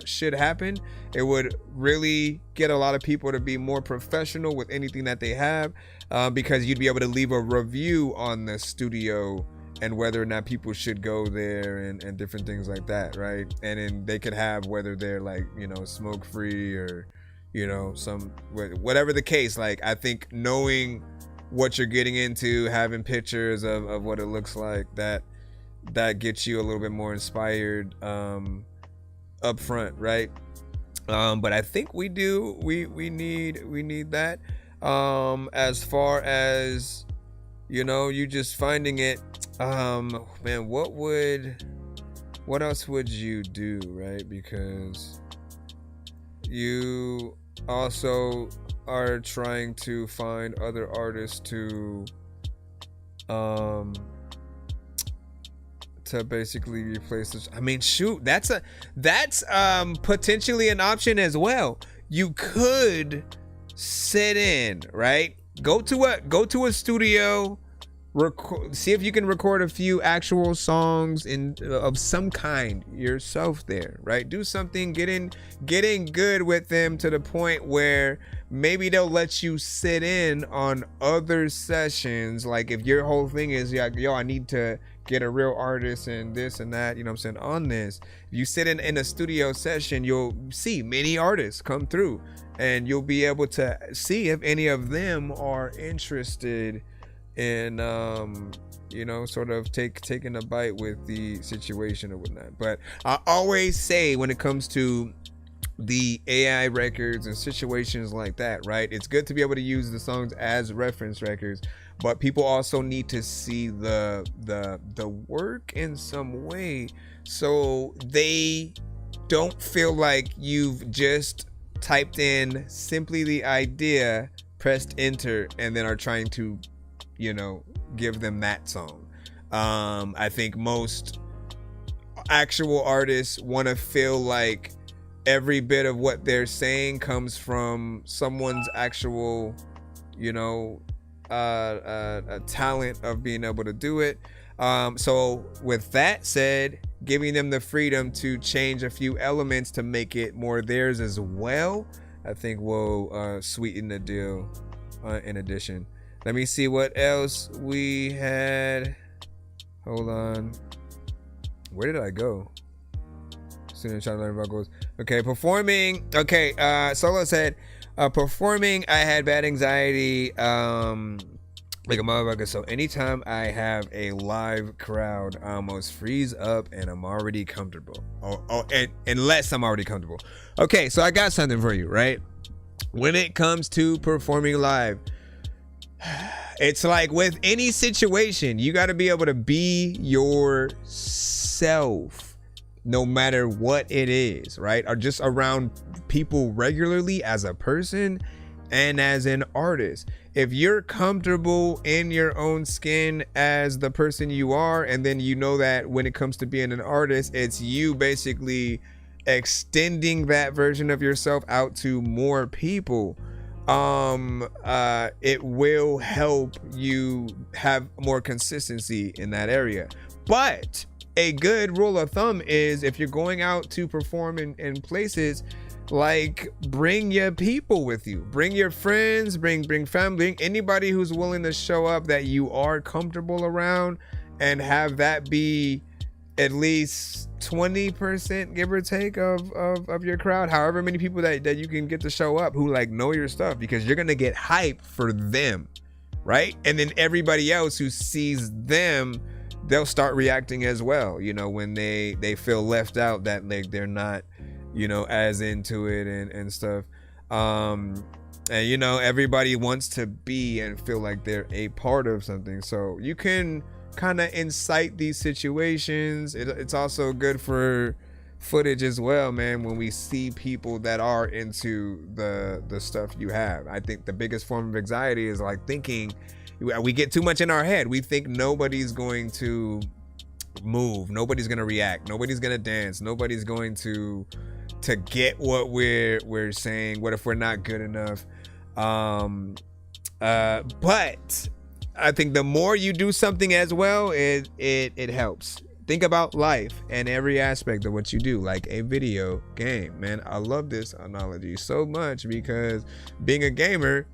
should happen. It would really get a lot of people to be more professional with anything that they have, because you'd be able to leave a review on the studio and whether or not people should go there and different things like that, right? And then they could have whether they're like, you know, smoke free or, you know, some whatever the case. Like, I think knowing what you're getting into, having pictures of what it looks like, that gets you a little bit more inspired up front, right? But I think we need that. As far as, you know, you just finding it, man, what else would you do, right? Because you also are trying to find other artists to basically replace this. I mean, shoot, that's potentially an option as well. You could sit in, right? Go to a studio, see if you can record a few actual songs of some kind yourself there, right? Do something, getting good with them to the point where maybe they'll let you sit in on other sessions. Like, if your whole thing is, like, yo, I need to get a real artist and this and that, you know what I'm saying, on this. If you sit in a studio session, you'll see many artists come through and you'll be able to see if any of them are interested in you know, sort of taking a bite with the situation or whatnot. But I always say, when it comes to the AI records and situations like that, right, it's good to be able to use the songs as reference records, but people also need to see the work in some way, so they don't feel like you've just typed in simply the idea, pressed enter, and then are trying to, you know, give them that song. I think most actual artists want to feel like every bit of what they're saying comes from someone's actual, you know, a talent of being able to do it. So with that said, giving them the freedom to change a few elements to make it more theirs as well, I think will sweeten the deal. In addition, let me see what else we had. Hold on, where did I go? Trying to learn vocals. Okay, performing. Okay, Solo said, performing, I had bad anxiety, like a motherfucker. So anytime I have a live crowd, I almost freeze up and I'm already comfortable. Unless I'm already comfortable. Okay, so I got something for you, right? When it comes to performing live, it's like with any situation, you got to be able to be yourself, no matter what it is, right? Or just around people regularly as a person and as an artist. If you're comfortable in your own skin as the person you are, and then you know that when it comes to being an artist, it's you basically extending that version of yourself out to more people, it will help you have more consistency in that area. But a good rule of thumb is, if you're going out to perform in places, like, bring your people with you, bring your friends, bring family, anybody who's willing to show up that you are comfortable around, and have that be at least 20%, give or take, of your crowd, however many people that you can get to show up who like know your stuff, because you're gonna get hype for them, right? And then everybody else who sees them, they'll start reacting as well, you know, when they feel left out, that like they're not, you know, as into it and stuff. And you know, everybody wants to be and feel like they're a part of something, so you can kind of incite these situations. It's also good for footage as well, man, when we see people that are into the stuff you have. I think the biggest form of anxiety is like thinking, we get too much in our head. We think nobody's going to move, nobody's gonna react, nobody's gonna dance, nobody's going to get what we're saying. What if we're not good enough? But I think the more you do something as well, it helps. Think about life and every aspect of what you do, like a video game, man. I love this analogy so much, because being a gamer,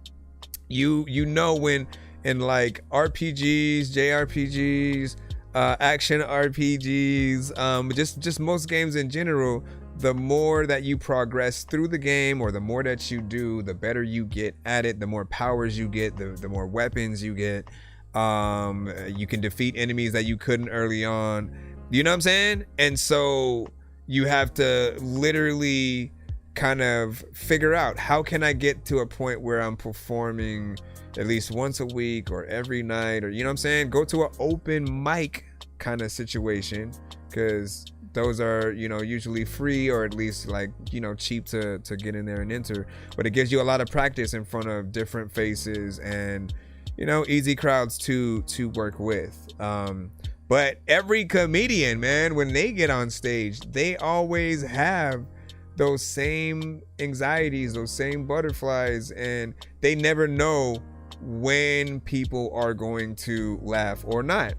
you know, when in like RPGs, JRPGs, action RPGs, just most games in general, the more that you progress through the game, or the more that you do, the better you get at it, the more powers you get, the more weapons you get. You can defeat enemies that you couldn't early on, you know what I'm saying? And so you have to literally kind of figure out, how can I get to a point where I'm performing at least once a week or every night, or, you know what I'm saying, go to an open mic kind of situation, because those are, you know, usually free, or at least like, you know, cheap to get in there and enter, but it gives you a lot of practice in front of different faces and, you know, easy crowds to work with. But every comedian, man, when they get on stage, they always have those same anxieties, those same butterflies, and they never know when people are going to laugh or not.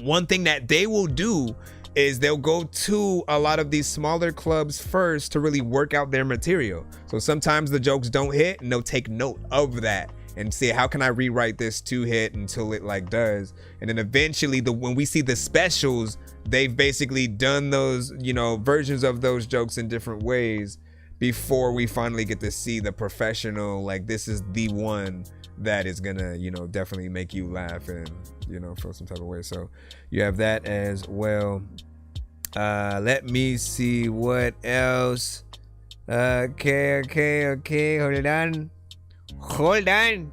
One thing that they will do is they'll go to a lot of these smaller clubs first to really work out their material. So sometimes the jokes don't hit, and they'll take note of that and say, how can I rewrite this to hit until it like does? And then eventually, when we see the specials, they've basically done those, you know, versions of those jokes in different ways before we finally get to see the professional, like, this is the one that is gonna, you know, definitely make you laugh and, you know, feel some type of way. So you have that as well. Let me see what else. Okay, hold on.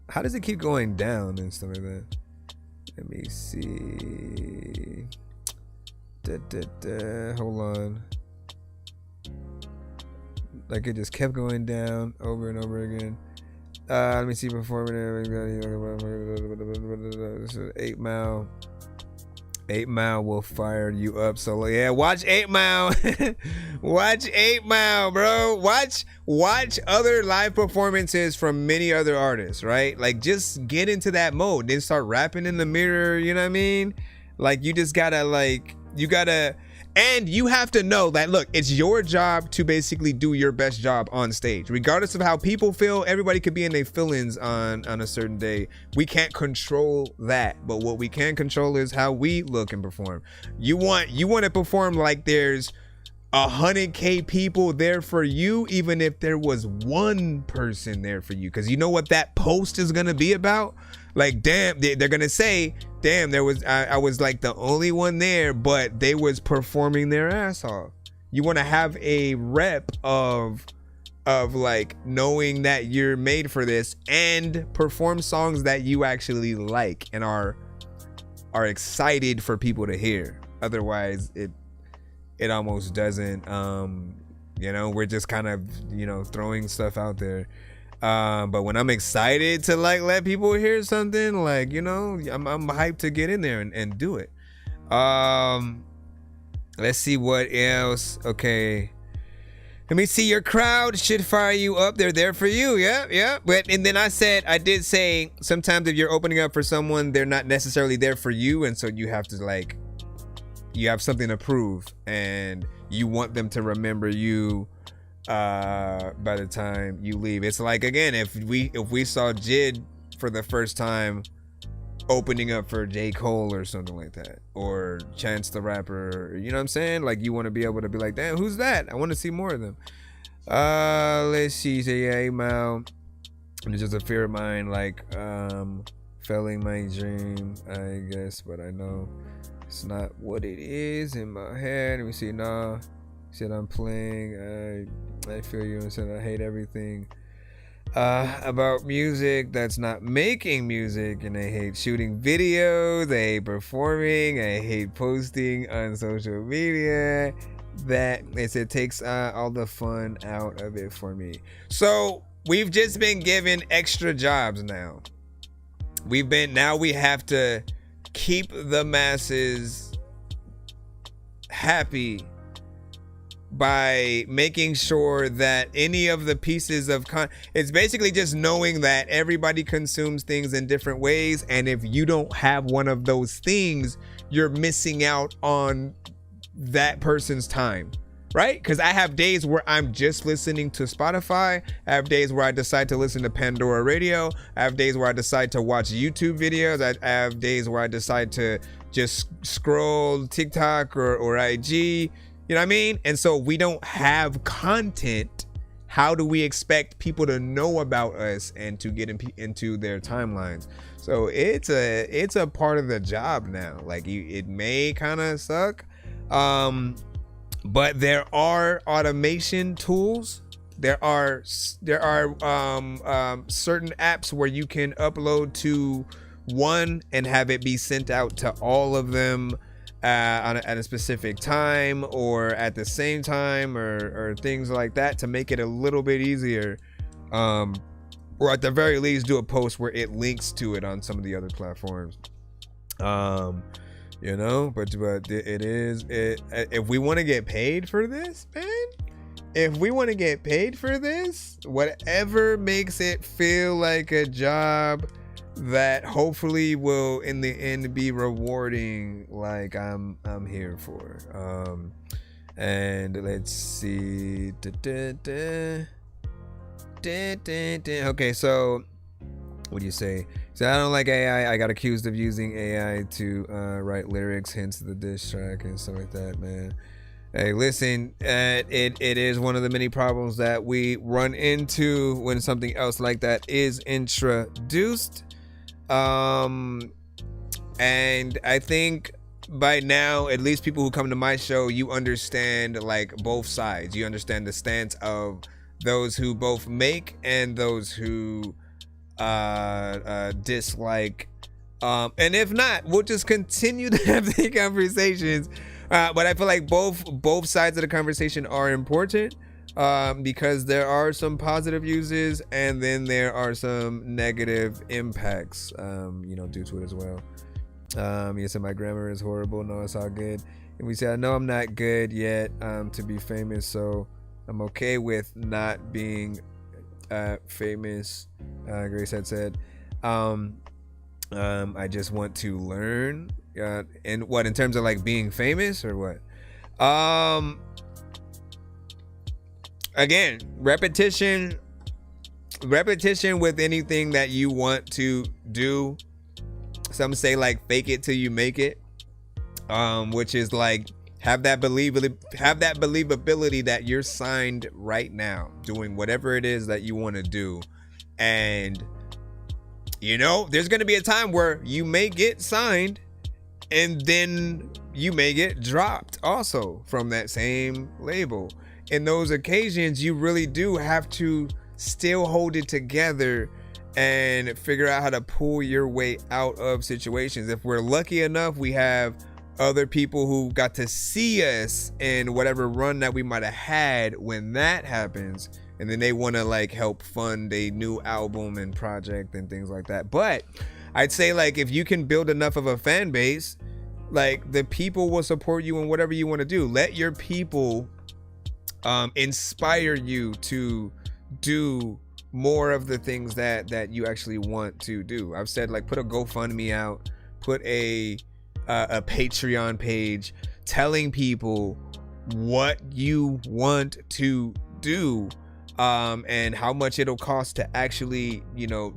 How does it keep going down and stuff like that? Let me see. Hold on. Like it just kept going down over and over again. Let me see performing. This is 8 Mile. 8 Mile will fire you up. So yeah, watch 8 Mile. Watch 8 Mile, bro. Watch other live performances from many other artists, right? Like just get into that mode. Then start rapping in the mirror, you know what I mean? Like you just gotta and you have to know that, look, it's your job to basically do your best job on stage. Regardless of how people feel, everybody could be in their feelings on a certain day. We can't control that. But what we can control is how we look and perform. You want to perform like there's 100K people there for you, even if there was one person there for you. Because you know what that post is going to be about? Like, damn, they're going to say, damn, I was like the only one there, but they was performing their ass off. You want to have a rep of like knowing that you're made for this and perform songs that you actually like and are excited for people to hear. Otherwise, it almost doesn't. We're just kind of throwing stuff out there. But when I'm excited to like let people hear something, like I'm hyped to get in there and do it. Let's see what else. Okay, let me see. Your crowd should fire you up. They're there for you. Yeah. And then I did say sometimes if you're opening up for someone, they're not necessarily there for you, and so you have to you have something to prove, and you want them to remember you by the time you leave. It's like, again, if we saw Jid for the first time opening up for J. Cole or something like that, or Chance the Rapper, you know what I'm saying? Like, you want to be able to be like, damn, who's that? I want to see more of them. Let's see. So yeah, 8 Mile. It's just a fear of mine, like failing my dream, I guess, but I know it's not what it is in my head. Let me see. Nah. Said I'm playing. I feel you, and said I hate everything about music that's not making music, and I hate shooting videos. I hate performing. I hate posting on social media. That it takes all the fun out of it for me. So we've just been given extra jobs now. We have to keep the masses happy by making sure that any of the pieces of it's basically just knowing that everybody consumes things in different ways, and if you don't have one of those things, you're missing out on that person's time, right? Because I have days where I'm just listening to Spotify. I have days where I decide to listen to Pandora Radio. I have days where I decide to watch YouTube videos. I have days where I decide to just scroll TikTok or IG. You know what I mean? And so we don't have content. How do we expect people to know about us and to get into their timelines? So it's a part of the job now. Like, it may kind of suck, but there are automation tools. There are certain apps where you can upload to one and have it be sent out to all of them at a specific time or at the same time, or things like that, to make it a little bit easier, or at the very least do a post where it links to it on some of the other platforms. But it is if we want to get paid for this, man, whatever makes it feel like a job that hopefully will in the end be rewarding, like I'm here for. And let's see. Okay, so what do you say? So I don't like AI. I got accused of using AI to write lyrics, hence the diss track and stuff like that, man. Hey, listen, it is one of the many problems that we run into when something else like that is introduced. And I think by now, at least people who come to my show, you understand like both sides. You understand the stance of those who both make and those who dislike. And if not, we'll just continue to have the conversations. But I feel like both sides of the conversation are important. because there are some positive uses and then there are some negative impacts, due to it as well. You said my grammar is horrible. No, it's all good. And we said, I know I'm not good yet to be famous, so I'm okay with not being famous. Grace had said, I just want to learn. And what, in terms of like being famous or what? Again, repetition with anything that you want to do. Some say like fake it till you make it, which is like have that believability that you're signed right now doing whatever it is that you want to do. And there's going to be a time where you may get signed and then you may get dropped also from that same label. In those occasions, you really do have to still hold it together and figure out how to pull your way out of situations. If we're lucky enough, we have other people who got to see us in whatever run that we might have had when that happens, and then they want to like help fund a new album and project and things like that. But I'd say like if you can build enough of a fan base, like the people will support you in whatever you want to do. Let your people inspire you to do more of the things that you actually want to do. I've said like put a GoFundMe out, put a Patreon page telling people what you want to do, and how much it'll cost to actually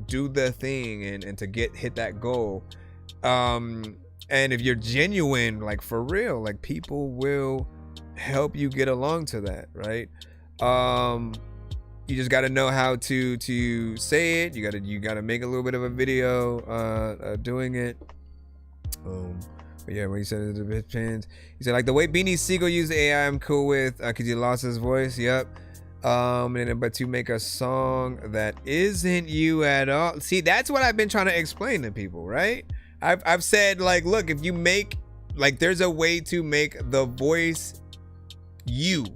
do the thing and to hit that goal. And if you're genuine, like for real, like people will help you get along to that, right? You just got to know how to say it. You gotta make a little bit of a video doing it. But yeah, what he said is a bit changed. He said like the way Beanie Siegel used AI, I'm cool with, because he lost his voice. Yep. But to make a song that isn't you at all. See, that's what I've been trying to explain to people, right? I've said like, look, if you make like, there's a way to make the voice you,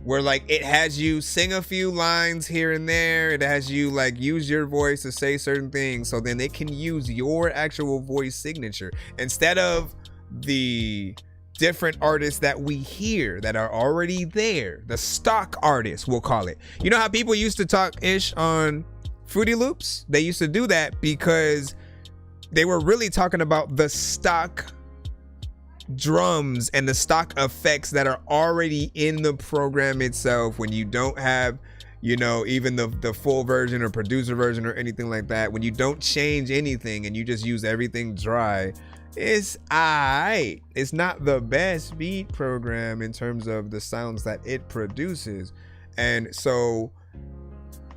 where like it has you sing a few lines here and there. It has you like use your voice to say certain things, so then they can use your actual voice signature instead of the different artists that we hear that are already there. The stock artists, we'll call it. You know how people used to talk ish on Fruity Loops? They used to do that because they were really talking about the stock drums and the stock effects that are already in the program itself. When you don't have even the full version or producer version or anything like that, when you don't change anything and you just use everything dry, it's alright. It's not the best beat program in terms of the sounds that it produces, and so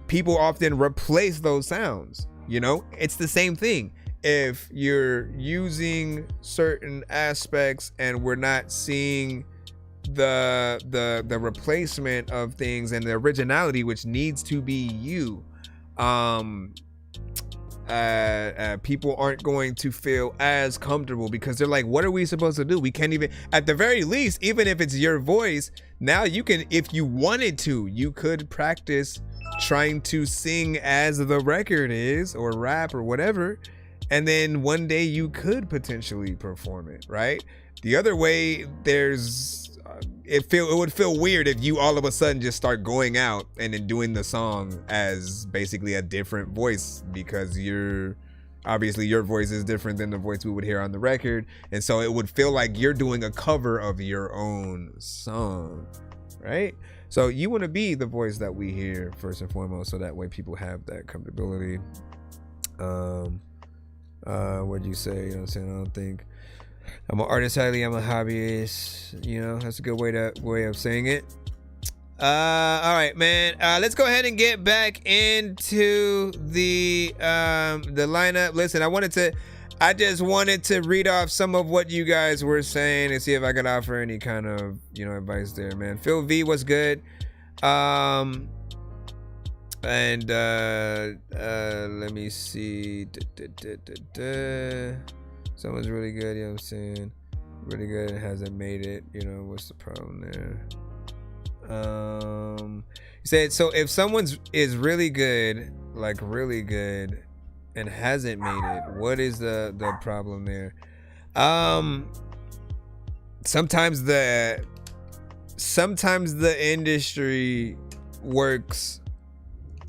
people often replace those sounds. It's the same thing. If you're using certain aspects and we're not seeing the replacement of things and the originality, which needs to be you, people aren't going to feel as comfortable because they're like, what are we supposed to do? We can't even, at the very least, even if it's your voice, now you can, if you wanted to, you could practice trying to sing as the record is, or rap or whatever. And then one day you could potentially perform it, right? The other way, it would feel weird if you all of a sudden just start going out and then doing the song as basically a different voice, because obviously your voice is different than the voice we would hear on the record. And so it would feel like you're doing a cover of your own song, right? So you want to be the voice that we hear first and foremost, so that way people have that comfortability. What'd you say? You know what I'm saying? I don't think I'm an artist, highly. I'm a hobbyist. That's a good way of saying it. All right, man. Let's go ahead and get back into the lineup. Listen, I just wanted to read off some of what you guys were saying and see if I could offer any kind of advice there, man. Phil V was good. And let me see. Someone's really good, you know what I'm saying? Really good and hasn't made it. What's the problem there? You said, so if someone's is really good, like really good, and hasn't made it, what is the problem there? Sometimes the industry works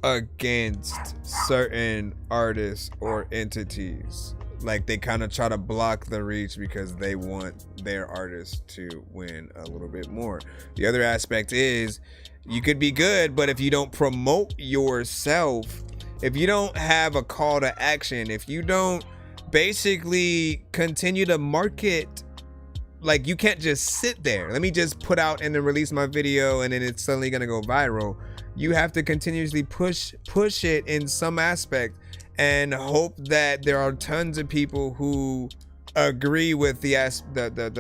against certain artists or entities. Like they kind of try to block the reach because they want their artist to win a little bit more. The other aspect is you could be good, but if you don't promote yourself, if you don't have a call to action, if you don't basically continue to market, like you can't just sit there. Let me just put out and then release my video and then it's suddenly gonna go viral. You have to continuously push it in some aspect and hope that there are tons of people who agree with the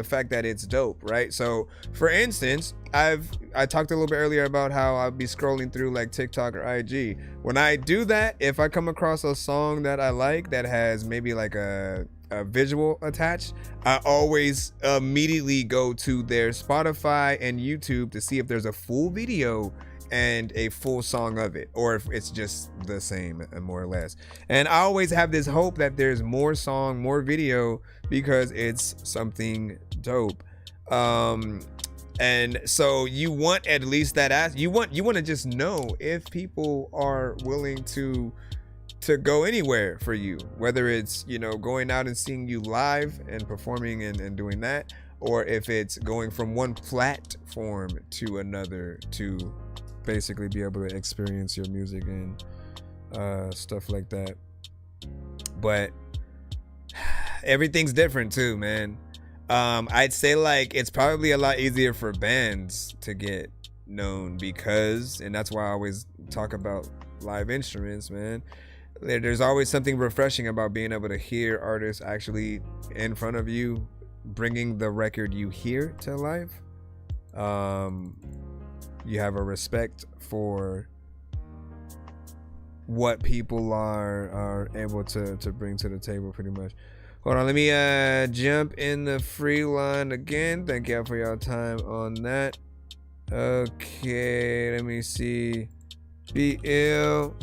fact that it's dope, right? So for instance, I talked a little bit earlier about how I'll be scrolling through like TikTok or IG. When I do that, if I come across a song that I like that has maybe like a visual attached, I always immediately go to their Spotify and YouTube to see if there's a full video and a full song of it, or if it's just the same more or less. And I always have this hope that there's more song, more video, because it's something dope. And so you want at least that you want to just know if people are willing to go anywhere for you, whether it's, you know, going out and seeing you live and performing and doing that, or if it's going from one platform to another to basically be able to experience your music and stuff like that. But everything's different too, man. I'd say like it's probably a lot easier for bands to get known because, and that's why I always talk about live instruments, man. There's always something refreshing about being able to hear artists actually in front of you, bringing the record you hear to life. You have a respect for what people are able to bring to the table, pretty much. Hold on, let me jump in the free line again. Thank y'all for y'all time on that. Okay, let me see. Be ill.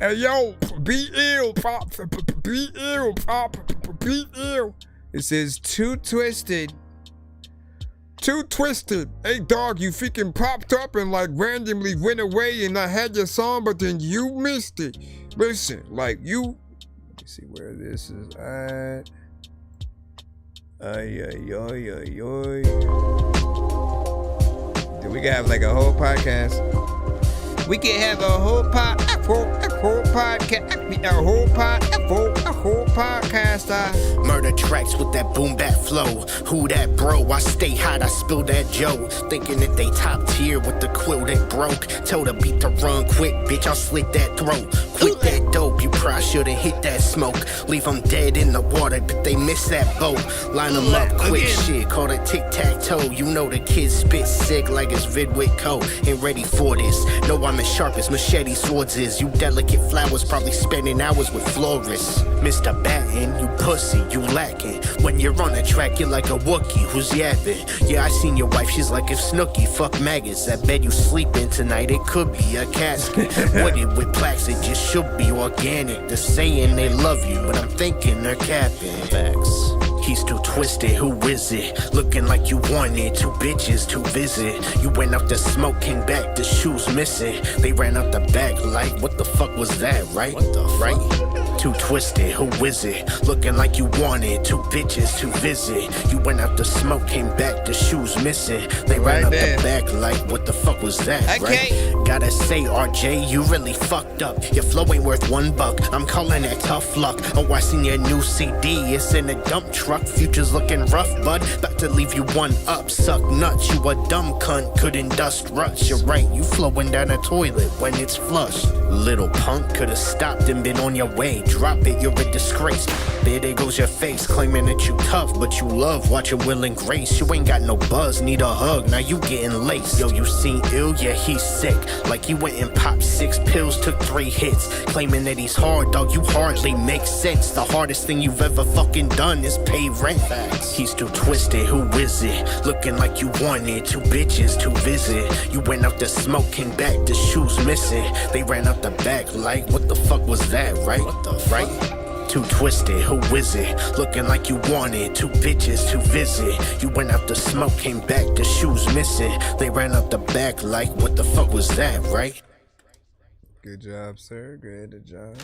Hey yo, be ill, pop, be ill, pop, be ill. It says too twisted. Hey dog, you freaking popped up and like randomly went away and I had your song, but then you missed it. Listen, like you, let me see where this is at. Dude, we can have like a whole podcast. We can have a whole podcast. Murder tracks with that boom bap flow. Who that bro? I stay hot, I spill that Joe. Thinking that they top tier with the quill that broke. Told the beat to run quick, bitch, I'll slit that throat. Quit that dope, you probably should've hit that smoke. Leave them dead in the water, but they miss that boat. Line them up quick, shit, call it tic-tac-toe. You know the kid spit sick like it's vid with coat. Ain't ready for this, no I'm as sharp as machete swords is. You delicate flowers, probably spending hours with florists. Mr. Batten, you pussy, you lacking. When you're on the track, you're like a Wookiee who's yapping. Yeah, I seen your wife, she's like if Snooki, fuck maggots. That bed you sleeping tonight, it could be a casket. Wooded with plaques, it just should be organic. They're saying they love you, but I'm thinking they're capping. Facts. He's too twisted, who is it? Looking like you wanted two bitches to visit. You went out the smoke, came back, the shoes missing. They ran out the back like, what the fuck was that, right? What the right? Too twisted, who is it? Looking like you wanted two bitches to visit. You went out the smoke, came back, the shoes missing. They ran out the back like, what the fuck was that, right? Gotta say, RJ, you really fucked up. Your flow ain't worth $1. I'm calling that tough luck. Oh, I seen your new CD, it's in a dump truck. Future's looking rough, bud. About to leave you one up. Suck nuts, you a dumb cunt. Couldn't dust ruts. You're right, you flowing down a toilet when it's flushed. Little punk, could've stopped and been on your way. Drop it, you're a disgrace. There goes your face, claiming that you tough, but you love watching Will and Grace. You ain't got no buzz, need a hug, now you getting laced. Yo, you seem ill, yeah, he's sick. Like he went and popped 6 pills, took 3 hits. Claiming that he's hard, dog, you hardly make sense. The hardest thing you've ever fucking done is pay rent. He's too twisted, who is it? Looking like you wanted 2 bitches to visit. You went out to smoke, came back, the shoes missing. They ran out the back like, what the fuck was that, right? What the right? Too twisted, who is it? Looking like you wanted 2 bitches to visit. You went out to smoke, came back, the shoes missing. They ran out the back like, what the fuck was that, right? Good job, sir. Good job.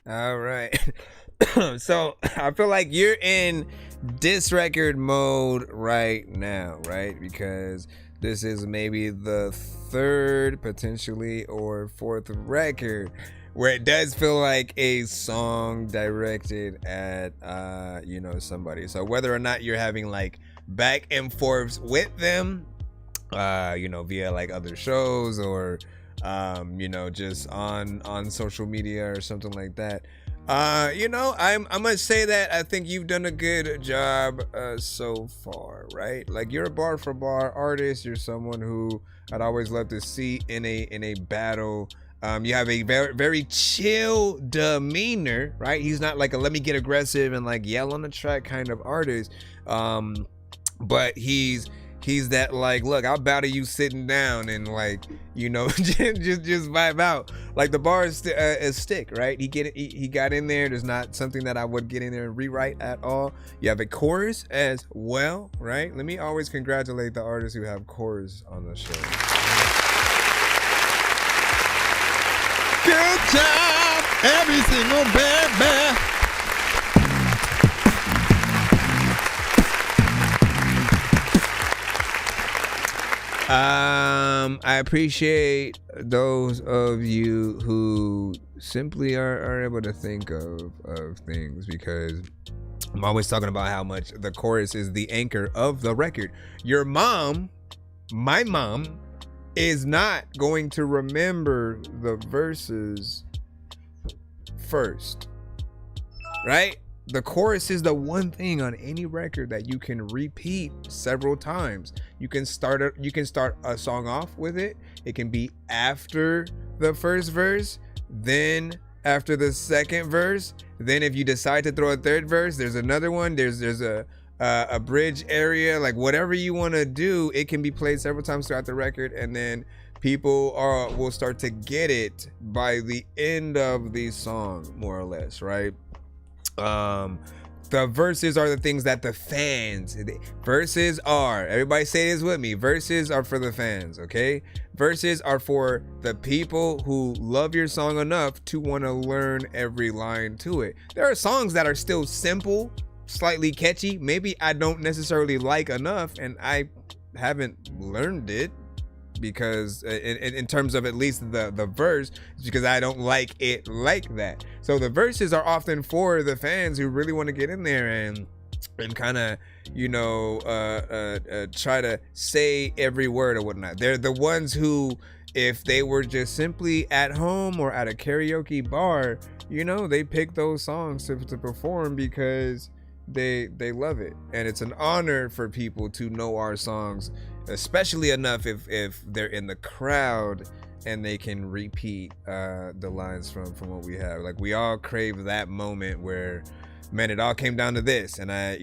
All right. So I feel like you're in diss record mode right now, right? Because this is maybe the 3rd, potentially, or 4th record where it does feel like a song directed at, somebody. So whether or not you're having like back and forths with them, via like other shows or, just on social media or something like that. I'm gonna say that I think you've done a good job so far, right? Like, you're a bar for bar artist. You're someone who I'd always love to see in a battle. You have a very, very chill demeanor, right? He's not like a let me get aggressive and like yell on the track kind of artist. But he's that like, look, I'll bow to you sitting down and like, just vibe out. Like, the bar is stick, right? He got in there. There's not something that I would get in there and rewrite at all. You have a chorus as well, right? Let me always congratulate the artists who have chorus on the show. Good job, every single baby. I appreciate those of you who simply are able to think of things, because I'm always talking about how much the chorus is the anchor of the record. Your mom, my mom, is not going to remember the verses first, right? The chorus is the one thing on any record that you can repeat several times. You can start a song off with it. It can be after the first verse, then after the second verse. Then if you decide to throw a third verse, there's another one. There's a bridge area, like whatever you want to do, it can be played several times throughout the record, and then people will start to get it by the end of the song, more or less, right? The verses are the things that the fans, everybody say this with me, verses are for the fans, okay? Verses are for the people who love your song enough to want to learn every line to it. There are songs that are still simple, slightly catchy, maybe I don't necessarily like enough, and I haven't learned it because in terms of at least the verse, it's because I don't like it like that. So the verses are often for the fans who really want to get in there and kind of try to say every word or whatnot. They're the ones who, if they were just simply at home or at a karaoke bar, they pick those songs to perform because they love it, and it's an honor for people to know our songs, especially enough if they're in the crowd and they can repeat the lines from what we have. Like, we all crave that moment where, man, it all came down to this, and I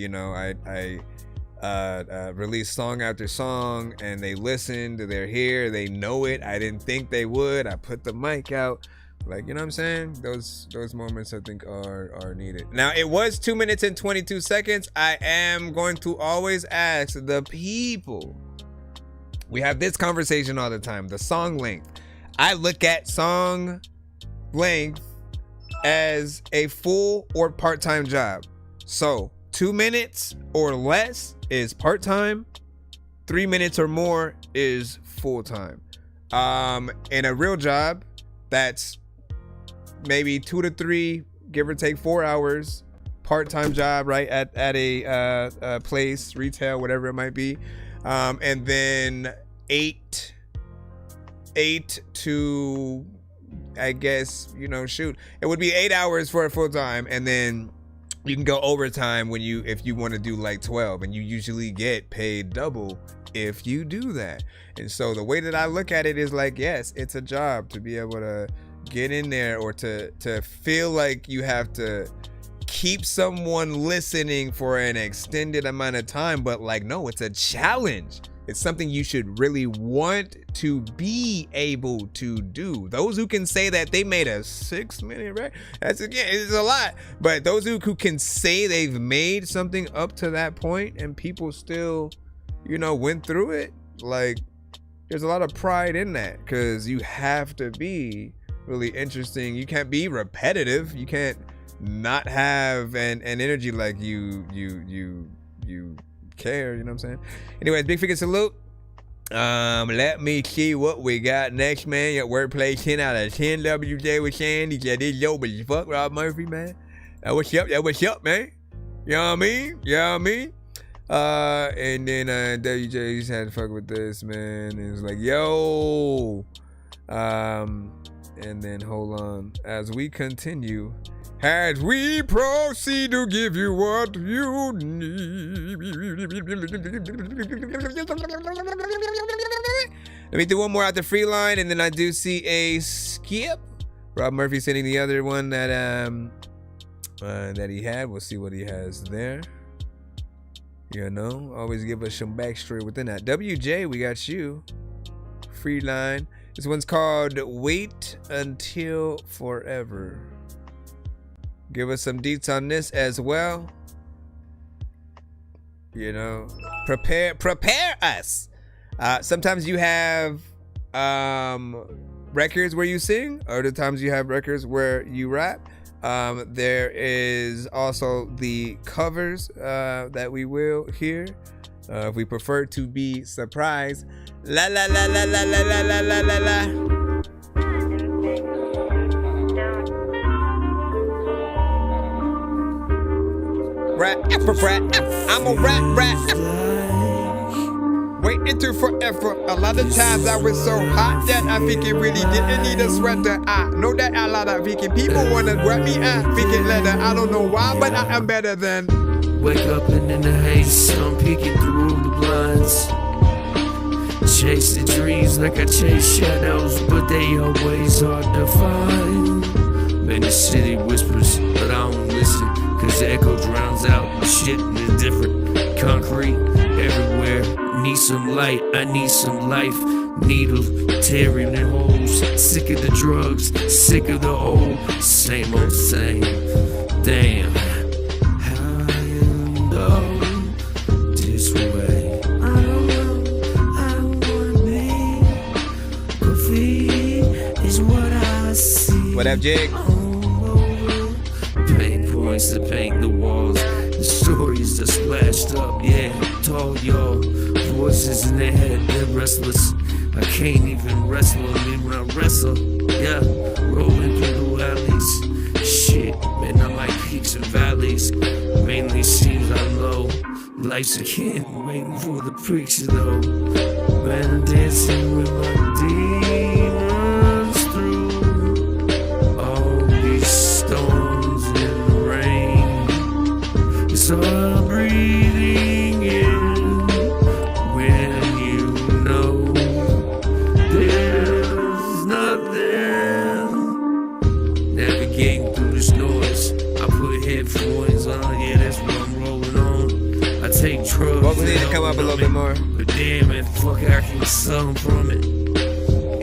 released song after song, and they listened, they're here, they know it. I didn't think they would. I put the mic out. Like, you know what I'm saying? Those moments I think are needed. Now, it was 2 minutes and 22 seconds. I am going to always ask the people. We have this conversation all the time. The song length. I look at song length as a full or part-time job. So 2 minutes or less is part-time. 3 minutes or more is full-time. In a real job, that's maybe 2 to 3, give or take 4 hours, part-time job, right, at a place, retail, whatever it might be, and then 8 to, I guess, you know, shoot, it would be 8 hours for a full time, and then you can go overtime if you want to do like 12, and you usually get paid double if you do that. And so the way that I look at it is like, yes, it's a job to be able to get in there, or to feel like you have to keep someone listening for an extended amount of time, but like, no, it's a challenge. It's something you should really want to be able to do. Those who can say that they made a 6-minute record, that's, again, it's a lot. But those who can say they've made something up to that point and people still, you know, went through it, like, there's a lot of pride in that, because you have to be really interesting. You can't be repetitive. You can't not have an energy like you care, you know what I'm saying? Anyways, big freaking salute. Let me see what we got next, man. Your wordplay 10 out of 10. WJ was saying, he said, this dope as fuck, Rob Murphy, man. What's up, man? You know what I mean? And then WJ just had to fuck with this, man. It was like, yo. And then hold on. As we continue, as we proceed to give you what you need. Let me do one more out the free line, and then I do see a skip. Rob Murphy sending the other one that he had. We'll see what he has there. You know, always give us some backstory within that. WJ, we got you. Free line. This one's called Wait Until Forever. Give us some deets on this as well. You know, prepare us. Sometimes you have records where you sing, other times you have records where you rap. There is also the covers that we will hear. If we prefer to be surprised. La la la la la la la la la la la. Rap, I'm a rap. Wait until forever. A lot of times I was so hot that I think it really didn't need a sweater. I know that a lot of freaking people wanna grab me a freaking leather. I don't know why, but I am better than. Wake up and in the haze, I'm peeking through the blinds. Chasing dreams like I chase shadows, but they always hard to find. Man, the city whispers, but I don't listen, cause the echo drowns out. Shit is different, concrete everywhere. Need some light, I need some life. Needles tearing in holes. Sick of the drugs, sick of the old. Same old same. Damn. How I end up this way. I don't wanna be. Graffiti is what I see. What up, Jake? Paint points to paint the walls. The stories are splashed up, yeah. Tall, y'all. Voices in their head, they're restless. I can't even wrestle me when I wrestle. Yeah, rolling through the alleys. Shit, man, I like peaks and valleys. Mainly seems I'm low. Life's a kid, waiting for the preacher though. Man, I'm dancing with my demons through all these storms and rain. It's all I'm breathing in. What we need to come up a little bit more. But damn it, fuck, I can get something from it.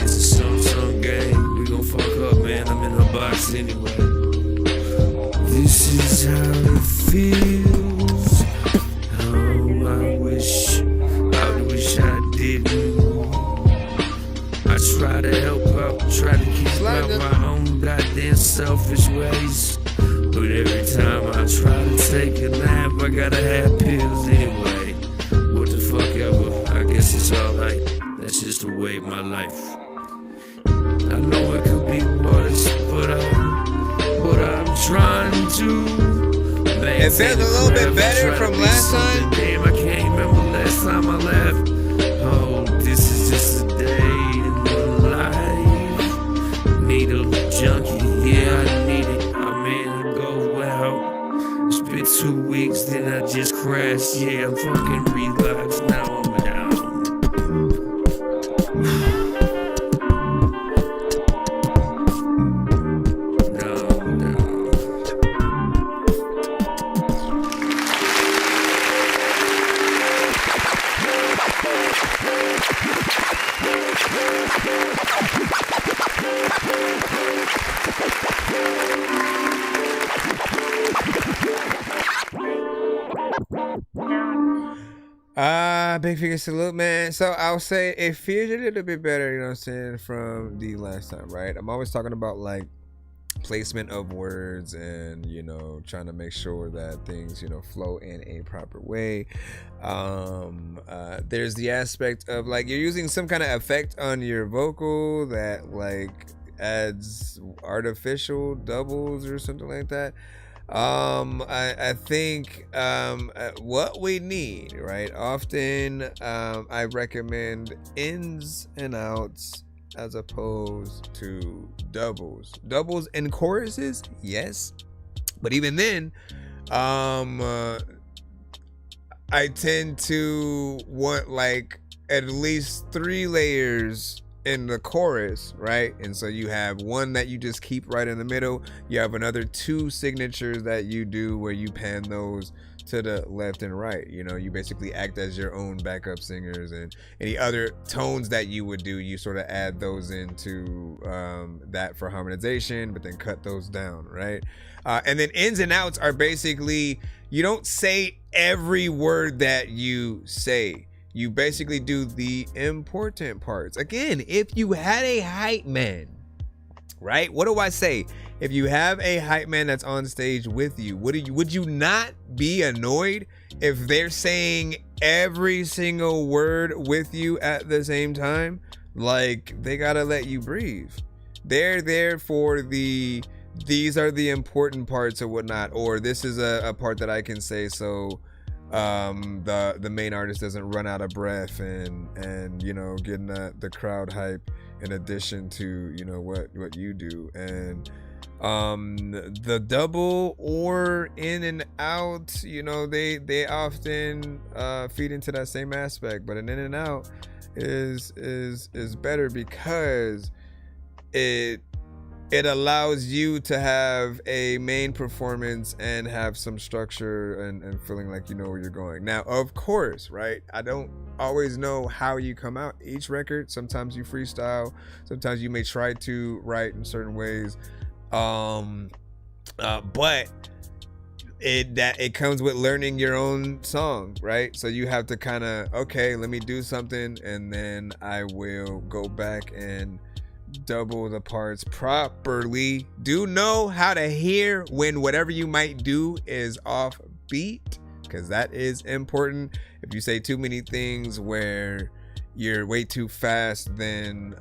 It's a some game. We gon' fuck up, man. I'm in a box anyway. This is how it feels. Oh, I wish I didn't. I try to help out, try to keep out my own goddamn selfish ways. But every time I try to take a nap, I gotta have pills anyway. What the fuck ever, I guess it's alright. That's just the way of my life. I know it could be worse, but trying to. It feels a little bit better from last time. Damn, I can't remember last time I left. Oh, this is just a day in the life. Needle junkie, yeah, I need it. I'm in, go well. It's been 2 weeks, then I just crashed. Yeah, I'm fucking relapsed. Now I'm down. Big figure salute, man. So I'll say it feels a little bit better, you know what I'm saying, from the last time, right? I'm always talking about like placement of words and, you know, trying to make sure that things, you know, flow in a proper way. There's the aspect of like you're using some kind of effect on your vocal that like adds artificial doubles or something like that. I think what we need, right? Often I recommend ins and outs as opposed to doubles. Doubles in choruses, yes, but even then, I tend to want like at least 3 layers in the chorus, right? And so you have one that you just keep right in the middle. You have another 2 signatures that you do where you pan those to the left and right. You know, you basically act as your own backup singers, and any other tones that you would do, you sort of add those into that for harmonization, but then cut those down, right? And then ins and outs are basically, you don't say every word that you say. You basically do the important parts. Again, if you had a hype man, right? What do I say? If you have a hype man that's on stage with you, would you not be annoyed if they're saying every single word with you at the same time? Like, they gotta let you breathe. They're there for these are the important parts or whatnot, or this is a part that I can say so the main artist doesn't run out of breath, and you know, getting the crowd hype in addition to, you know, what you do. And the double or in and out, you know, they often feed into that same aspect, but an in and out is better because it allows you to have a main performance and have some structure and feeling like you know where you're going. Now, of course, right, I don't always know how you come out each record. Sometimes you freestyle, sometimes you may try to write in certain ways, but it comes with learning your own song, right? So you have to kind of, okay, let me do something, and then I will go back and double the parts properly. Do know how to hear when whatever you might do is off beat, because that is important. If you say too many things where you're way too fast than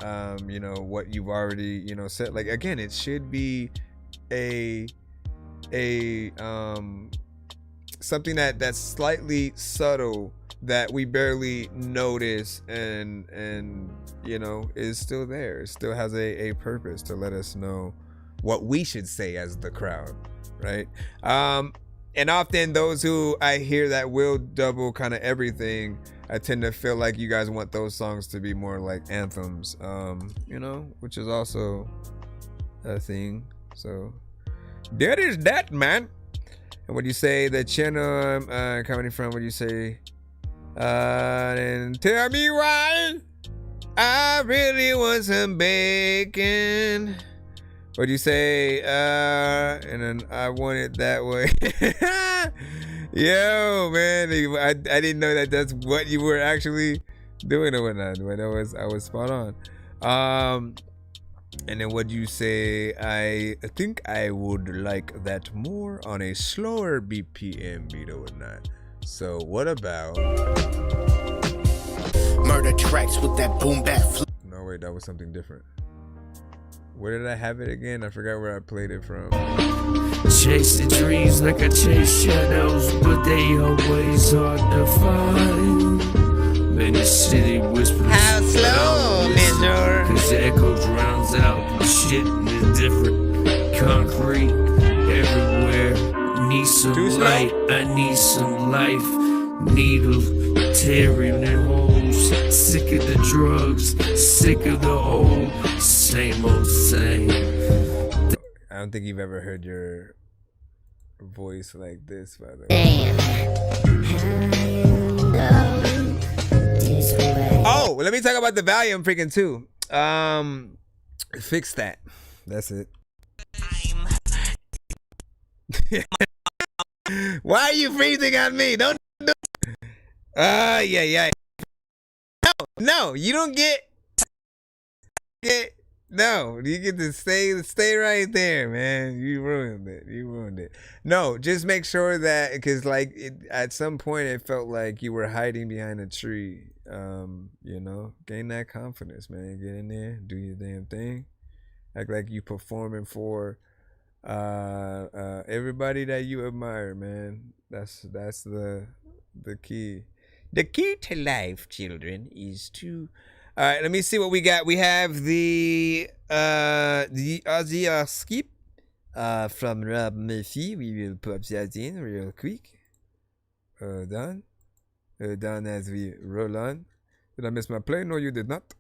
you know, what you've already, you know, said, like, again, it should be a something that's slightly subtle that we barely notice, and you know, is still there. It still has a purpose to let us know what we should say as the crowd, right? And often those who I hear that will double kind of everything, I tend to feel like you guys want those songs to be more like anthems, you know, which is also a thing. So there is that, man. And what do you say the channel I'm coming from? What do you say? And tell me why I really want some bacon. What do you say? And then I want it that way. Yo, man, I didn't know that that's what you were actually doing or whatnot, but I was spot on. And then what do you say? I think I would like that more on a slower BPM beat or whatnot. So what about murder tracks with that boom bap? No, wait, that was something different. Where did I have it again? I forgot where I played it from. Chasing dreams like I chase shadows, but they always hard to find. Man, the city whispers. How slow, Major? Cause the echo drowns out the shit in the different concrete everywhere. Need some light, I need some life. Needles tearing in holes. Sick of the drugs, sick of the old. Same old same. I don't think you've ever heard your voice like this, by the way. Oh, let me talk about the volume freaking too. Fix that. That's it. Why are you freezing on me? Don't do. Yeah. No, you don't get. No, you get to stay right there, man. You ruined it. No, just make sure that, because like at some point it felt like you were hiding behind a tree. You know, gain that confidence, man. Get in there, do your damn thing. Act like you performing for everybody that you admire, man. That's the key. The key to life, children, is to. All right, let me see what we got. We have the audio skip from Rob Murphy. We will pop that in real quick. Done as we roll on. Did I miss my play? No, you did not.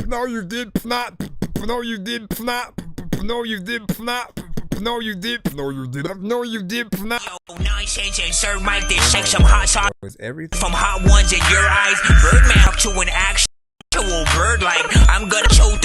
No, you did not. No, you did not. No, you did not. No, you did. No, you did. No, you did not. Yo, nonsense and sir Mike, they shake some hot sauce from hot ones in your eyes. Birdman up to an actual bird like I'm gonna show through